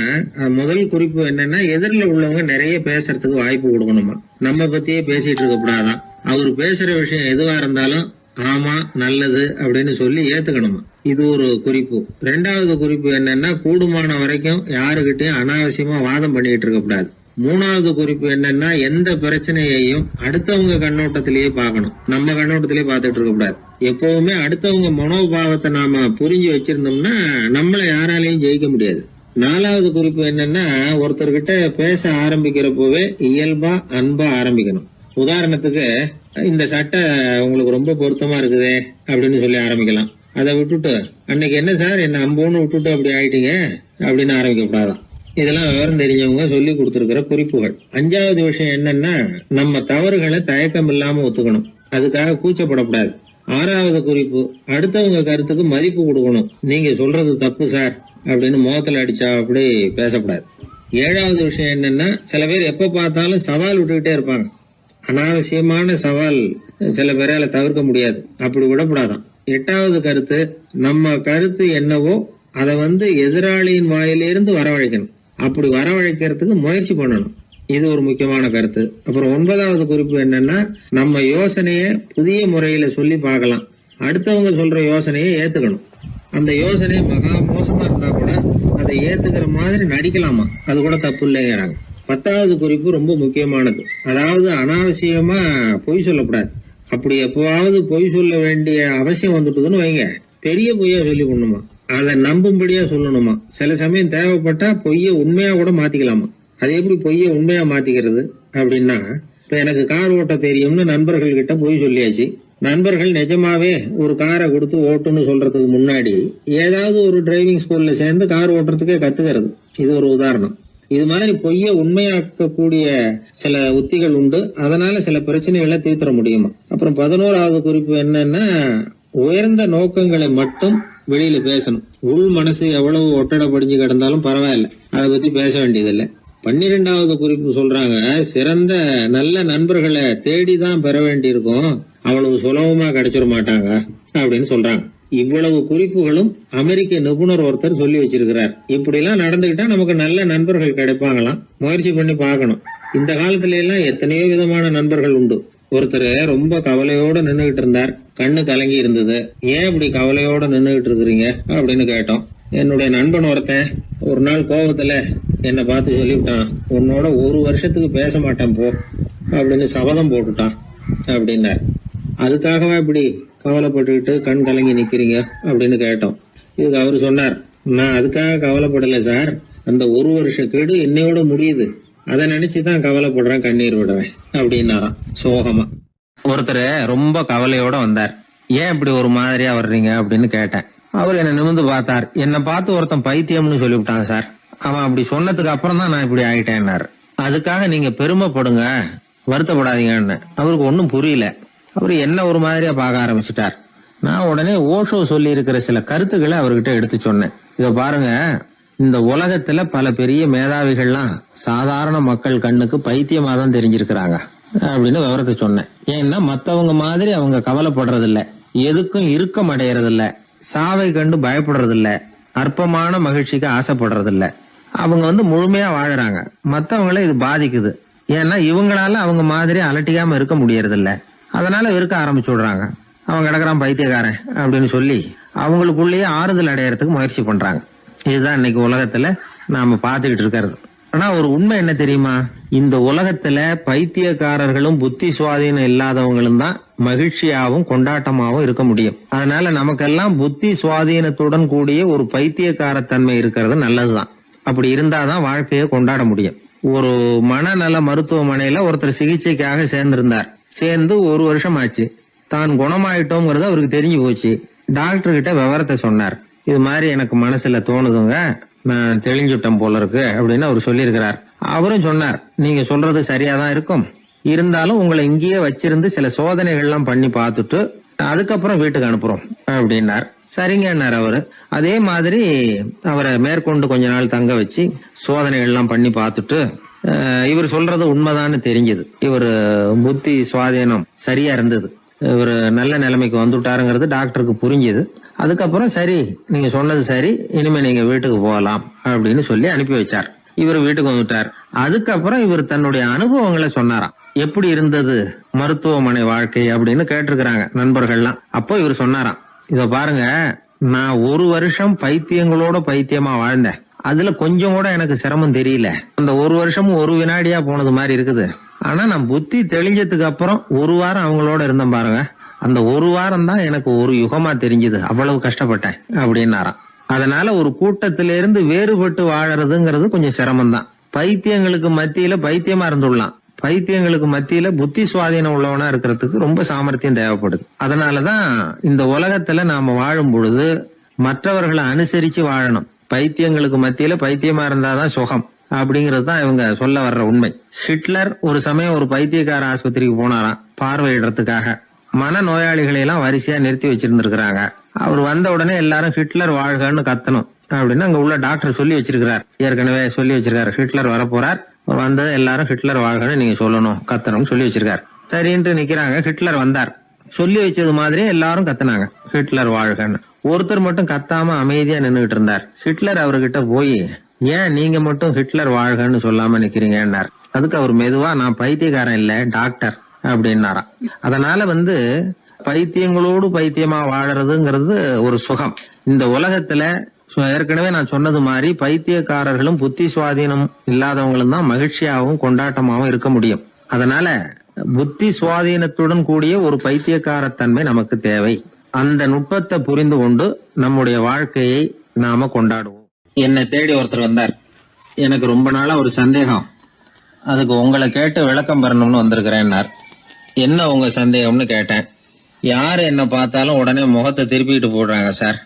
முதல் குறிப்பு என்னன்னா, எதிரில் உள்ளவங்க நிறைய பேசுறதுக்கு வாய்ப்பு கொடுக்கணுமா. நம்ம பத்தியே பேசிட்டு இருக்க கூடாதான். அவரு பேசுற விஷயம் எதுவா இருந்தாலும் ஆமா நல்லது அப்படின்னு சொல்லி ஏத்துக்கணுமா. இது ஒரு குறிப்பு. 2வது குறிப்பு என்னன்னா, கூடுமான வரைக்கும் யாருகிட்டயும் அனாவசியமா வாதம் பண்ணிட்டு இருக்க கூடாது. 3வது குறிப்பு என்னன்னா, எந்த பிரச்சனையையும் அடுத்தவங்க கண்ணோட்டத்திலேயே பார்க்கணும், நம்ம கண்ணோட்டத்திலேயே பார்த்துட்டு இருக்க கூடாது. எப்பவுமே அடுத்தவங்க மனோபாவத்தை நாம புரிஞ்சு வச்சிருந்தோம்னா நம்மள யாராலையும் ஜெயிக்க முடியாது. 4வது குறிப்பு என்னன்னா, ஒருத்தர்கிட்ட பேச ஆரம்பிக்கிறப்பவே இயல்பா அன்பா ஆரம்பிக்கணும். உதாரணத்துக்கு, இந்த சட்டை உங்களுக்கு ரொம்ப பொருத்தமா இருக்குதே அப்படின்னு சொல்லி ஆரம்பிக்கலாம். அதை விட்டுட்டு, அன்னைக்கு என்ன சார் என்ன அம்போன்னு விட்டுட்டு அப்படி ஆயிட்டீங்க அப்படின்னு ஆரம்பிக்க கூடாதான். இதெல்லாம் விவரம் தெரிஞ்சவங்க சொல்லி கொடுத்திருக்கிற குறிப்புகள். 5வது விஷயம் என்னன்னா, நம்ம தவறுகளை தயக்கம் இல்லாம ஒத்துக்கணும். அதுக்காக கூச்சப்படக்கூடாது. 6வது குறிப்பு, அடுத்தவங்க கருத்துக்கு மதிப்பு கொடுக்கணும். நீங்க சொல்றது தப்பு சார் அப்படின்னு முகத்துல அடிச்சா அப்படி பேசக்கூடாது. 7வது விஷயம் என்னன்னா, சில பேர் எப்ப பார்த்தாலும் சவால் விட்டுக்கிட்டே இருப்பாங்க. அனாவசியமான சவால் சில பேரால தவிர்க்க முடியாது, அப்படி விடக்கூடாதான். 8வது கருத்து, நம்ம கருத்து என்னவோ அதை எதிராளியின் வாயிலிருந்து வரவழைக்கணும். அப்படி வரவழைக்கிறதுக்கு முயற்சி பண்ணணும். இது ஒரு முக்கியமான கருத்து. அப்புறம் 9வது குறிப்பு என்னன்னா, நம்ம யோசனைய புதிய முறையில சொல்லி பார்க்கலாம். அடுத்தவங்க சொல்ற யோசனையை ஏத்துக்கணும். அந்த யோசனை மகா மோசமா இருந்தா கூட அதை ஏத்துக்கிற மாதிரி நடிக்கலாமா, அது கூட தப்பு இல்லைங்கிறாங்க. 10வது குறிப்பு ரொம்ப முக்கியமானது. அதாவது அனாவசியமா பொய் சொல்லக்கூடாது. அப்படி எப்பவாவது பொய் சொல்ல வேண்டிய அவசியம் வந்துட்டுதுன்னு வைங்க, பெரிய பொய்யா சொல்லி கொள்ளணுமா, அதை நம்பும்படியா சொல்லணுமா. சில சமயம் தேவைப்பட்டா பொய்ய உண்மையா கூட மாத்திக்கலாமா. அது எப்படி பொய்ய உண்மையா மாத்திக்கிறது அப்படின்னா, இப்ப எனக்கு கார் ஓட்ட தெரியும்னு நண்பர்கள் கிட்ட பொய் சொல்லியாச்சு. நண்பர்கள் நிஜமாவே ஒரு காரை கொடுத்து ஓட்டுன்னு சொல்றதுக்கு முன்னாடி ஏதாவது ஒரு டிரைவிங் ஸ்கூல்ல சேர்ந்து கார் ஓட்டுறதுக்கே கத்துக்கிறது. இது ஒரு உதாரணம். இது மாதிரி பொய்ய உண்மையாக்கக்கூடிய சில உத்திகள் உண்டு. அதனால சில பிரச்சனைகளை தீர்த்திட முடியுமா. அப்புறம் 11வது குறிப்பு என்னன்னா, உயர்ந்த நோக்கங்களை மட்டும் வெளியில பேசணும். உள் மனசு எவ்வளவு ஒட்டடை படிஞ்சு கிடந்தாலும் பரவாயில்ல, அதை பத்தி பேச வேண்டியதில்லை. 12வது குறிப்பு சொல்றாங்க, சிறந்த நல்ல நண்பர்களை தேடிதான் பெற வேண்டியிருக்கும், அவ்வளவு சுலபமா கிடைச்சிட மாட்டாங்க அப்படின்னு சொல்றாங்க. இவ்வளவு குறிப்புகளும் அமெரிக்க நிபுணர் ஒருத்தர் சொல்லி வச்சிருக்கிறார். இப்படி எல்லாம் நடந்துகிட்டா நமக்கு நல்ல நண்பர்கள் கிடைப்பாங்களாம். முயற்சி பண்ணி பார்க்கணும். இந்த காலத்துல எல்லாம் எத்தனையோ விதமான நண்பர்கள் உண்டு. ஒருத்தர் ரொம்ப கவலையோட நின்னுகிட்டு இருந்தார். கண்ணு கலங்கி இருந்தது. ஏன் இப்படி கவலையோட நின்னுகிட்டு இருக்கிறீங்க அப்படின்னு கேட்டோம். என்னுடைய நண்பன் ஒருத்தன் ஒரு நாள் கோபத்துல என்னை பார்த்து சொல்லிவிட்டான், உன்னோட 1 வருஷத்துக்கு பேச மாட்டேன் போ அப்படின்னு சபதம் போட்டுட்டான் அப்படின்னார். அதுக்காகவா இப்படி கவலைப்பட்டுக்கிட்டு கண் கலங்கி நிக்கிறீங்க அப்படின்னு கேட்டோம். இதுக்கு அவரு சொன்னார், நான் அதுக்காக கவலைப்படல சார், அந்த 1 வருஷ கெடு என்னையோட முடியுது, அதை நினைச்சுதான் கவலைப்படுறேன், கண்ணீர் விடுறேன் அப்படின்னாராம் சோகமா. ஒருத்தர் ரொம்ப கவலையோட வந்தார். ஏன் இப்படி ஒரு மாதிரியா வர்றீங்க அப்படின்னு கேட்டேன். அவர் என்ன நிமிர்ந்து பார்த்தார். என்னை பார்த்து ஒருத்தன் பைத்தியம்னு சொல்லிவிட்டான் சார், அவன் அப்படி சொன்னதுக்கு அப்புறம் தான் நான் இப்படி ஆயிட்டேன்னாரு. அதுக்காக நீங்க பெருமைப்படுங்க, வருத்தப்படாதீங்கன்னு. அவருக்கு ஒன்னும் புரியல. அவரு என்ன ஒரு மாதிரியா பார்க்க ஆரம்பிச்சுட்டார். நான் உடனே ஓஷோ சொல்லி இருக்கிற சில கருத்துக்களை அவர்கிட்ட எடுத்து சொன்னேன். இத பாருங்க, இந்த உலகத்துல பல பெரிய மேதாவிகள்லாம் சாதாரண மக்கள் கண்ணுக்கு பைத்தியமா தான் தெரிஞ்சிருக்கிறாங்க அப்படின்னு விவரத்தை சொன்னேன். ஏன்னா மத்தவங்க மாதிரி அவங்க கவலைப்படுறது இல்ல, எதுக்கும் இறுக்கம் அடையறது இல்ல, சாவை கண்டு பயப்படுறது இல்ல, அற்பமான மகிழ்ச்சிக்கு ஆசைப்படுறது இல்ல. அவங்க முழுமையா வாழறாங்க. மத்தவங்கள இது பாதிக்குது. ஏன்னா இவங்களால அவங்க மாதிரி அலட்டிக்காம இருக்க முடியறது இல்ல. அதனால வெறுக்க ஆரம்பிச்சு விடுறாங்க. அவன் கிடக்குறான் பைத்தியக்காரன் அப்படின்னு சொல்லி அவங்களுக்குள்ளேயே ஆறுதல் அடையறதுக்கு முயற்சி பண்றாங்க. இதுதான் இன்னைக்கு உலகத்துல நாம பாத்துக்கிட்டு இருக்கிறது. ஆனா ஒரு உண்மை என்ன தெரியுமா, இந்த உலகத்துல பைத்தியக்காரர்களும் புத்தி சுவாதீனம் இல்லாதவங்களும் தான் மகிழ்ச்சியாவும் கொண்டாட்டமாவும் இருக்க முடியும். அதனால நமக்கெல்லாம் புத்தி சுவாதீனத்துடன் கூடிய ஒரு பைத்தியக்காரத்தன்மை இருக்கிறது நல்லதுதான். அப்படி இருந்தாதான் வாழ்க்கையை கொண்டாட முடியும். ஒரு மனநல மருத்துவமனையில ஒருத்தர் சிகிச்சைக்காக சேர்ந்திருந்தார். சேர்ந்து 1 வருஷம் ஆச்சு. தான் குணமாயிட்டோங்கிறது அவருக்கு தெரிஞ்சு போச்சு. டாக்டர் கிட்ட விவரத்தை சொன்னார். இது மாதிரி எனக்கு மனசுல தோணுதுங்க, நான் தெளிஞ்சுட்டேன் போல இருக்கு அப்படின்னு அவர் சொல்லியிருக்கிறார். அவரும் சொன்னார், நீங்க சொல்றது சரியாதான் இருக்கும், இருந்தாலும் உங்களை இங்கேயே வச்சிருந்து சில சோதனைகள்லாம் பண்ணி பார்த்துட்டு அதுக்கப்புறம் வீட்டுக்கு அனுப்புறோம் அப்படின்னார். சரிங்கன்னார் அவரு. அதே மாதிரி அவரை மேற்கொண்டு கொஞ்ச நாள் தங்க வச்சு சோதனைகள்லாம் பண்ணி பார்த்துட்டு இவர் சொல்றது உண்மைதான்னு தெரிஞ்சது. இவர் புத்தி சுவாதீனம் சரியா இருந்தது, இவர் நல்ல நிலைமைக்கு வந்துட்டாருங்கிறது டாக்டருக்கு புரிஞ்சது. அதுக்கப்புறம் சரி, நீங்க சொன்னது சரி, இனிமே நீங்க வீட்டுக்கு போகலாம் அப்படின்னு சொல்லி அனுப்பி வச்சார். இவர் வீட்டுக்கு வந்துட்டார். அதுக்கப்புறம் இவர் தன்னுடைய அனுபவங்களை சொன்னாராம். எப்படி இருந்தது மருத்துவமனை வாழ்க்கை அப்படின்னு கேட்டிருக்கிறாங்க நண்பர்கள்லாம். அப்போ இவர் சொன்னாராம், இத பாருங்க, நான் 1 வருஷம் பைத்தியங்களோட பைத்தியமா வாழ்ந்தேன். அதுல கொஞ்சம் கூட எனக்கு சிரமம் தெரியல. அந்த 1 வருஷமும் 1 வினாடியா போனது மாதிரி இருக்குது. ஆனா நான் புத்தி தெளிஞ்சதுக்கு அப்புறம் 1 வாரம் அவங்களோட இருந்தேன் பாருங்க, அந்த ஒரு வாரம் தான் எனக்கு ஒரு யுகமா தெரிஞ்சது, அவ்வளவு கஷ்டப்பட்டேன் அப்படின்னாராம். அதனால ஒரு கூட்டத்திலிருந்து வேறுபட்டு வாழறதுங்கிறது கொஞ்சம் சிரமம்தான். பைத்தியங்களுக்கு மத்தியில பைத்தியமா இருந்துடலாம், பைத்தியங்களுக்கு மத்தியில புத்தி சுவாதீனம் உள்ளவனா இருக்கிறதுக்கு ரொம்ப சாமர்த்தியம் தேவைப்படுது. அதனாலதான் இந்த உலகத்துல நாம வாழும் பொழுது மற்றவர்களை அனுசரிச்சு வாழணும். பைத்தியங்களுக்கு மத்தியில பைத்தியமா இருந்தாதான் சுகம் அப்படிங்கிறது தான் இவங்க சொல்ல வர்ற உண்மை. ஹிட்லர் ஒரு சமயம் ஒரு பைத்தியக்கார ஆஸ்பத்திரிக்கு போனாராம் பார்வையிடறதுக்காக. மன நோயாளிகளை எல்லாம் வரிசையா நிறுத்தி வச்சிருந்திருக்கிறாங்க. அவர் வந்த உடனே எல்லாரும் ஹிட்லர் வாழ்கன்னு கத்தணும் அப்படின்னு அங்க உள்ள டாக்டர் சொல்லி வச்சிருக்கிறார். ஏற்கனவே சொல்லி வச்சிருக்காரு, ஹிட்லர் வரப்போறார், வந்தது எல்லாரும் ஹிட்லர் வாழ்கன்னு நீங்க சொல்லணும், கத்தணும்னு சொல்லி வச்சிருக்காரு. சரின்ட்டு நிக்கிறாங்க. ஹிட்லர் வந்தார். சொல்லி வச்சது மாதிரியே எல்லாரும் கத்துனாங்க, ஹிட்லர் வாழ்கன்னு. ஒருத்தர் மட்டும் கத்தாம அமைதியா நின்னுகிட்டு இருந்தார். ஹிட்லர் அவர்கிட்ட போய், ஏன் நீங்க மட்டும் ஹிட்லர் வாழ்கன்னு சொல்லாம நிக்கிறீங்கன்னார். அதுக்கு அவர் மெதுவா, நான் பைத்தியக்காரன் இல்ல, டாக்டர் அப்படின்னாராம். அதனால பைத்தியங்களோடு பைத்தியமா வாழறதுங்கிறது ஒரு சுகம். இந்த உலகத்துல ஏற்கனவே நான் சொன்னது மாதிரி பைத்தியக்காரர்களும் புத்தி சுவாதீனம் இல்லாதவங்களும் தான் மகிழ்ச்சியாகவும் கொண்டாட்டமாகவும் இருக்க முடியும். அதனால புத்தி சுவாதீனத்துடன் கூடிய ஒரு பைத்தியக்காரத்தன்மை நமக்கு தேவை. அந்த நுட்பத்தை புரிந்து கொண்டு நம்முடைய வாழ்க்கையை நாம கொண்டாடுவோம். என்னை தேடி ஒருத்தர் வந்தார். எனக்கு ரொம்ப நாளா ஒரு சந்தேகம், அதுக்கு உங்களை கேட்டு விளக்கம் பெறணும்னு வந்திருக்கிறேன்னார். என்ன உங்க சந்தேகம்னு கேட்டேன். யாரு என்ன பார்த்தாலும் உடனே முகத்தை திருப்பிட்டு போடுறாங்க சார்,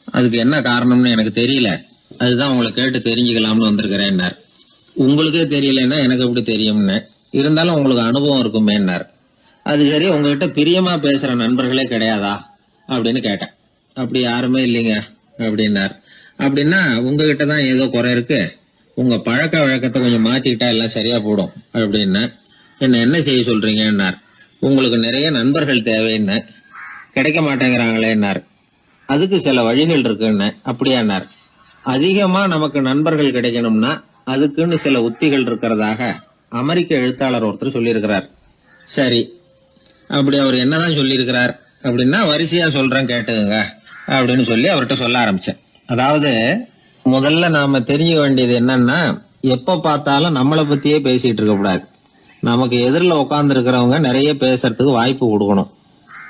அதுக்கு என்ன காரணம்னு எனக்கு தெரியல, அதுதான் உங்களை கேட்டு தெரிஞ்சுக்கலாம்னு வந்திருக்கிறேன்னார். உங்களுக்கே தெரியலன்னா எனக்கு எப்படி தெரியும்னு, இருந்தாலும் உங்களுக்கு அனுபவம் இருக்குமேன்னார். அது சரி, உங்ககிட்ட பிரியமா பேசுற நண்பர்களே கிடையாதா அப்படின்னு கேட்டேன். அப்படி யாருமே இல்லைங்க அப்படின்னார். அப்படின்னா உங்ககிட்ட தான் ஏதோ குறை இருக்கு, உங்க பழக்க வழக்கத்தை கொஞ்சம் மாத்திக்கிட்டா எல்லாம் சரியா போடும் அப்படின்னு. என்ன செய்ய சொல்றீங்கன்னார். உங்களுக்கு நிறைய நண்பர்கள் தேவைன்னு, கிடைக்க மாட்டேங்கிறாங்களேன்னார். அதுக்கு சில வழிகள் இருக்குன்னு. அப்படியானார். அதிகமா நமக்கு நண்பர்கள் கிடைக்கணும்னா அதுக்குன்னு சில உத்திகள் இருக்கிறதாக அமெரிக்க எழுத்தாளர் ஒருத்தர் சொல்லியிருக்கிறார். சரி, அப்படி அவர் என்னதான் சொல்லியிருக்கிறார் அப்படின்னா வரிசையா சொல்றேன் கேட்டுங்க அப்படின்னு சொல்லி அவர்கிட்ட சொல்ல ஆரம்பிச்சேன். அதாவது முதல்ல நாம தெரிஞ்சுக்க வேண்டியது என்னன்னா, எப்ப பார்த்தாலும் நம்மளை பத்தியே பேசிட்டு இருக்க கூடாது. நமக்கு எதிரில் உட்கார்ந்து இருக்கிறவங்க நிறைய பேசுறதுக்கு வாய்ப்பு கொடுக்கணும்.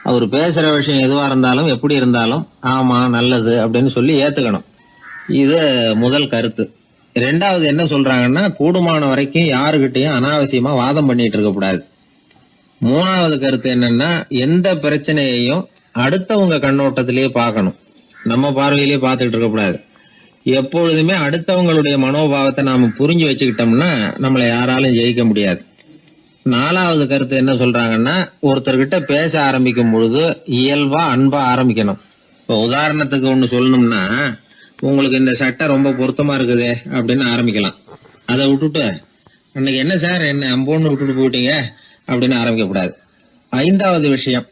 அவர் பேசுற விஷயம் எதுவா இருந்தாலும் எப்படி இருந்தாலும் ஆமா நல்லது அப்படின்னு சொல்லி ஏத்துக்கணும். இது முதல் கருத்து. ரெண்டாவது என்ன சொல்றாங்கன்னா, கூடுமான வரைக்கும் யாருகிட்டையும் அனாவசியமா வாதம் பண்ணிட்டு இருக்க கூடாது. மூணாவது கருத்து என்னன்னா, எந்த பிரச்சனையையும் அடுத்தவங்க கண்ணோட்டத்திலேயே பார்க்கணும், நம்ம பார்வையிலேயே பார்த்துட்டு இருக்க கூடாது. எப்பொழுதுமே அடுத்தவங்களுடைய மனோபாவத்தை நாம புரிஞ்சு வச்சுக்கிட்டோம்னா நம்மளை யாராலும் ஜெயிக்க முடியாது. நாலாவது கருத்து என்ன சொல்றாங்கன்னா, ஒருத்தர்கிட்ட பேச ஆரம்பிக்கும் பொழுது இயல்பா அன்பா ஆரம்பிக்கணும். இப்போ உதாரணத்துக்கு ஒண்ணு சொல்லணும்னா, உங்களுக்கு இந்த சட்டை ரொம்ப பொருத்தமா இருக்குதே அப்படின்னு ஆரம்பிக்கலாம். அதை விட்டுட்டு அன்னைக்கு என்ன சார் என்ன அம்போன்னு விட்டுட்டு போயிட்டீங்க அப்படின்னு ஆரம்பிக்க கூடாது. ஐந்தாவது விஷயம்,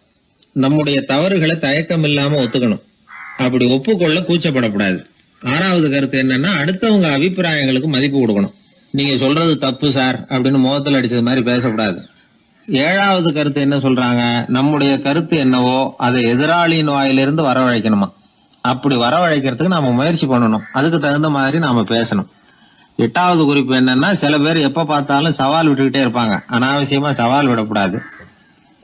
நம்முடைய தவறுகளை தயக்கம் இல்லாம ஒத்துக்கணும், அப்படி ஒப்புக்கொள்ள கூச்சப்படக்கூடாது. ஆறாவது கருத்து என்னன்னா, அடுத்தவங்க அபிப்பிராயங்களுக்கு மதிப்பு கொடுக்கணும். நீங்க சொல்றது தப்பு சார் அப்படின்னு முகத்தில் அடிச்சது மாதிரி பேசக்கூடாது. ஏழாவது கருத்து என்ன சொல்றாங்க, நம்முடைய கருத்து என்னவோ அதை எதிராளியின் வாயிலிருந்து வரவழைக்கணுமா. அப்படி வரவழைக்கிறதுக்கு நாம முயற்சி பண்ணணும், அதுக்கு தகுந்த மாதிரி நாம பேசணும். எட்டாவது குறிப்பு என்னன்னா, சில பேர் எப்ப பார்த்தாலும் சவால் விட்டுக்கிட்டே இருப்பாங்க, அனாவசியமா சவால் விடக்கூடாது.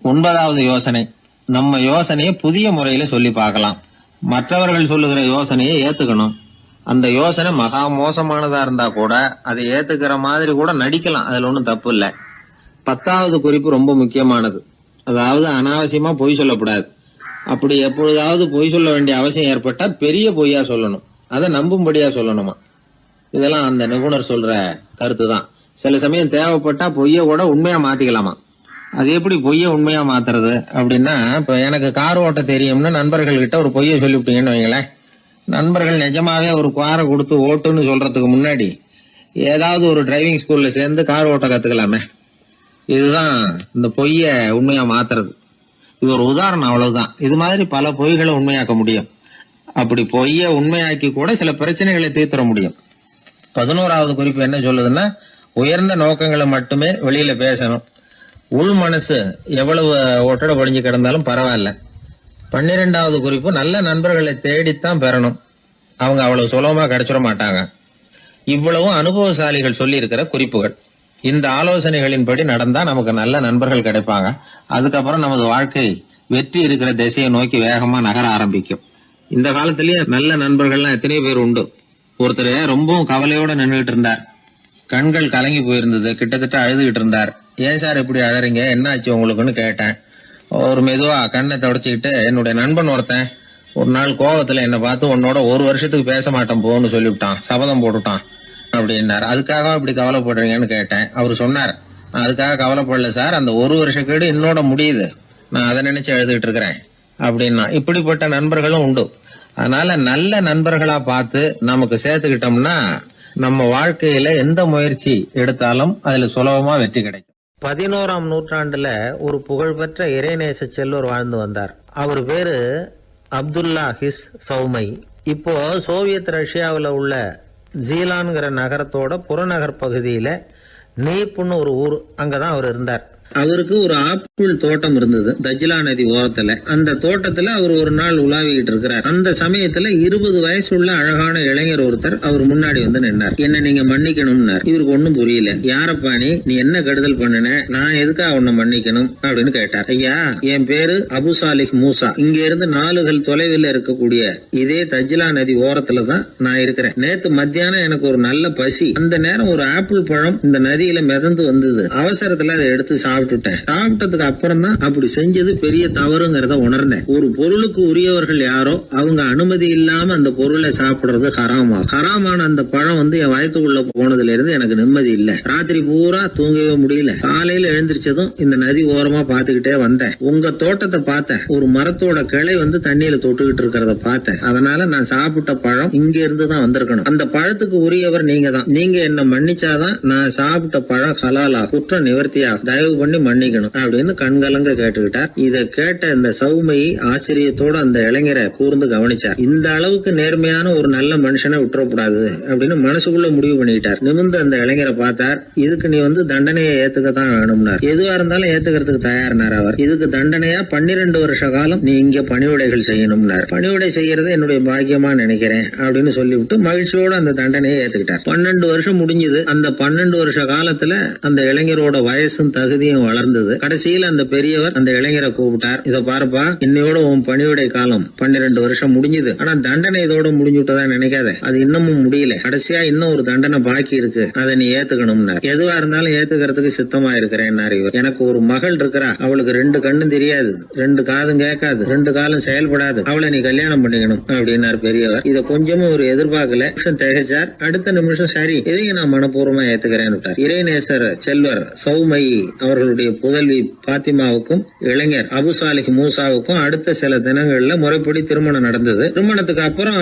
ஒன்பதாவது யோசனை, நம்ம யோசனையை புதிய முறையில சொல்லி பார்க்கலாம். மற்றவர்கள் சொல்லுகிற யோசனையை ஏத்துக்கணும். அந்த யோசனை மகா மோசமானதா இருந்தா கூட அதை ஏத்துக்கிற மாதிரி கூட நடிக்கலாம், அதுல ஒன்றும் தப்பு இல்லை. பத்தாவது குறிப்பு ரொம்ப முக்கியமானது, அதாவது அனாவசியமா பொய் சொல்லக்கூடாது. அப்படி எப்பொழுதாவது பொய் சொல்ல வேண்டிய அவசியம் ஏற்பட்டா பெரிய பொய்யா சொல்லணும், அதை நம்பும்படியா சொல்லணுமா. இதெல்லாம் அந்த நிபுணர் சொல்ற கருத்து தான். சில சமயம் தேவைப்பட்டா பொய்ய கூட உண்மையா மாத்திக்கலாமா. அது எப்படி பொய்ய உண்மையா மாத்துறது அப்படின்னா, இப்ப எனக்கு கார் ஓட்ட தெரியும்னு நண்பர்கள் கிட்ட ஒரு பொய்ய சொல்லிவிட்டீங்கன்னு வைங்களேன், நண்பர்கள் நிஜமாவே ஒரு காரை கொடுத்து ஓட்டுன்னு சொல்றதுக்கு முன்னாடி ஏதாவது ஒரு டிரைவிங் ஸ்கூல்ல சேர்ந்து கார் ஓட்ட கத்துக்கலாமே. இதுதான் இந்த பொய்ய உண்மையா மாத்துறது. இது ஒரு உதாரணம், அவ்வளவுதான். இது மாதிரி பல பொய்களை உண்மையாக்க முடியும். அப்படி பொய்ய உண்மையாக்கி கூட சில பிரச்சனைகளை தீர்த்துற முடியும். 11வது குறிப்பு என்ன சொல்லுதுன்னா, உயர்ந்த நோக்கங்களை மட்டுமே வெளியில பேசணும். உள் மனசு எவ்வளவு ஒட்டடை படிஞ்சு கிடந்தாலும் பரவாயில்ல. 12வது குறிப்பு, நல்ல நண்பர்களை தேடித்தான் பெறணும், அவங்க அவ்வளவு சுலபமா கிடைச்சிட மாட்டாங்க. இவ்வளவும் அனுபவசாலிகள் சொல்லி இருக்கிற குறிப்புகள். இந்த ஆலோசனைகளின்படி நடந்தா நமக்கு நல்ல நண்பர்கள் கிடைப்பாங்க. அதுக்கப்புறம் நமது வாழ்க்கை வெற்றி இருக்கிற திசையை நோக்கி வேகமா நகர ஆரம்பிக்கும். இந்த காலத்திலேயே நல்ல நண்பர்கள்லாம் எத்தனையோ பேர் உண்டு. ஒருத்தர் ரொம்பவும் கவலையோட நின்றுகிட்டு இருந்தார். கண்கள் கலங்கி போயிருந்தது. கிட்டத்தட்ட அழுதுகிட்டு இருந்தார். ஏன் சார் இப்படி அழறீங்க, என்ன ஆச்சு உங்களுக்குன்னு கேட்டேன். ஒரு மெதுவா கண்ணை தொடச்சிக்கிட்டு, என்னுடைய நண்பன் ஒருத்தன் ஒரு நாள் கோவத்துல என்னை பார்த்து உன்னோட 1 வருஷத்துக்கு பேச மாட்டேன் போன்னு சொல்லிவிட்டான், சபதம் போட்டுட்டான் அப்படின்னாரு. அதுக்காக இப்படி கவலைப்படுறீங்கன்னு கேட்டேன். அவரு சொன்னார், நான் அதுக்காக கவலைப்படல சார், அந்த 1 வருஷ கேடு என்னோட முடியுது, நான் அதை நினைச்சு எழுதிட்டு இருக்கிறேன் அப்படின்னா. இப்படிப்பட்ட நண்பர்களும் உண்டு. அதனால நல்ல நண்பர்களா பார்த்து நமக்கு சேர்த்துக்கிட்டோம்னா நம்ம வாழ்க்கையில எந்த முயற்சி எடுத்தாலும் அதுல சுலபமா வெற்றி கிடைக்கும். 11ஆம் நூற்றாண்டுல ஒரு புகழ்பெற்ற இறைநேச செல்வர் வாழ்ந்து வந்தார். அவர் பேரு அப்துல்லா ஹிஸ் சௌமை. இப்போ சோவியத் ரஷ்யாவில் உள்ள ஜீலான்கிற நகரத்தோட புறநகர் பகுதியில நீப்புன்னு ஒரு ஊர், அங்கதான் அவர் இருந்தார். அவருக்கு ஒரு ஆப்பிள் தோட்டம் இருந்தது தஜ்லா நதி ஓரத்துல. அந்த தோட்டத்துல அவர் ஒரு நாள் உலாவிக்கிட்டு இருக்கிறார். அந்த சமயத்துல 20 வயசுள்ள அழகான இளைஞர் ஒருத்தர் அவர் முன்னாடி வந்து நின்னார். என்ன நீங்க மன்னிக்கணும்னார். இவருக்கு ஒண்ணும் புரியல. யாரப்பா நீ என்ன கெடுதல் பண்ணின, நான் எதுக்காக உன்னை மன்னிக்கணும் அப்படின்னு கேட்டார். ஐயா, என் பேரு அபு சாலிஹ் மூசா. இங்க இருந்து 4 கல் தொலைவில் இருக்கக்கூடிய இதே தஜ்லா நதி ஓரத்துல தான் நான் இருக்கிறேன். நேத்து மத்தியானம் எனக்கு ஒரு நல்ல பசி. அந்த நேரம் ஒரு ஆப்பிள் பழம் இந்த நதியில மிதந்து வந்தது. அவசரத்துல அதை எடுத்து சாப்பிட்டுட்டேன். சாப்பிட்டதுக்கு அப்புறம் தான் அப்படி செஞ்சது பெரிய தவறுங்கிறத உணர்ந்தேன். ஒரு பொருளுக்கு உரியவர்கள் யாரோ அவங்க அனுமதி இல்லாம அந்த பொருளை சாப்பிடுறது ஹராமாகும். ஹராமான அந்த பழம் வந்து என் வயத்துக்குள்ள போனதுல இருந்து எனக்கு நிம்மதி இல்ல. ராத்திரி பூரா தூங்கவே முடியல. காலையில எழுந்திரிச்சதும் இந்த நதி ஓரமா பாத்துக்கிட்டே வந்தேன். உங்க தோட்டத்தை பார்த்தேன். ஒரு மரத்தோட கிளை வந்து தண்ணியில தொட்டுக்கிட்டு இருக்கிறத பார்த்தேன். அதனால நான் சாப்பிட்ட பழம் இங்க இருந்து தான் வந்திருக்கணும். அந்த பழத்துக்கு உரியவர் நீங்க தான். நீங்க என்ன மன்னிச்சாதான் நான் சாப்பிட்ட பழம் ஹலாலா, குற்றம் நிவர்த்தியாகும். தயவு பண்ணி மன்னிக்கணும் அப்படின்னு கண்கலங்க கேட்டுக்கிட்டார். இத கேட்ட இந்த சௌமை ஆச்சரியத்தோட அந்த இளைஞரை கூர்ந்து கவனிச்சார். இந்த அளவுக்கு நேர்மையான ஒரு நல்ல மனுஷனை விட்டுறக்கூடாது அப்படின்னு மனசுக்குள்ள முடிவு பண்ணிட்டார். நிமிர்ந்து அந்த இளைஞரை பார்த்தார். இதுக்கு நீ வந்து தண்டனையை ஏத்துக்கத்தான் வேணும்னார். எதுவா இருந்தாலும் ஏத்துக்கிறதுக்கு தயார்னார் அவர். இதுக்கு தண்டனையா 12 வருஷ காலம் நீ இங்க பணிவிடைகள் செய்யணும்னார். பணிவிடை செய்யறது என்னுடைய பாக்கியமா நினைக்கிறேன் அப்படின்னு சொல்லிவிட்டு மகிழ்ச்சியோட அந்த தண்டனையை ஏத்துக்கிட்டார். 12 வருஷம் முடிஞ்சது. அந்த 12 வருஷ காலத்துல அந்த இளைஞரோட வயசும் தகுதியும் வளர்ந்தது. கடைசியில் அந்த பெரியவர் அந்த இளைஞரை கூப்பிட்டார். இத பாருப்பா, இன்னையோட உன் பணிவிடை காலம் 12 வருஷம் முடிஞ்சது. ஆனா தண்டனை இதோட முடிஞ்சு விட்டதா நினைக்காத. அது இன்னமும் முடியல. கடைசியா இன்னும் ஒரு தண்டனை பாக்கி இருக்கு. அதை நீ ஏத்துக்கணும்னார். எதுவா இருந்தாலும் ஏத்துக்கிறதுக்கு சித்தமா இருக்கிறேன் இவர். எனக்கு ஒரு மகள் இருக்கிறா. அவளுக்கு 2 கண்ணும் தெரியாது, 2 காதும் கேட்காது, 2 காலும் செயல்படாது. அவளை நீ கல்யாணம் பண்ணிக்கணும் அப்படின்னார் பெரியவர். இத கொஞ்சமும் ஒரு எதிர்பார்க்கல. திகைச்சார். அடுத்த நிமிஷம் சரி, இதையும் நான் மனப்பூர்வமா ஏத்துக்கிறேன். இறைநேசர் செல்வர் சௌமை அவர்களுடைய புதல்வி பாத்திமாவுக்கும் இளைஞர் அபு சாலிஹ் மூசாவுக்கும் அடுத்த சில தினங்கள்ல முறைப்படி திருமணம் நடந்தது. திருமணத்துக்கு அப்புறம்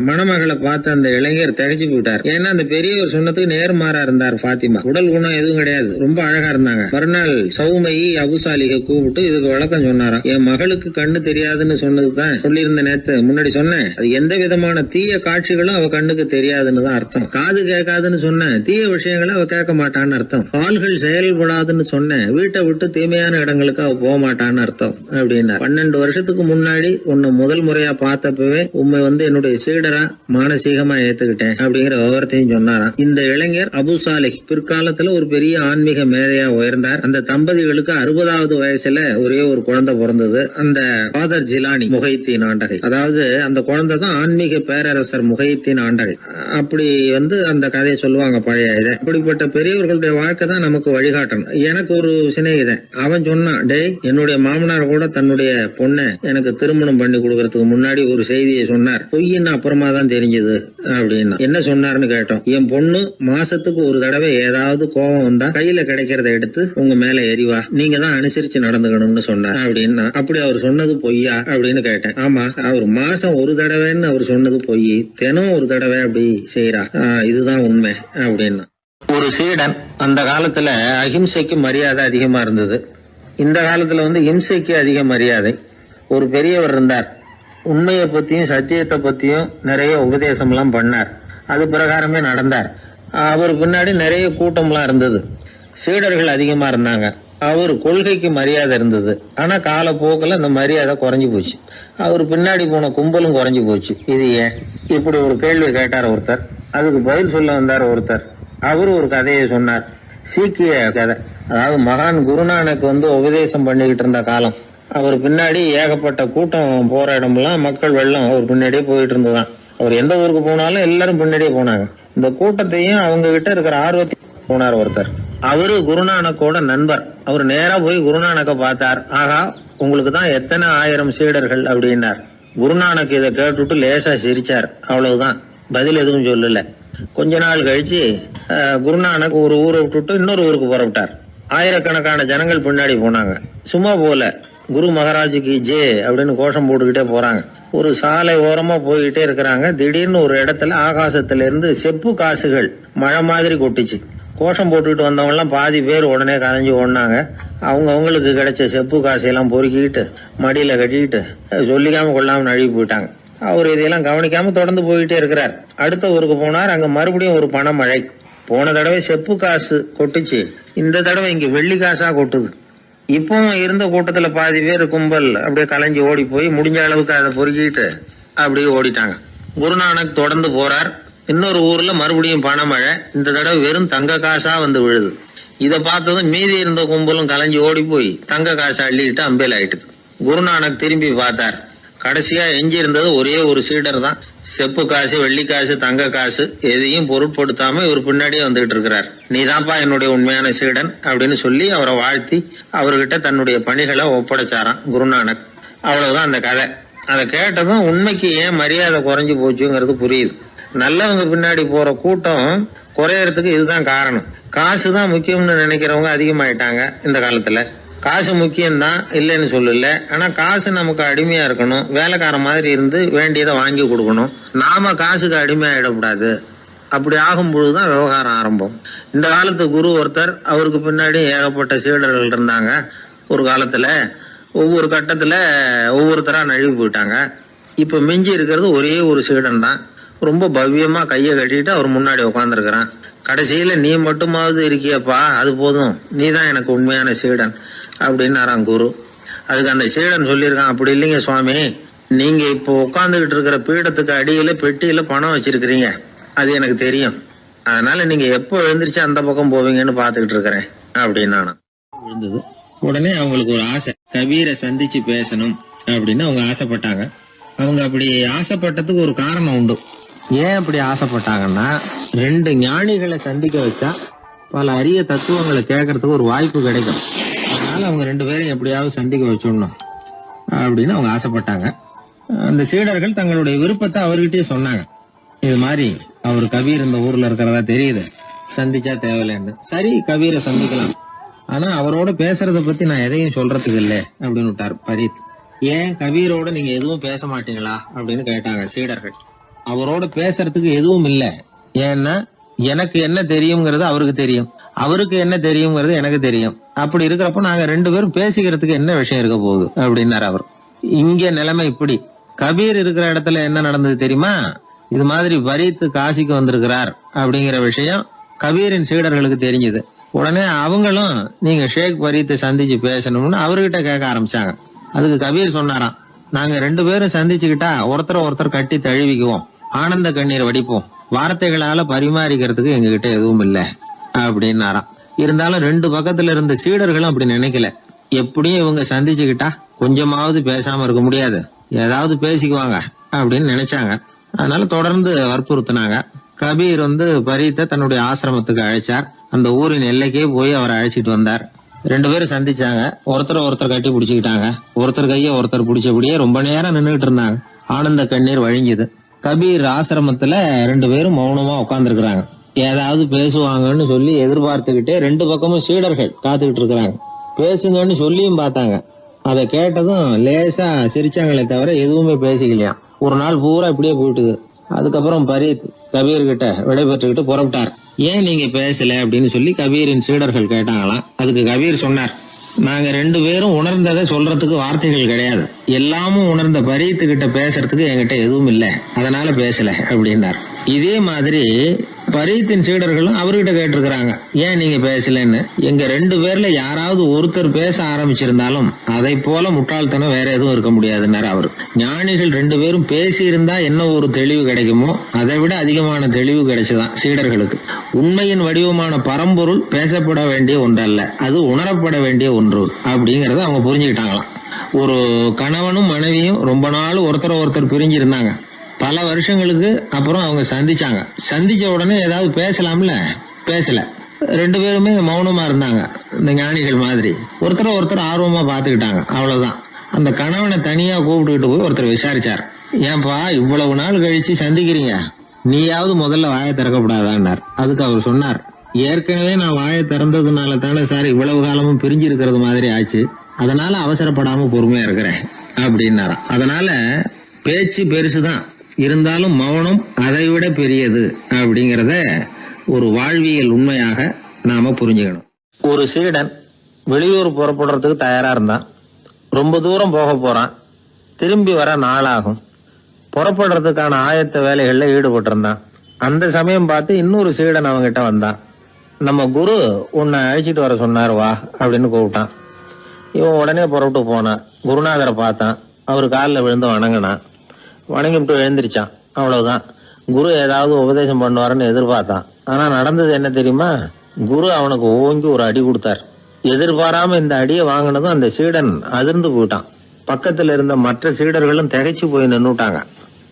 மணமகளை பார்த்த அந்த இளைஞர் திகைச்சு போயிட்டார். ஏன்னா அந்த பெரியவர் சொன்னதுக்கு நேர்மாறா இருந்தார் பாத்திமா. உடல் குணம் எதுவும் கிடையாது, ரொம்ப அழகா இருந்தாங்க. மறுநாள் சௌமை அபு சாலிஹை கூப்பிட்டு இதுக்கு விளக்கம் சொன்னாராம். என் மகளுக்கு கண்ணு தெரியாதுன்னு சொன்னதுதான் சொல்லியிருந்த நேத்து முன்னாடி சொன்னேன். அது எந்த விதமான தீய காட்சிகளும் அவ கண்ணுக்கு தெரியாதுன்னு தான் அர்த்தம். காது கேட்காதுன்னு சொன்னேன், தீய விஷயங்களை அவ கேட்க மாட்டான்னு அர்த்தம். கால்கள் செயல்படாதுன்னு சொன்னேன், வீட்டை விட்டு தீமையான இடங்களுக்கு அவ போக மாட்டான்னு அர்த்தம் அப்படின்னா. 12 வருஷத்துக்கு முன்னாடி உன்னை முதல் முறையா பார்த்தப்பவே உண்மை வந்து என்னுடைய சீடரா மானசீகமா ஏத்துக்கிட்டேன் அப்படிங்கிற விவரத்தையும் சொன்னாராம். இந்த இளைஞர் அபு சாலிஹ் பிற்காலத்துல ஒரு பெரிய ஆன்மீக மேதையா உயர்ந்தார். அந்த தம்பதிகளுக்கு 60வது வயசுல ஒரே ஒரு குழந்தை பிறந்தது. அந்த ஃபாதர் ஜிலானி முஹைத்தீன் ஆண்டகை, அதாவது அந்த குழந்தை தான் ஆன்மீக பேரரசர் முஹைத்தீன் ஆண்டகை. அப்படி வந்து அந்த கதையை சொல்லுவாங்க பழைய இதை. அப்படிப்பட்ட பெரியவர்களுடைய வாழ்க்கை தான் நமக்கு வழிகாட்டணும். எனக்கு ஒரு சிநேகிதன், அவன் சொன்னான், டேய், என்னுடைய மாமனார் கூட தன்னுடைய பொண்ணை எனக்கு திருமணம் பண்ணி கொடுக்கறதுக்கு முன்னாடி ஒரு செய்தியை சொன்னார். பொய்ன்னு அப்புறமா தான் தெரிஞ்சது அப்படின்னா. என்ன சொன்னார்னு கேட்டோம். என் பொண்ணு மாசத்துக்கு ஒரு தடவை ஏதாவது கோபம் வந்தா கையில கிடைக்கிறத எடுத்து உங்க மேல எரிவா, நீங்க தான் அனுசரிச்சு நடந்துக்கணும்னு சொன்னார் அப்படின்னா. அப்படி அவர் சொன்னது பொய்யா அப்படின்னு கேட்டேன். ஆமா, அவர் மாசம் ஒரு தடவைன்னு அவர் சொன்னது பொய், தினம் ஒரு தடவை அப்படி செய்யறா, இதுதான் உண்மை அப்படின்னா. ஒரு சீடன், அந்த காலத்துல அஹிம்சைக்கு மரியாதை அதிகமா இருந்தது. இந்த காலத்துல வந்து இம்சைக்கு அதிக மரியாதை. ஒரு பெரியவர் இருந்தார். உண்மையை பத்தியும் சத்தியத்தை பத்தியும் நிறைய உபதேசம் எல்லாம் பண்ணார். அது பிரகாரமே நடந்தார். அவர் பின்னாடி நிறைய கூட்டம்லாம் இருந்தது. சீடர்கள் அதிகமா இருந்தாங்க. அவர் கொள்கைக்கு மரியாதை இருந்தது. ஆனா காலப்போக்கில் அந்த மரியாதை குறைஞ்சு போச்சு. அவர் பின்னாடி போன கும்பலும் குறைஞ்சு போச்சு. இது ஏன்? இப்படி ஒரு கேள்வி கேட்டார் ஒருத்தர். அதுக்கு பதில் சொல்ல வந்தார் ஒருத்தர். அவரு ஒரு கதையை சொன்னார். சீக்கிய கதை. அதாவது மகான் குருநானக் வந்து உபதேசம் பண்ணிக்கிட்டு இருந்த காலம். அவர் பின்னாடி ஏகப்பட்ட கூட்டம் போற இடமெல்லாம் மக்கள் வெள்ளம் அவர் பின்னாடியே போயிட்டு இருந்ததுதான். அவர் எந்த ஊருக்கு போனாலும் எல்லாரும் பின்னாடியே போனாங்க. இந்த கூட்டத்தையும் அவங்க கிட்ட இருக்கிற ஆர்வத்தை போனார் ஒருத்தர். அவரு குருநானக்கோட நண்பர். அவர் நேரா போய் குருநானக்க பார்த்தார். ஆகா, உங்களுக்கு தான் எத்தனை ஆயிரம் சீடர்கள் அப்படின்னார். குருநானக் இதை கேட்டுட்டு லேசா சிரிச்சார். அவ்வளவுதான், பதில் எதுவும் சொல்லல. கொஞ்ச நாள் கழிச்சு குருநானக் ஒரு ஊரை விட்டுட்டு இன்னொரு ஊருக்கு புறப்பட்டார். ஆயிரக்கணக்கான ஜனங்கள் பின்னாடி போனாங்க. சும்மா போல, குரு மகாராஜுக்கு ஜே அப்படின்னு கோஷம் போட்டுக்கிட்டே போறாங்க. ஒரு சாலை ஓரமா போய்கிட்டே இருக்கிறாங்க. திடீர்னு ஒரு இடத்துல ஆகாசத்துல இருந்து செப்பு காசுகள் மழை மாதிரி கொட்டுச்சு. கோஷம் போட்டுக்கிட்டு வந்தவங்க எல்லாம் பாதி பேர் உடனே கரைஞ்சு ஓடினாங்க. அவங்களுக்கு கிடைச்ச செப்பு காசையெல்லாம் பொறுக்கிட்டு மடியில கட்டிக்கிட்டு சொல்லிக்காம கொள்ளாம நழுவி போயிட்டாங்க. அவர் இதையெல்லாம் கவனிக்காம தொடர்ந்து போயிட்டே இருக்கிறார். அடுத்த ஊருக்கு போனார். அங்க மறுபடியும் ஒரு பணமழை. போன தடவை செப்பு காசு கொட்டுச்சு, இந்த தடவை இங்க வெள்ளி காசா கொட்டுது. இப்பவும் இருந்த கூட்டத்துல பாதி பேர் கும்பல் அப்படியே கலைஞ்சு ஓடி போய் முடிஞ்ச அளவுக்கு அதை பொறுக்கிட்டு அப்படியே ஓடிட்டாங்க. குருநானக் தொடர்ந்து போறார். இன்னொரு ஊர்ல மறுபடியும் பணமழை. இந்த தடவை வெறும் தங்க காசா வந்து விழுது. இதை பார்த்ததும் மீதி இருந்த கும்பலும் கலைஞ்சு ஓடி போய் தங்க காசை அள்ளிக்கிட்டு அம்பேல் ஆயிட்டுது. குருநானக் திரும்பி பார்த்தார். கடைசியா எஞ்சி இருந்தது ஒரே ஒரு சீடர் தான். செப்பு காசு, வெள்ளி காசு, தங்க காசு எதையும் பொருட்படுத்தாம இவர் பின்னாடியே வந்துகிட்டு இருக்கிறார். நீதான்ப்பா என்னுடைய உண்மையான சீடன் அப்படின்னு சொல்லி அவரை வாழ்த்தி அவர்கிட்ட தன்னுடைய பணிகளை ஒப்படைச்சாராம் குருநானக். அவ்வளவுதான் அந்த கதை. அதை கேட்டதும் உண்மைக்கு ஏன் மரியாதை குறைஞ்சு போச்சுங்கிறது புரியுது. நல்லவங்க பின்னாடி போற கூட்டம் குறையறதுக்கு இதுதான் காரணம். காசு தான் முக்கியம்னு நினைக்கிறவங்க அதிகமாயிட்டாங்க இந்த காலத்துல. காசு முக்கியம்தான், இல்லைன்னு சொல்லல. ஆனா காசு நமக்கு அடிமையா இருக்கணும். வேலைக்கார மாதிரி இருந்து வேண்டியதை வாங்கி கொடுக்கணும். நாம காசுக்கு அடிமையாயிடக்கூடாது. அப்படி ஆகும் பொழுதுதான் விவகாரம் ஆரம்பம். இந்த காலத்து குரு ஒருத்தர், அவருக்கு பின்னாடி ஏகப்பட்ட சீடர்கள் இருந்தாங்க. ஒரு காலத்துல ஒவ்வொரு கட்டத்துல ஒவ்வொருத்தரா நழுவி போயிட்டாங்க. இப்ப மிஞ்சி இருக்கிறது ஒரே ஒரு சீடன் தான். ரொம்ப பவ்யமா கையை கட்டிட்டு அவர் முன்னாடி உட்காந்துருக்கிறான். கடைசியில நீ மட்டுமாவது இருக்கியப்பா, அது போதும், நீ தான் எனக்கு உண்மையான சீடன் அப்படின்னாராம் குரு. அதுக்கு அந்த சீடன் சொல்லியிருக்கான், அப்படி இல்லைங்க சுவாமி, நீங்க இப்போ உட்காந்துக்கிட்டு இருக்கிற பீடத்துக்கு அடியில பெட்டியில பணம் வச்சிருக்கிறீங்க, அது எனக்கு தெரியும். அதனால நீங்க எப்போ எழுந்திரிச்சு அந்த பக்கம் போவீங்கன்னு பாத்துக்கிட்டு இருக்கிறேன் அப்படின்னு நானும் விழுந்தது. உடனே அவங்களுக்கு ஒரு ஆசை, கபீரை சந்திச்சு பேசணும் அப்படின்னு அவங்க ஆசைப்பட்டாங்க. அவங்க அப்படி ஆசைப்பட்டதுக்கு ஒரு காரணம் உண்டு. ஏன் அப்படி ஆசைப்பட்டாங்கன்னா, ரெண்டு ஞானிகளை சந்திக்க வச்சா பல அரிய தத்துவங்களை கேட்கறதுக்கு ஒரு வாய்ப்பு கிடைக்கும். அதனால அவங்க ரெண்டு பேரும் எப்படியாவது சந்திக்க வச்சிடணும் அப்படின்னு அவங்க ஆசைப்பட்டாங்க. அந்த சீடர்கள் தங்களுடைய விருப்பத்தை அவர்கிட்டயே சொன்னாங்க. இது மாதிரி அவர் கபீர் இந்த ஊர்ல இருக்கிறதா தெரியுது, சந்திச்சா தேவையில்லைன்னு. சரி, கபீரை சந்திக்கலாம், ஆனா அவரோட பேசுறத பத்தி நான் எதையும் சொல்றதுக்கு இல்லை அப்படின்னு விட்டார் பரீத். ஏன் கபீரோட நீங்க எதுவும் பேச மாட்டீங்களா அப்படின்னு கேட்டாங்க சீடர்கள். அவரோட பேசுறதுக்கு எதுவும் இல்ல. ஏன்னா எனக்கு என்ன தெரியுங்கிறது அவருக்கு தெரியும், அவருக்கு என்ன தெரியுங்கிறது எனக்கு தெரியும். அப்படி இருக்கிறப்ப நாங்க ரெண்டு பேரும் பேசிக்கிறதுக்கு என்ன விஷயம் இருக்க போகுது அப்படின்னாரு அவர். இங்க நிலைமை இப்படி. கபீர் இருக்கிற இடத்துல என்ன நடந்தது தெரியுமா? இது மாதிரி பரீத் காசிக்கு வந்திருக்கிறார் அப்படிங்கிற விஷயம் கபீரின் சீடர்களுக்கு தெரிஞ்சது. உடனே அவங்களும் நீங்க ஷேக் பரீத்தை சந்திச்சு பேசணும்னு அவர்கிட்ட கேட்க ஆரம்பிச்சாங்க. அதுக்கு கபீர் சொன்னாராம், நாங்க ரெண்டு பேரும் சந்திச்சுக்கிட்டா ஒருத்தர் கட்டி தழுவிக்குவோம், ஆனந்த கண்ணீர் வடிப்போம், வார்த்தைகளால பரிமாறிக்கிறதுக்கு எங்ககிட்ட எதுவும் இல்ல அப்படின்னாராம். இருந்தாலும் ரெண்டு பக்கத்துல இருந்த சீடர்களும் அப்படி நினைக்கல. எப்படியும் இவங்க சந்திச்சுக்கிட்டா கொஞ்சமாவது பேசாம இருக்க முடியாது, ஏதாவது பேசிக்குவாங்க அப்படின்னு நினைச்சாங்க. அதனால தொடர்ந்து வற்புறுத்தினாங்க. கபீர் பரீத்தை தன்னுடைய ஆசிரமத்துக்கு அழைச்சார். அந்த ஊரின் எல்லைக்கே போய் அவரை அழைச்சிட்டு வந்தார். ரெண்டு பேரும் சந்திச்சாங்க. ஒருத்தர் கட்டி பிடிச்சுக்கிட்டாங்க. ஒருத்தர் கைய ஒருத்தர் பிடிச்சபடியே ரொம்ப நேரம் நின்றுட்டு இருந்தாங்க. ஆனந்த கண்ணீர் வழிஞ்சுது. கபீர் ஆசிரமத்துல ரெண்டு பேரும் மௌனமா உட்கார்ந்துருக்காங்க. ஏதாவது பேசுவாங்கன்னு சொல்லி எதிர்பார்த்துக்கிட்டே ரெண்டு பக்கமும் சீடர்கள் காத்துக்கிட்டு இருக்கிறாங்க. பேசுங்கன்னு சொல்லியும் பார்த்தாங்க. அதை கேட்டதும் லேசா சிரிச்சாங்களே தவிர எதுவுமே பேசிக்கலையாம். ஒரு நாள் பூரா இப்படியே போயிட்டுது. அதுக்கப்புறம் பரீத் கபீர் கிட்ட விடைபெற்றுக்கிட்டு புறப்பட்டார். ஏன் நீங்க பேசல அப்படின்னு சொல்லி கபீரின் சீடர்கள் கேட்டாங்களாம். அதுக்கு கபீர் சொன்னார், நாங்க ரெண்டு பேரும் உணர்ந்ததை சொல்றதுக்கு வார்த்தைகள் கிடையாது. எல்லாமும் உணர்ந்த பரீத்து கிட்ட பேசுறதுக்கு என்கிட்ட எதுவும் இல்ல, அதனால பேசல அப்படின்னார். இதே மாதிரி பரீத்தின் சீடர்களும் அவர்கிட்ட கேட்டிருக்கிறாங்க, ஏன் நீங்க பேசலன்னு. எங்க ரெண்டு பேர்ல யாராவது ஒருத்தர் பேச ஆரம்பிச்சிருந்தாலும் அதை போல முட்டாள்தனம் வேற எதுவும் இருக்க முடியாதுன்னாரு அவரு. ஞானிகள் ரெண்டு பேரும் பேசி இருந்தா என்ன ஒரு தெளிவு கிடைக்குமோ அதை விட அதிகமான தெளிவு கிடைச்சதான் சீடர்களுக்கு. உண்மையின் வடிவமான பரம்பொருள் பேசப்பட வேண்டிய ஒன்றல்ல, அது உணரப்பட வேண்டிய ஒன்று அப்படிங்கறத அவங்க புரிஞ்சுக்கிட்டாங்களாம். ஒரு கணவனும் மனைவியும் ரொம்ப நாள் ஒருத்தர் பிரிஞ்சிருந்தாங்க. பல வருஷங்களுக்கு அப்புறம் அவங்க சந்திச்ச உடனே ஏதாவது பேசலாம்ல, பேசல. ரெண்டு பேருமே மௌனமா இருந்தாங்க. இந்த ஞானிகள் மாதிரி ஒருத்தர் ஆர்வமா பாத்துக்கிட்டாங்க, அவ்வளவுதான். அந்த கணவனை தனியா கூப்பிட்டுக்கிட்டு போய் ஒருத்தர் விசாரிச்சார். ஏன்பா இவ்வளவு நாள் கழிச்சு சந்திக்கிறீங்க, நீயாவது முதல்ல வாயை திறக்கப்படாதான்னார். அதுக்கு அவர் சொன்னார், ஏற்கனவே நான் வாயை திறந்ததுனால தானே சார் இவ்வளவு காலமும் பிரிஞ்சு இருக்கிறது மாதிரி ஆச்சு, அதனால அவசரப்படாம பொறுமையா இருக்கிறேன் அப்படின்னாராம். அதனால பேச்சு பெருசுதான், இருந்தாலும் மௌனம் அதை விட பெரியது அப்படிங்கறத ஒரு வாழ்வியல் உண்மையாக நாம புரிஞ்சுக்கணும். ஒரு சீடன் வெளியூர் புறப்படுறதுக்கு தயாரா இருந்தான். ரொம்ப தூரம் போக போறான், திரும்பி வர நாளாகும். புறப்படுறதுக்கான ஆயத்த வேலைகள்ல ஈடுபட்டு இருந்தான். அந்த சமயம் பார்த்து இன்னொரு சீடன் அவங்கிட்ட வந்தான். நம்ம குரு உன்னை அழைச்சிட்டு வர சொன்னார், வா அப்படின்னு கூப்பிட்டான். இவன் உடனே புறப்பட்டு போனான். குருநாதரை பார்த்தான். அவர் காலில் விழுந்து வணங்கினான். வணங்கிவிட்டு எழுந்திரிச்சான். அவ்வளவுதான். குரு ஏதாவது உபதேசம் பண்ணுவாருன்னு எதிர்பார்த்தான். ஆனா நடந்தது என்ன தெரியுமா? குரு அவனுக்கு ஓங்கி ஒரு அடி கொடுத்தார். எதிர்பாராம இந்த அடியை வாங்கினதும் அந்த சீடன் அதிர்ந்து போயிட்டான். பக்கத்துல இருந்த மற்ற சீடர்களும் திகைச்சு போய் நின்னுட்டாங்க.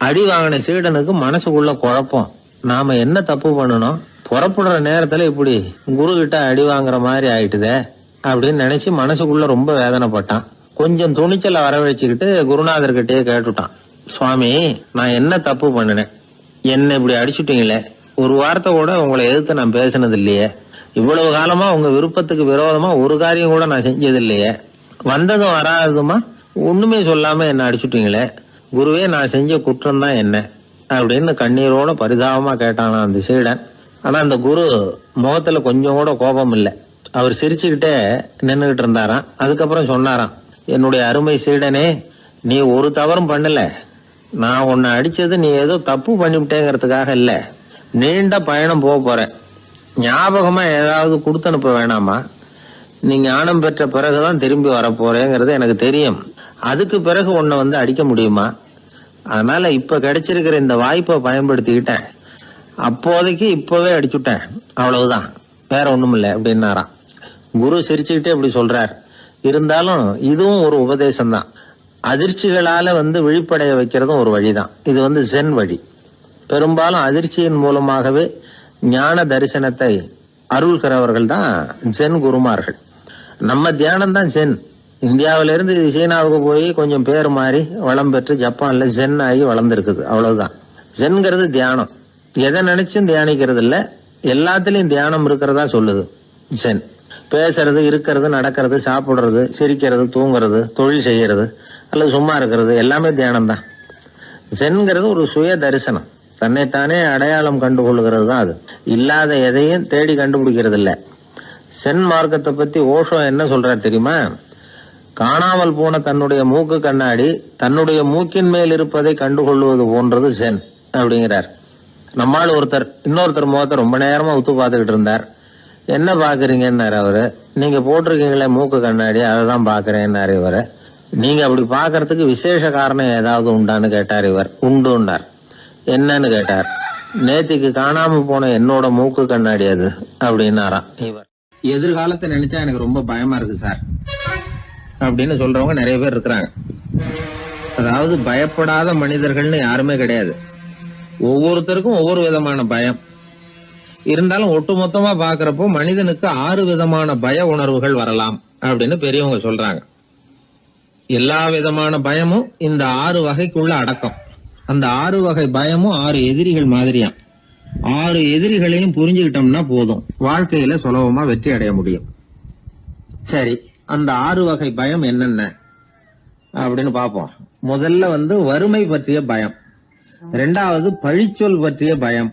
அடி வாங்கின சீடனுக்கு மனசுக்குள்ள குழப்பம். நாம என்ன தப்பு பண்ணணும், புறப்படுற நேரத்துல இப்படி குரு கிட்ட அடி வாங்குற மாதிரி ஆயிட்டுதே அப்படின்னு நினைச்சு மனசுக்குள்ள ரொம்ப வேதனைப்பட்டான். கொஞ்சம் துணிச்சலை வரவழைச்சுக்கிட்டு குருநாதர்கிட்டயே கேட்டுட்டான், சுவாமி நான் என்ன தப்பு பண்ணினேன், என்ன இப்படி அடிச்சுட்டீங்களே, ஒரு வார்த்தை கூட உங்களை எதிர்த்து நான் பேசினது இல்லையே, இவ்வளவு காலமா உங்க விருப்பத்துக்கு விரோதமா ஒரு காரியம் கூட நான் செஞ்சது இல்லையே, வந்ததும் வராததுமா ஒண்ணுமே சொல்லாம என்ன அடிச்சுட்டீங்களே, குருவே நான் செஞ்ச குற்றம் தான் என்ன அப்படின்னு கண்ணீரோட பரிதாபமா கேட்டானா அந்த சீடன். ஆனா அந்த குரு முகத்துல கொஞ்சம் கூட கோபம் இல்லை. அவர் சிரிச்சுக்கிட்டே நின்னுகிட்டு இருந்தாராம். அதுக்கப்புறம் சொன்னாராம், என்னுடைய அருமை சீடனே, நீ ஒரு தவறும் பண்ணல, நான் உன்னை அடிச்சது நீ ஏதோ தப்பு பண்ணிவிட்டேங்கிறதுக்காக இல்ல, நீண்ட பயணம் போக போறேன், ஞாபகமா ஏதாவது கொடுத்து அனுப்ப வேணாமா, நீ ஞானம் பெற்ற பிறகுதான் திரும்பி வரப்போறேங்கிறது எனக்கு தெரியும், அதுக்கு பிறகு உன்னை வந்து அடிக்க முடியுமா, அதனால இப்ப கிடைச்சிருக்கிற இந்த வாய்ப்பை பயன்படுத்திக்கிட்டேன், அப்போதைக்கு இப்பவே அடிச்சுட்டேன், அவ்வளவுதான், வேற ஒண்ணும் இல்லை அப்படின்னாராம். குரு சிரிச்சுக்கிட்டே இப்படி சொல்றார். இருந்தாலும் இதுவும் ஒரு உபதேசம் தான். அதிர்ச்சிகளால வந்து விழிப்படைய வைக்கிறதும் ஒரு வழிதான். இது ஜென் வழி. பெரும்பாலும் அதிர்ச்சியின் மூலமாகவே ஞான தரிசனத்தை அருள்கிறவர்கள் தான் ஜென் குருமார்கள். நம்ம தியானம் தான் ஜென். இந்தியாவிலிருந்து சீனாவுக்கு போய் கொஞ்சம் பேர் மாறி வளம் பெற்று ஜப்பான்ல ஜென் ஆகி வளர்ந்துருக்குது, அவ்வளவுதான். ஜென்கிறது தியானம். எதை நினைச்சும் தியானிக்கிறது இல்ல, எல்லாத்திலையும் தியானம் இருக்கிறதா சொல்லுது ஜென். பேசுறது, இருக்கிறது, நடக்கிறது, சாப்பிடுறது, சிரிக்கிறது, தூங்குறது, தொழில் செய்யறது அல்லது சும்மா இருக்கிறது எல்லாமே தியானம் தான். ஜென்கிறது ஒரு சுய தரிசனம், தன்னைத்தானே அடையாளம் கண்டுகொள்கிறது தான் அது. இல்லாத எதையும் தேடி கண்டுபிடிக்கிறது இல்ல. சென் மார்க்கத்தை பத்தி ஓஷோ என்ன சொல்றாரு தெரியுமா? காணாமல் போன தன்னுடைய மூக்கு கண்ணாடி தன்னுடைய மூக்கின் மேல் இருப்பதை கண்டுகொள்வது போன்றது சென் அப்படிங்கிறார். நம்மால் ஒருத்தர் இன்னொருத்தர் முகத்தை ரொம்ப நேரமா உத்து பார்த்துக்கிட்டு இருந்தார். என்ன பாக்குறீங்கன்னாரு அவரு. நீங்க போட்டிருக்கீங்களே மூக்கு கண்ணாடி, அதை தான் பாக்குறேன்னாரு இவரு. நீங்க அப்படி பாக்குறதுக்கு விசேஷ காரணம் ஏதாவது உண்டான்னு கேட்டார் இவர். உண்டுன்னார். என்னன்னு கேட்டார். நேத்திக்கு காணாம போன என்னோட மூக்கு கண்ணாடி அது அப்படின்னாராம் இவர். எதிர்காலத்தை நினைச்சா எனக்கு ரொம்ப பயமா இருக்கு சார் அப்படின்னு சொல்றவங்க நிறைய பேர் இருக்கிறாங்க. அதாவது பயப்படாத மனிதர்கள்னு யாருமே கிடையாது. ஒவ்வொருத்தருக்கும் ஒவ்வொரு விதமான பயம் இருந்தாலும் ஒட்டுமொத்தமா பாக்குறப்போ மனிதனுக்கு 6 விதமான பய உணர்வுகள் வரலாம் அப்படின்னு பெரியவங்க சொல்றாங்க. எல்லா விதமான பயமும் இந்த 6 வகைக்குள்ள அடக்கம். அந்த 6 வகை பயமும் 6 எதிரிகள் மாதிரியாம். 6 எதிரிகளையும் புரிஞ்சுக்கிட்டோம்னா போதும், வாழ்க்கையில சுலபமா வெற்றி அடைய முடியும். சரி, அந்த 6 வகை பயம் என்னென்ன அப்படின்னு பாப்போம். முதல்ல வறுமை பற்றிய பயம், 2வது பழிச்சொல் பற்றிய பயம்,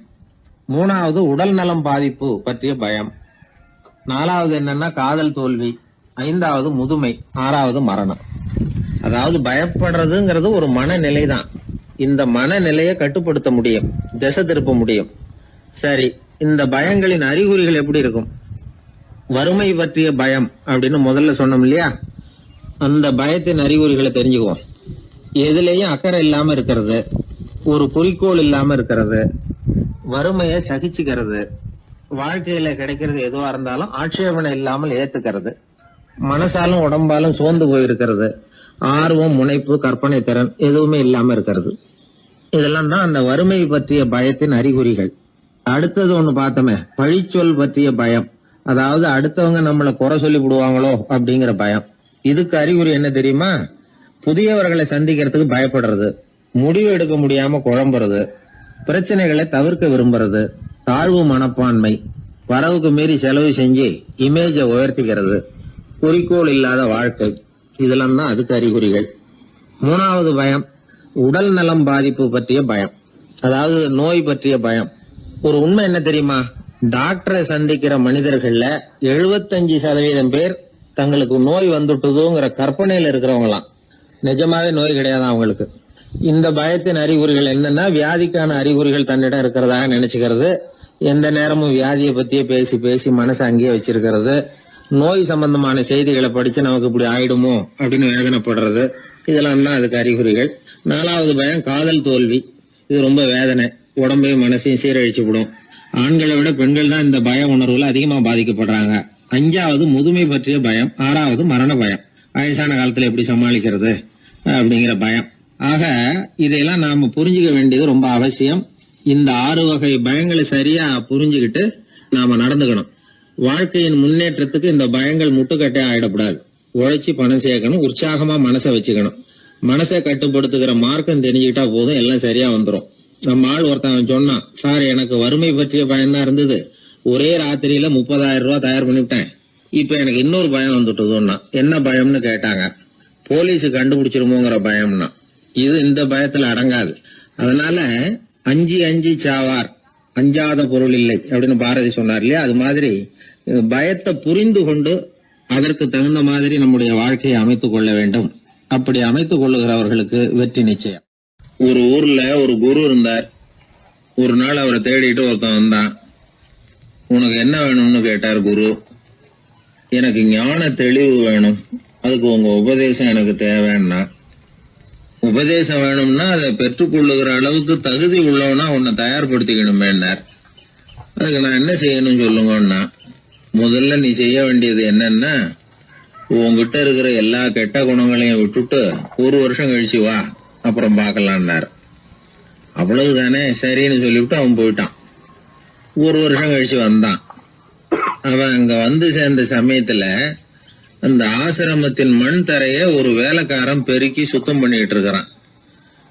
3வது உடல் நலம் பாதிப்பு பற்றிய பயம், 4வது என்னன்னா காதல் தோல்வி, 5வது முதுமை, 6வது மரணம். அதாவது பயப்படுறதுங்கிறது ஒரு மனநிலை தான். இந்த மனநிலையை கட்டுப்படுத்த முடியும், திசை திருப்ப முடியும். சரி, இந்த பயங்களின் அறிகுறிகள் எப்படி இருக்கும்? வறுமை பற்றிய பயம் அப்படின்னு முதல்ல சொன்னோம் இல்லையா, அந்த பயத்தின் அறிகுறிகளை தெரிஞ்சுக்குவோம். எதுலேயும் அக்கறை இல்லாம இருக்கிறது, ஒரு குறிக்கோள் இல்லாம இருக்கிறது, வறுமையை சகிச்சுக்கிறது, வாழ்க்கையில கிடைக்கிறது எதுவா இருந்தாலும் ஆட்சேபனை இல்லாமல் ஏத்துக்கிறது, மனசாலும் உடம்பாலும் சோர்ந்து போயிருக்கிறது, ஆர்வம், முனைப்பு, கற்பனை திறன் எதுவுமே இல்லாம இருக்கிறது. இதெல்லாம் தான் அந்த வறுமை பற்றிய பயத்தின் அறிகுறிகள். அடுத்தது ஒண்ணு பார்த்தோமே, பழிச்சொல் பற்றிய பயம். அதாவது அடுத்தவங்க நம்மளை குறை சொல்லி விடுவாங்களோ அப்படிங்கிற பயம். இதுக்கு அறிகுறி என்ன தெரியுமா? புதியவர்களை சந்திக்கிறதுக்கு பயப்படுறது, முடிவு எடுக்க முடியாம குழம்புறது, பிரச்சனைகளை தவிர்க்க விரும்புறது, தாழ்வு மனப்பான்மை, வரவுக்கு மீறி செலவு செஞ்சு இமேஜை உயர்த்திக்கிறது, குறிக்கோள் இல்லாத வாழ்க்கை. இதெல்லாம் தான் அதுக்கு அறிகுறிகள். மூணாவது பயம், உடல் நலம் பாதிப்பு பற்றிய பயம். அதாவது நோய் பற்றிய பயம். ஒரு உண்மை என்ன தெரியுமா? டாக்டரை சந்திக்கிற மனிதர்கள்ல 75% பேர் தங்களுக்கு நோய் வந்துட்டுதுங்கிற கற்பனையில இருக்கிறவங்களாம். நிஜமாவே நோய் கிடையாது அவங்களுக்கு. இந்த பயத்தின் அறிகுறிகள் என்னன்னா, வியாதிக்கான அறிகுறிகள் தன்னிடம் இருக்கிறதாக நினைச்சுக்கிறது, எந்த நேரமும் வியாதியை பத்தியே பேசி பேசி மனசை அங்கேயே வச்சிருக்கிறது, நோய் சம்பந்தமான செய்திகளை படிச்சு நமக்கு இப்படி ஆயிடுமோ அப்படின்னு வேதனைப்படுறது. இதெல்லாம் தான் அதுக்கு அறிகுறிகள். நாலாவது பயம், காதல் தோல்வி. இது ரொம்ப வேதனை, உடம்பையும் மனசையும் சீரழிச்சு விடும். ஆண்களை விட பெண்கள் தான் இந்த பய உணர்வுல அதிகமா பாதிக்கப்படுறாங்க. அஞ்சாவது முதுமை பற்றிய பயம். ஆறாவது மரண பயம். வயசான காலத்துல எப்படி சமாளிக்கிறது அப்படிங்கிற பயம். ஆக இதையெல்லாம் நாம புரிஞ்சுக்க வேண்டியது ரொம்ப அவசியம். இந்த 6 வகை பயங்களை சரியா புரிஞ்சுக்கிட்டு நாம நடந்துக்கணும். வாழ்க்கையின் முன்னேற்றத்துக்கு இந்த பயங்கள் முட்டுக்கட்டே ஆயிடக்கூடாது. உழைச்சி பணம் சேர்க்கணும், உற்சாகமா மனசை வச்சுக்கணும். மனசை கட்டுப்படுத்துகிற மார்க்கம் தெரிஞ்சுக்கிட்டா போதும், எல்லாம் சரியா வந்துடும். நம்ம ஆள் ஒருத்தன் சொன்னான், சார் எனக்கு வறுமை பற்றிய பயம் தான் இருந்தது, ஒரே ராத்திரியில 30,000 ரூபாய் தயார் பண்ணிவிட்டேன், இப்ப எனக்கு இன்னொரு பயம் வந்துட்டுதுன்னா. என்ன பயம்னு கேட்டாங்க. போலீஸ் கண்டுபிடிச்சிருமோங்கிற பயம்னா. இது இந்த பயத்துல அடங்காது. அதனால அஞ்சி அஞ்சி சாவார், அஞ்சாத பொருள் இல்லை அப்படின்னு பாரதி சொன்னார் இல்லையா? அது மாதிரி பயத்தை புரிந்து கொண்டு அதற்கு தகுந்த மாதிரி நம்முடைய வாழ்க்கையை அமைத்துக் கொள்ள வேண்டும். அப்படி அமைத்துக் கொள்ளுகிறவர்களுக்கு வெற்றி நிச்சயம். ஒரு ஊர்ல ஒரு குரு இருந்தார். ஒரு நாள் அவரை தேடிட்டு ஒருத்தன் வந்தான். உனக்கு என்ன வேணும்னு கேட்டார் குரு. எனக்கு ஞான தெளிவு வேணும், அதுக்கு உங்க உபதேசம் எனக்கு தேவைன்னா. உபதேசம் வேணும்னா அதை பெற்றுக்கொள்ளுகிற அளவுக்கு தகுதி உள்ளவனா உன்னை தயார்படுத்திக்கணுமேன்னார். அதுக்கு நான் என்ன செய்யணும் சொல்லுங்கன்னா, முதல்ல நீ செய்ய வேண்டியது என்னன்னா, உங்ககிட்ட இருக்கிற எல்லா கெட்ட குணங்களையும் விட்டுட்டு 1 வருஷம் கழிச்சு வா, அப்புறம் பார்க்கலான்னார். அவ்வளவுதானே, சரின்னு சொல்லிவிட்டு அவன் போயிட்டான். 1 வருஷம் கழிச்சு வந்தான். அவன் அங்க வந்து சேர்ந்த சமயத்துல அந்த ஆசிரமத்தின் மண் தரைய ஒரு வேலைக்காரன் பெருக்கி சுத்தம் பண்ணிட்டு இருக்கிறான்.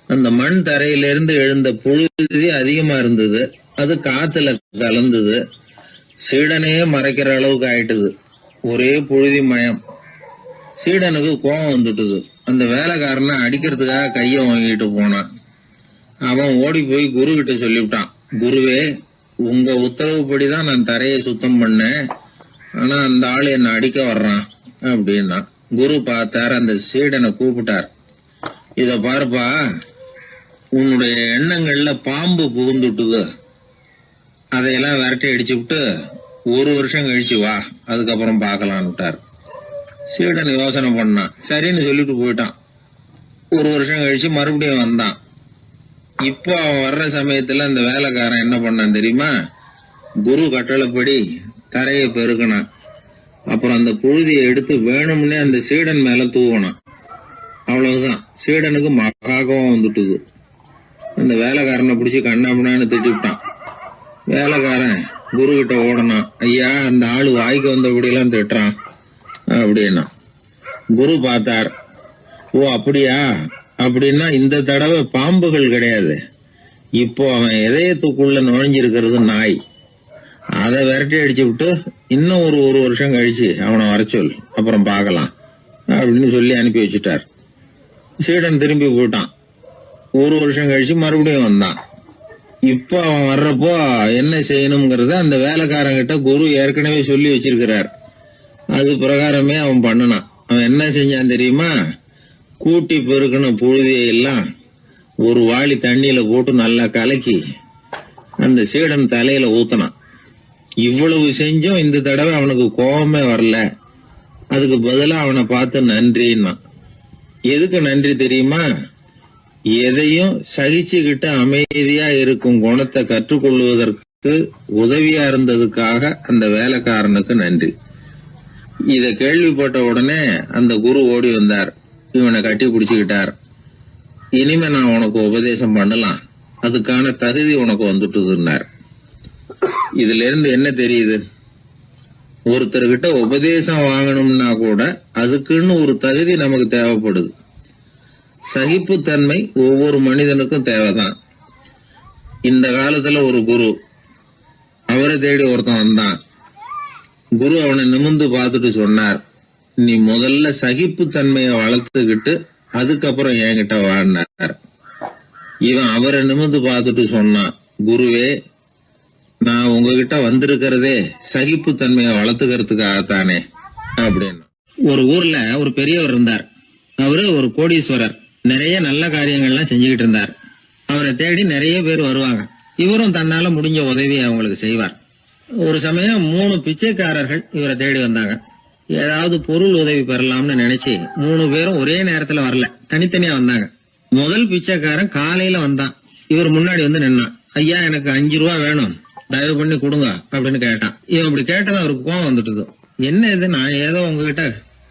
அந்த மண் தரையிலிருந்து எழுந்த புழுதி அதிகமா இருந்தது. அது காத்துல கலந்தது. சீடனையே மறைக்கிற அளவுக்கு ஆயிட்டுது. ஒரே புழுதி மயம். சீடனுக்கு கோபம் வந்துட்டுது. அந்த வேலைக்காரனை அடிக்கிறதுக்காக கைய வாங்கிட்டு போனான். அவன் ஓடி போய் குரு கிட்ட சொல்லிவிட்டான், குருவே, உங்க உத்தரவுப்படிதான் நான் தரையை சுத்தம் பண்ணேன், ஆனா அந்த ஆளு என்ன அடிக்க வர்றான் அப்படின்னா. குரு பார்த்தார், அந்த சீடனை கூப்பிட்டார். இத பாருப்பா, உன்னுடைய எண்ணங்கள்ல பாம்பு புகுந்துட்டுது, அதையெல்லாம் விரட்டி அடிச்சு விட்டு 1 வருஷம் கழிச்சு வா, அதுக்கப்புறம் பார்க்கலான்னுட்டார். சீடன் யோசனை பண்ணான். சரின்னு சொல்லிட்டு போயிட்டான். 1 வருஷம் கழிச்சு மறுபடியும் வந்தான். இப்போ அவன் வர்ற சமயத்துல அந்த வேலைக்காரன் என்ன பண்ணான் தெரியுமா? குரு கட்டளைப்படி தரையை பெருக்கினான். அப்புறம் அந்த புழுதியை எடுத்து வேணும்னே அந்த சீடன் மேல தூவனான். அவ்வளவுதான். சீடனுக்கு மகாகம் வந்துட்டுது. அந்த வேலைக்காரனை பிடிச்சி கண்ணாமண்ணான்னு திட்டிவிட்டான். வேலைக்காரன் குரு கிட்ட ஓடனான். ஐயா, அந்த ஆளு வாய்க்கு வந்தபடியெல்லாம் திட்டுறான் அப்படின்னா. குரு பார்த்தார். ஓ அப்படியா? அப்படின்னா இந்த தடவை பாம்புகள் கிடையாது, இப்போ அவன் இதயத்துக்குள்ள நுழைஞ்சிருக்கிறது நாய். அதை விரட்டி அடிச்சு விட்டு இன்னும் ஒரு 1 வருஷம் கழிச்சு அவனை வர சொல், அப்புறம் பார்க்கலாம் அப்படின்னு சொல்லி அனுப்பி வச்சுட்டார். சீடன் திரும்பி போயிட்டான். 1 வருஷம் கழிச்சு மறுபடியும் வந்தான். இப்போ அவன் வர்றப்போ என்ன செய்யணுங்கிறத அந்த வேலைக்காரங்கிட்ட குரு ஏற்கனவே சொல்லி வச்சிருக்கிறார். அது பிரகாரமே அவன் பண்ணனான். அவன் என்ன செஞ்சான் தெரியுமா? கூட்டி பெருக்கின புழுதியை எல்லாம் ஒரு வாளி தண்ணியில போட்டு நல்லா கலக்கி அந்த சீடன் தலையில ஊத்தினான். இவ்வளவு செஞ்சும் இந்த தடவை அவனுக்கு கோபமே வரல. அதுக்கு பதிலா அவனை பார்த்து நன்றின்னா. எதுக்கு நன்றி தெரியுமா? எதையும் சகிச்சுக்கிட்டு அமைதியா இருக்கும் குணத்தை கற்றுக்கொள்வதற்கு உதவியா இருந்ததுக்காக அந்த வேலைக்காரனுக்கு நன்றி. இத கேள்விப்பட்ட உடனே அந்த குரு ஓடி வந்தார். இவனை கட்டி பிடிச்சுக்கிட்டார். இனிமே நான் உனக்கு உபதேசம் பண்ணலாம், அதுக்கான தகுதி உனக்கு வந்துட்டுதுன்னார். இதுல இருந்து என்ன தெரியுது? ஒருத்தர்கிட்ட உபதேசம் வாங்கணும்னா கூட அதுக்குன்னு ஒரு தகுதி நமக்கு தேவைப்படுது. சகிப்புத்தன்மை ஒவ்வொரு மனிதனுக்கும் தேவைதான். இந்த காலத்துல ஒரு குரு, அவரை தேடி ஒருத்தன் வந்தான். குரு அவனை நிமிர்ந்து பார்த்துட்டு சொன்னார், நீ முதல்ல சகிப்புத்தன்மையை வளர்த்துக்கிட்டு அதுக்கப்புறம் என்கிட்ட வாழ்னார். இவன் அவரை நிமிர்ந்து பார்த்துட்டு சொன்னான், குருவே, நான் உங்ககிட்ட வந்திருக்கிறதே சகிப்புத்தன்மையை வளர்த்துக்கிறதுக்காகத்தானே அப்படின்னு. ஒரு ஊர்ல ஒரு பெரியவர் இருந்தார். அவரு ஒரு கோடீஸ்வரர். நிறைய நல்ல காரியங்கள்லாம் செஞ்சுக்கிட்டு இருந்தார். அவரை தேடி நிறைய பேர் வருவாங்க. இவரும் தன்னால முடிஞ்ச உதவி அவங்களுக்கு செய்வார். ஒரு சமயம் 3 பிச்சைக்காரர்கள் இவரை தேடி வந்தாங்க. ஏதாவது பொருள் உதவி பெறலாம்னு நினைச்சு 3 பேரும் ஒரே நேரத்துல வரல, தனித்தனியா வந்தாங்க. முதல் பிச்சைக்காரன் காலையில வந்தான். இவர் முன்னாடி வந்து நின்னான். ஐயா, எனக்கு 5 ரூபா வேணும், தயவு பண்ணி கொடுங்க அப்படின்னு கேட்டான். இவன் இப்படி கேட்டதும் அவருக்கு கோவம் வந்துட்டுது. என்ன இது, நான் ஏதோ உங்ககிட்ட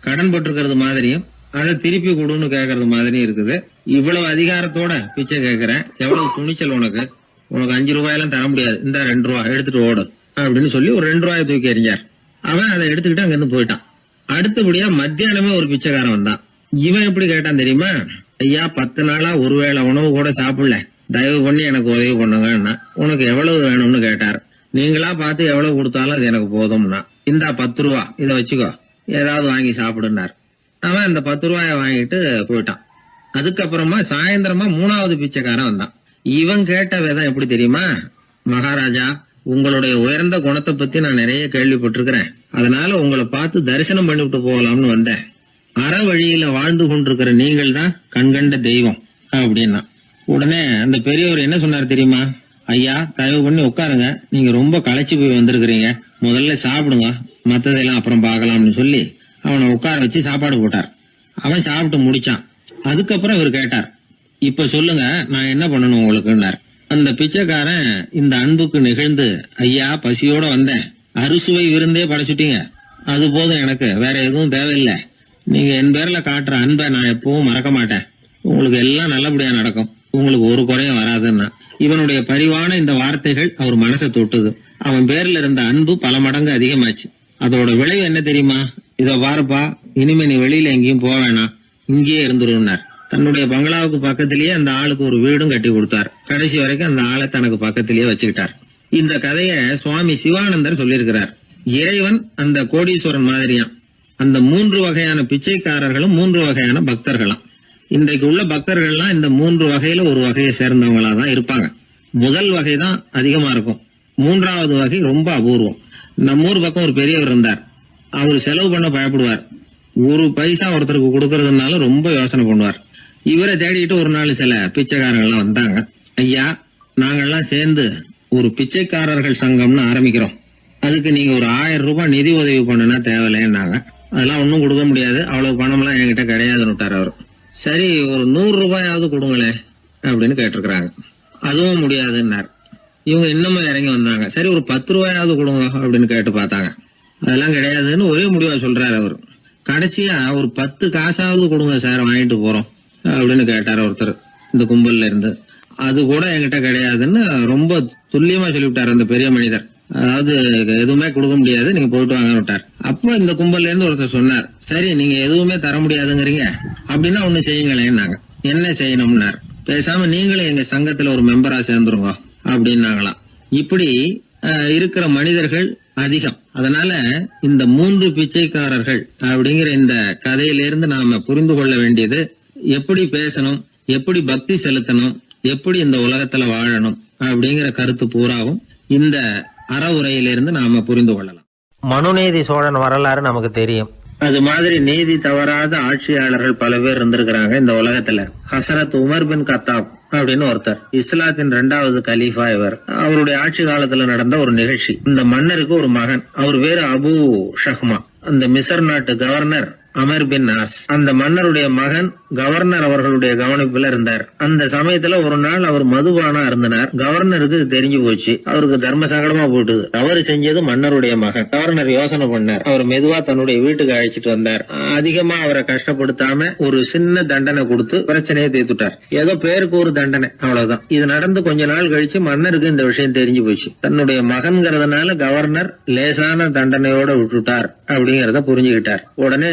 கடன் பட்டிருக்கிறது மாதிரியும் அதை திருப்பி கொடுன்னு கேட்கறது மாதிரியும் இருக்குது. இவ்வளவு அதிகாரத்தோட பிச்சை கேட்கிறேன், எவ்வளவு துணிச்சல் உனக்கு 5 ரூபாயெல்லாம் தர முடியாது, இந்த 2 ரூபா எடுத்துட்டு ஓடு அப்படின்னு சொல்லி ஒரு 2 ரூபாயை தூக்கி எறிஞ்சார். அவன் அதை எடுத்துக்கிட்டு அங்கிருந்து போயிட்டான். அடுத்தபடியா மத்தியானமே ஒரு பிச்சைக்காரன் வந்தான். இவன் எப்படி கேட்டான் தெரியுமா? ஐயா, 10 நாளா ஒருவேளை உணவு கூட சாப்பிடல, தயவு பண்ணி எனக்கு உதவி பண்ணுங்கன்னா. உனக்கு எவ்வளவு வேணும்னு கேட்டார். நீங்களா பார்த்து எவ்வளவு கொடுத்தாலும் அது எனக்கு போதும்னா. இந்தா 10 ரூபா, இதை வச்சுக்கோ, ஏதாவது வாங்கி சாப்பிடுனார். அவன் அந்த 10 ரூபாய வாங்கிட்டு போயிட்டான். அதுக்கப்புறமா சாயந்தரமா 3வது பிச்சைக்காரன் வந்தான். இவன் கேட்ட விதம் எப்படி தெரியுமா? மகாராஜா, உங்களுடைய உயர்ந்த குணத்தை பத்தி நான் நிறைய கேள்விப்பட்டிருக்கிறேன், அதனால உங்களை பார்த்து தரிசனம் பண்ணிவிட்டு போகலாம்னு வந்தேன். அற வழியில வாழ்ந்து கொண்டிருக்கிற நீங்கள் தான் கண்கண்ட தெய்வம் அப்படின்னா. உடனே அந்த பெரியவர் என்ன சொன்னார் தெரியுமா? ஐயா, தயவு பண்ணி உட்காருங்க, நீங்க ரொம்ப களைச்சு போய் வந்திருக்கிறீங்க, முதல்ல சாப்பிடுங்க, மத்ததெல்லாம் அப்புறம் பார்க்கலாம்னு சொல்லி அவனை உட்கார வச்சு சாப்பாடு போட்டார். அவன் சாப்பிட்டு முடிச்சான். அதுக்கப்புறம் இவர் கேட்டார், இப்ப சொல்லுங்க, நான் என்ன பண்ணணும் உங்களுக்குன்னார். அந்த பிச்சைக்காரன் இந்த அன்புக்கு நெகிழ்ந்து, ஐயா, பசியோட வந்தேன், அறுசுவை விருந்தே படைச்சுட்டீங்க, அது போதும், எனக்கு வேற எதுவும் தேவையில்லை, நீங்க என் பேர்ல காட்டுற அன்பை நான் எப்பவும் மறக்க மாட்டேன், உங்களுக்கு எல்லாம் நல்லபடியா நடக்கும், உங்களுக்கு ஒரு குறையும் வராதுன்னா. இவனுடைய பரிவான இந்த வார்த்தைகள் அவர் மனசை தொட்டுது. அவன் பேர்ல இருந்த அன்பு பல மடங்கு அதிகமாச்சு. அதோட விளைவு என்ன தெரியுமா? இதோ பாருப்பா, இனிமே நீ வெளியில எங்கேயும் போக வேணாம், இங்கேயே இருந்துருன்னார். தன்னுடைய பங்களாவுக்கு பக்கத்திலேயே அந்த ஆளுக்கு ஒரு வீடும் கட்டி கொடுத்தார். கடைசி வரைக்கும் அந்த ஆளை தனக்கு பக்கத்திலேயே வச்சுக்கிட்டார். இந்த கதைய சுவாமி சிவானந்தர் சொல்லியிருக்கிறார். இறைவன் அந்த கோடீஸ்வரன் மாதிரியாம். அந்த 3 வகையான பிச்சைக்காரர்களும் 3 வகையான பக்தர்களாம். இன்றைக்கு உள்ள பக்தர்கள்லாம் இந்த 3 வகையில ஒரு வகையை சேர்ந்தவங்களா தான் இருப்பாங்க. முதல் வகை தான் அதிகமா இருக்கும், 3வது வகை ரொம்ப அபூர்வம். நம்ம ஊர் பக்கம் ஒரு பெரியவர் இருந்தார். அவர் செலவு பண்ண பயப்படுவார். 1 பைசா ஒருத்தருக்கு கொடுக்கறதுனால ரொம்ப யோசனை பண்ணுவார். இவரை தேடிட்டு ஒரு நாள் சில பிச்சைக்காரங்கள்லாம் வந்தாங்க. ஐயா, நாங்கெல்லாம் சேர்ந்து ஒரு பிச்சைக்காரர்கள் சங்கம்னு ஆரம்பிக்கிறோம், அதுக்கு நீங்க ஒரு 1000 ரூபாய் நிதி உதவி பண்ணுனா தேவையில்லைன்னாங்க. அதெல்லாம் ஒன்னும் கொடுக்க முடியாது, அவ்வளவு பணம் எல்லாம் என்கிட்ட கிடையாதுன்னு விட்டார் அவர். சரி, ஒரு 100 ரூபாயாவது கொடுங்களேன் அப்படின்னு கேட்டிருக்கிறாங்க. அதுவும் முடியாதுன்னார். இவங்க இன்னமும் இறங்கி வந்தாங்க. சரி, ஒரு 10 ரூபாயாவது கொடுங்க அப்படின்னு கேட்டு பார்த்தாங்க. அதெல்லாம் கிடையாதுன்னு ஒரே முடிவா சொல்றாரு அவர். கடைசியா ஒரு 10 காசாவது கொடுங்க சார், வாங்கிட்டு போறோம் அப்படின்னு கேட்டார் ஒருத்தர் இந்த கும்பல்ல இருந்து. அது கூட என்கிட்ட கிடையாதுன்னு ரொம்ப துல்லியமா சொல்லிவிட்டார் அந்த பெரிய மனிதர். அதாவது எதுவுமே கொடுக்க முடியாது, நீங்க போயிட்டு வாங்க விட்டார். அப்ப இந்த கும்பல்ல இருந்து ஒருத்தர் சொன்னார், சரி, நீங்க எதுவுமே தர முடியாதுங்கிறீங்க, அப்படின்னா ஒண்ணு செய்யுங்களேன்னாங்க. என்ன செய்யணும்னார். பேசாம நீங்களும் எங்க சங்கத்துல ஒரு மெம்பரா சேர்ந்துருங்க அப்படின்னாங்களாம். இப்படி இருக்கிற மனிதர்கள் அதிகம். அதனால இந்த 3 பிச்சைக்காரர்கள் அப்படிங்கிற இந்த கதையிலிருந்து நாம புரிந்து கொள்ள வேண்டியது, எப்படி பேசணும், எப்படி பக்தி செலுத்தணும், எப்படி இந்த உலகத்துல வாழணும் அப்படிங்கிற கருத்து பூராவும் இந்த அறவுரையிலிருந்து நாம புரிந்து கொள்ளலாம். மனுநீதி சோழன் வரலாறு நமக்கு தெரியும். அது மாதிரி நீதி தவறாத ஆட்சியாளர்கள் பல பேர் இருந்திருக்கிறாங்க இந்த உலகத்துல. ஹசரத் உமர் பின் கத்தாப் அப்படின்னு ஒருத்தர், இஸ்லாத்தின் 2வது கலீஃபா இவர். அவருடைய ஆட்சி காலத்துல நடந்த ஒரு நிகழ்ச்சி. இந்த மன்னருக்கு ஒரு மகன், அவர் பேரு அபு ஷஹ்மா. அந்த மிசர் நாட்டு கவர்னர் அமர் பின் ஆஸ். அந்த மன்னருடைய மகன் கவர்னர் அவர்களுடைய கவனிப்புல இருந்தார். அந்த சமயத்துல ஒரு நாள் அவர் மதுபானா இருந்தனார். கவர்னருக்கு தெரிஞ்சு போச்சு. அவருக்கு தர்ம சங்கடமா போட்டுது. தவறு செஞ்சது மன்னருடைய மகன். கவர்னர் யோசனை பண்ணார். அவர் மெதுவா தன்னுடைய வீட்டுக்கு அழைச்சிட்டு வந்தார். அதிகமா அவரை கஷ்டப்படுத்தாம ஒரு சின்ன தண்டனை கொடுத்து பிரச்சனையை தீர்த்துட்டார். ஏதோ பேருக்கு ஒரு தண்டனை, அவ்வளவுதான். இது நடந்து கொஞ்ச நாள் கழிச்சு மன்னருக்கு இந்த விஷயம் தெரிஞ்சு போச்சு. தன்னுடைய மகன்கிறதுனால கவர்னர் லேசான தண்டனையோட விட்டுட்டார் அப்படிங்கறத புரிஞ்சுக்கிட்டார். உடனே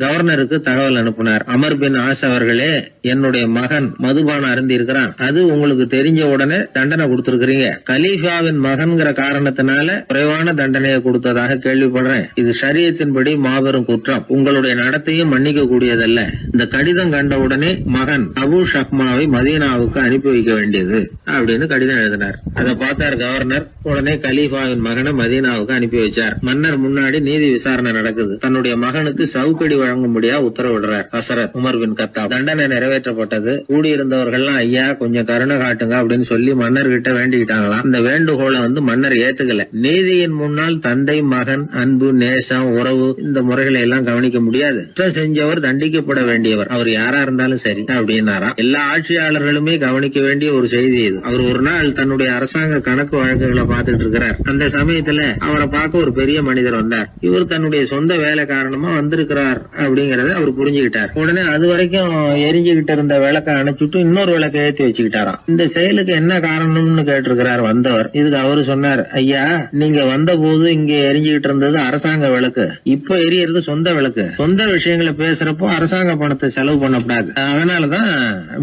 கவர்னருக்கு தகவல் அனுப்பினார். அமர் பின் ஆஸ் அவர்களே, என்னுடைய மகன் மதுபானம் அருந்தி இருக்கிறான். அது உங்களுக்கு தெரிஞ்ச உடனே தண்டனை கொடுத்திருக்கிறீங்க. கலீஃபாவின் மகன்கிற காரணத்தினால குறைவான தண்டனையை கொடுத்ததாக கேள்விப்படுறேன். இது ஷரியத்தின்படி மாபெரும் குற்றம். உங்களுடைய நடத்தையும் மன்னிக்க கூடியதல்ல. இந்த கடிதம் கண்ட உடனே மகன் அபு ஷஹ்மாவை மதீனாவுக்கு அனுப்பி வைக்க வேண்டியது அப்படின்னு கடிதம் எழுதினார். அதை பார்த்தார் கவர்னர். உடனே கலீஃபாவின் மகனை மதீனாவுக்கு அனுப்பி வச்சார். மன்னர் முன்னாடி நீதி விசாரணை நடக்குது. தன்னுடைய மகனுக்கு சவுக்கடி வழங்கும்படியா உத்தரவிடுறார் ஹசரத் உமர் பின் கத்தாப். தண்டனை நிறைவேற்றப்பட்டது. கூடியிருந்தவர்கள்லாம் ஐயா கொஞ்சம் கருணை காட்டுங்க அப்படின்னு சொல்லி மன்னர் கிட்ட வேண்டிக்கிட்டாங்களாம். இந்த வேண்டுகோளை மன்னர் ஏத்துக்கல. நீதியின் முன்னால் தந்தை மகன் அன்பு நேசம் உறவு இந்த முறைகளை எல்லாம் கவனிக்க முடியாது. குற்றம் செஞ்சவர் தண்டிக்கப்பட வேண்டியவர், அவர் யாரா இருந்தாலும் சரி அப்படின்னாராம். எல்லா ஆட்சியாளர்களுமே கவனிக்க வேண்டிய ஒரு செய்தி இது. அவர் ஒரு நாள் தன்னுடைய அரசாங்க கணக்கு வழக்குகளை பார்த்துட்டு இருக்கிறார். அந்த சமயத்துல அவரை பார்க்க ஒரு பெரிய மனிதர் வந்தார். இவர் தன்னுடைய சொந்த வேலை காரணமா வந்திருக்கிறார் அப்படிங்கறத அவர் புரிஞ்சுக்கிட்டார். உடனே அது வரைக்கும் எரிஞ்சுகிட்டு இருந்த விளக்க அணைச்சுட்டு இன்னொரு விளக்க ஏற்றி வச்சுக்கிட்டாராம். இந்த செயலுக்கு என்ன காரணம்னு கேட்டிருக்கிறார் வந்தவர். இதுக்கு அவரு சொன்னார், ஐயா நீங்க வந்த போது இங்க எரிஞ்சுகிட்டு இருந்தது அரசாங்க விளக்கு, இப்ப எரியறது சொந்த விளக்கு. சொந்த விஷயங்களை பேசுறப்போ அரசாங்க பணத்தை செலவு பண்ணக்கூடாது, அதனாலதான்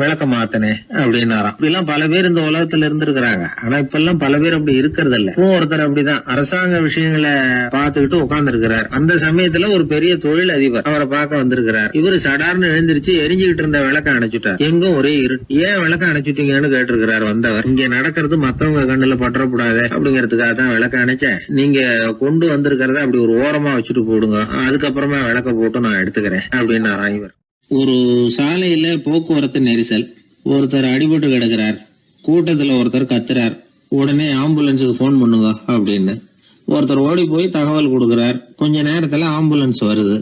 விளக்க மாத்தினேன் அப்படின்னாராம். இப்படிலாம் பல பேர் இந்த உலகத்துல இருந்திருக்கிறாங்க. ஆனா இப்ப எல்லாம் பல பேர் அப்படி இருக்கிறது இல்ல. ஒருத்தர் அப்படிதான் அரசாங்க விஷயங்களை பார்த்துக்கிட்டு உட்கார்ந்து இருக்கிறார். அந்த சமயத்துல ஒரு பெரிய தொழில் அதிபர் அவரை பார்க்க வந்திருக்கிறார். இவரு சடார்னு எழுந்திருச்சு எரிஞ்சுகிட்டு இருந்த விளக்க அணைச்சுட்டார். எங்கும் ஒரே இருட்டு. ஏன் விளக்க அணைச்சுட்டீங்கன்னு கேட்டிருக்கிறார் வந்தவர். இங்க நடக்கிறது மத்தவங்க கண்ணுல பற்றக்கூடாது அப்படிங்கறதுக்காக தான் விளக்க அணைச்சேன். நீங்க கொண்டு வந்திருக்கிறத அப்படி ஒரு ஓரமா வச்சுட்டு போடுங்க, அதுக்கப்புறமா விளக்க போட்டு நான் எடுத்துக்கிறேன் அப்படின்னாராம் இவர். ஒரு சாலையில போக்குவரத்து நெரிசல். ஒருத்தர் அடிபட்டு கிடக்கிறார். கூட்டத்துல ஒருத்தர் கத்துறார். உடனே ஆம்புலன்ஸுக்கு போன் பண்ணுங்க அப்படின்னு ஒருத்தர் ஓடி போய் தகவல் கொடுக்கிறார். கொஞ்ச நேரத்துல ஆம்புலன்ஸ் வருது.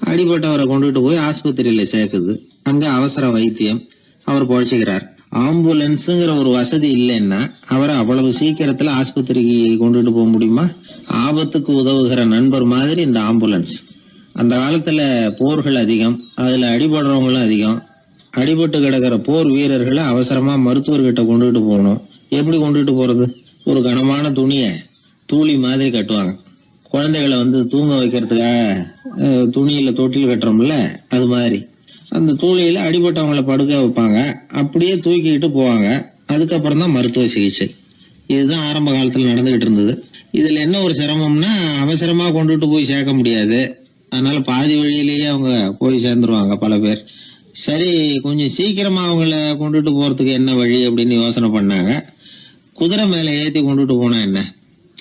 அடிபட்டவரை கொண்டுட்டு போய் ஆஸ்பத்திரியில சேர்க்குது. அங்க அவசர வைத்தியம். அவர் பொழைச்சுக்கிறார். ஆம்புலன்ஸுங்கிற ஒரு வசதி இல்லைன்னா அவரை அவ்வளவு சீக்கிரத்துல ஆஸ்பத்திரிக்கு கொண்டுட்டு போக முடியுமா? ஆபத்துக்கு உதவுகிற நண்பர் மாதிரி இந்த ஆம்புலன்ஸ். அந்த காலத்துல போர்கள் அதிகம், அதுல அடிபடுறவங்களும் அதிகம். அடிபட்டு கிடக்கிற போர் வீரர்களை அவசரமா மருத்துவர்கிட்ட கொண்டுட்டு போகணும். எப்படி கொண்டுட்டு போறது? ஒரு கனமான துணிய தூளி மாதிரி கட்டுவாங்க. குழந்தைகளை தூங்க வைக்கிறதுக்காக துணியில தொட்டில் கட்டுறோம்ல, அது மாதிரி அந்த தூளியில அடிபட்டவங்களை படுக்க வைப்பாங்க. அப்படியே தூக்கிட்டு போவாங்க. அதுக்கப்புறம் தான் மருத்துவ சிகிச்சை. இதுதான் ஆரம்ப காலத்துல நடந்துகிட்டு இருந்தது. இதுல என்ன ஒரு சிரமம்னா அவசரமா கொண்டுட்டு போய் சேர்க்க முடியாது. அதனால பாதி வழியிலேயே அவங்க போய் சேர்ந்துருவாங்க பல பேர். சரி, கொஞ்சம் சீக்கிரமா அவங்கள கொண்டுட்டு போறதுக்கு என்ன வழி அப்படின்னு யோசனை பண்ணாங்க. குதிரை மேல ஏத்தி கொண்டுட்டு போனா என்ன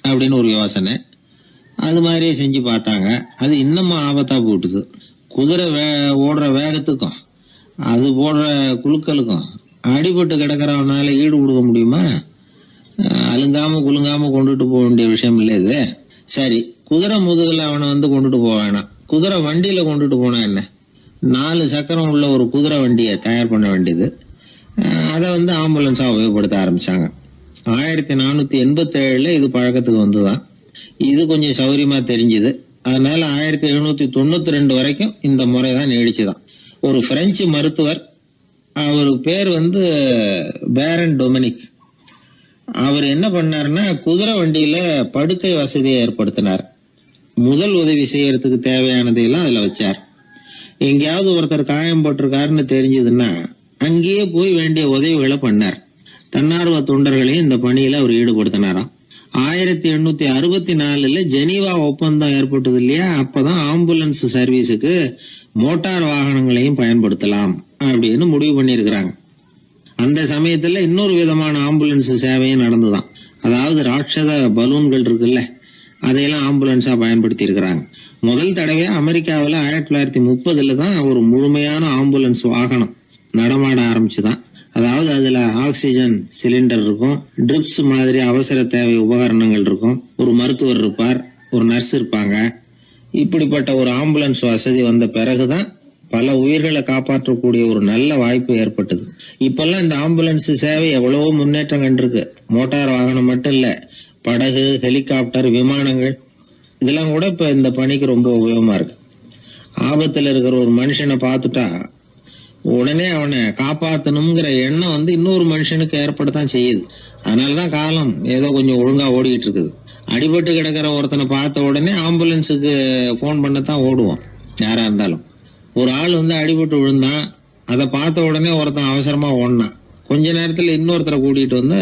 அப்படின்னு ஒரு யோசனை. அது மாதிரியே செஞ்சு பார்த்தாங்க. அது இன்னமும் ஆபத்தா போட்டுது. குதிரை ஓடுற வேகத்துக்கும் அது போடுற குலுக்கலுக்கும் அடிபட்டு கிடக்கிறவனால ஈடு கொடுக்க முடியுமா? அலுங்காம குலுங்காம கொண்டுட்டு போக வேண்டிய விஷயம் இல்லை இது. சரி, குதிரை முதுகுல அவனை கொண்டுட்டு போக வேணாம். குதிரை வண்டியில கொண்டுட்டு போனா என்ன? 4 சக்கரம் உள்ள ஒரு குதிரை வண்டியை தயார் பண்ண வேண்டியது. அதை ஆம்புலன்ஸா உபயோகப்படுத்த ஆரம்பிச்சாங்க. 1487 இது பழக்கத்துக்கு வந்துதான். இது கொஞ்சம் சௌரியமா தெரிஞ்சுது. அதனால 1792 வரைக்கும் இந்த முறைதான் நீடிச்சுதான். ஒரு பிரெஞ்சு மருத்துவர், அவரு பேர் பேரன் டொமினிக். அவர் என்ன பண்ணாருன்னா குதிரை வண்டியில படுக்கை வசதியை ஏற்படுத்தினார். முதல் உதவி செய்யறதுக்கு தேவையானதையெல்லாம் அதுல வச்சார். எங்கேயாவது ஒருத்தர் காயம் போட்டிருக்காருன்னு தெரிஞ்சதுன்னா அங்கேயே போய் வேண்டிய உதவிகளை பண்ணார். தன்னார்வ தொண்டர்களையும் இந்த பணியில அவர் ஈடுபடுத்தினாராம். 1864 ஜெனீவா ஒப்பந்தம் ஏற்பட்டது இல்லையா? அப்பதான் ஆம்புலன்ஸ் சர்வீஸுக்கு மோட்டார் வாகனங்களையும் பயன்படுத்தலாம் அப்படின்னு முடிவு பண்ணிருக்கிறாங்க. அந்த சமயத்துல இன்னொரு விதமான ஆம்புலன்ஸ் சேவையும் நடந்துதான். அதாவது ராட்சத பலூன்கள் இருக்குல்ல, அதையெல்லாம் ஆம்புலன்ஸா பயன்படுத்தி இருக்கிறாங்க. முதல் தடவையா அமெரிக்காவில் 1930 தான் ஒரு முழுமையான ஆம்புலன்ஸ் வாகனம் நடமாட ஆரம்பிச்சுதான். அதாவது அதுல ஆக்சிஜன் சிலிண்டர் இருக்கும், ட்ரிப்ஸ் மாதிரி அவசர தேவை உபகரணங்கள் இருக்கும், ஒரு மருத்துவர் இருப்பார், ஒரு நர்ஸ் இருப்பாங்க, இப்படிப்பட்ட ஒரு ஆம்புலன்ஸ் வசதி வந்த பிறகுதான் பல உயிர்களை காப்பாற்றக்கூடிய ஒரு நல்ல வாய்ப்பு ஏற்பட்டது. இப்பெல்லாம் இந்த ஆம்புலன்ஸ் சேவை எவ்வளவோ முன்னேற்றம் கண்டிருக்கு. மோட்டார் வாகனம் மட்டும் இல்ல, படகு, ஹெலிகாப்டர், விமானங்கள் இதெல்லாம் கூட இப்ப இந்த பணிக்கு ரொம்ப உபயோகமா இருக்கு. ஆபத்துல இருக்கிற ஒரு மனுஷனை பார்த்துட்டா உடனே அவனை காப்பாத்தணுங்கிற எண்ணம் இன்னொரு மனுஷனுக்கு ஏற்படத்தான் செய்யுது. அதனாலதான் காலம் ஏதோ கொஞ்சம் ஒழுங்கா ஓடிக்கிட்டு இருக்குது. அடிபட்டு கிடக்கிற ஒருத்தனை பார்த்த உடனே ஆம்புலன்ஸுக்கு போன் பண்ணத்தான் ஓடுவோம் யாரா இருந்தாலும். ஒரு ஆள் அடிபட்டு விழுந்தான், அதை பார்த்த உடனே ஒருத்தன் அவசரமா ஓடினான். கொஞ்ச நேரத்துல இன்னொருத்தரை கூட்டிட்டு வந்து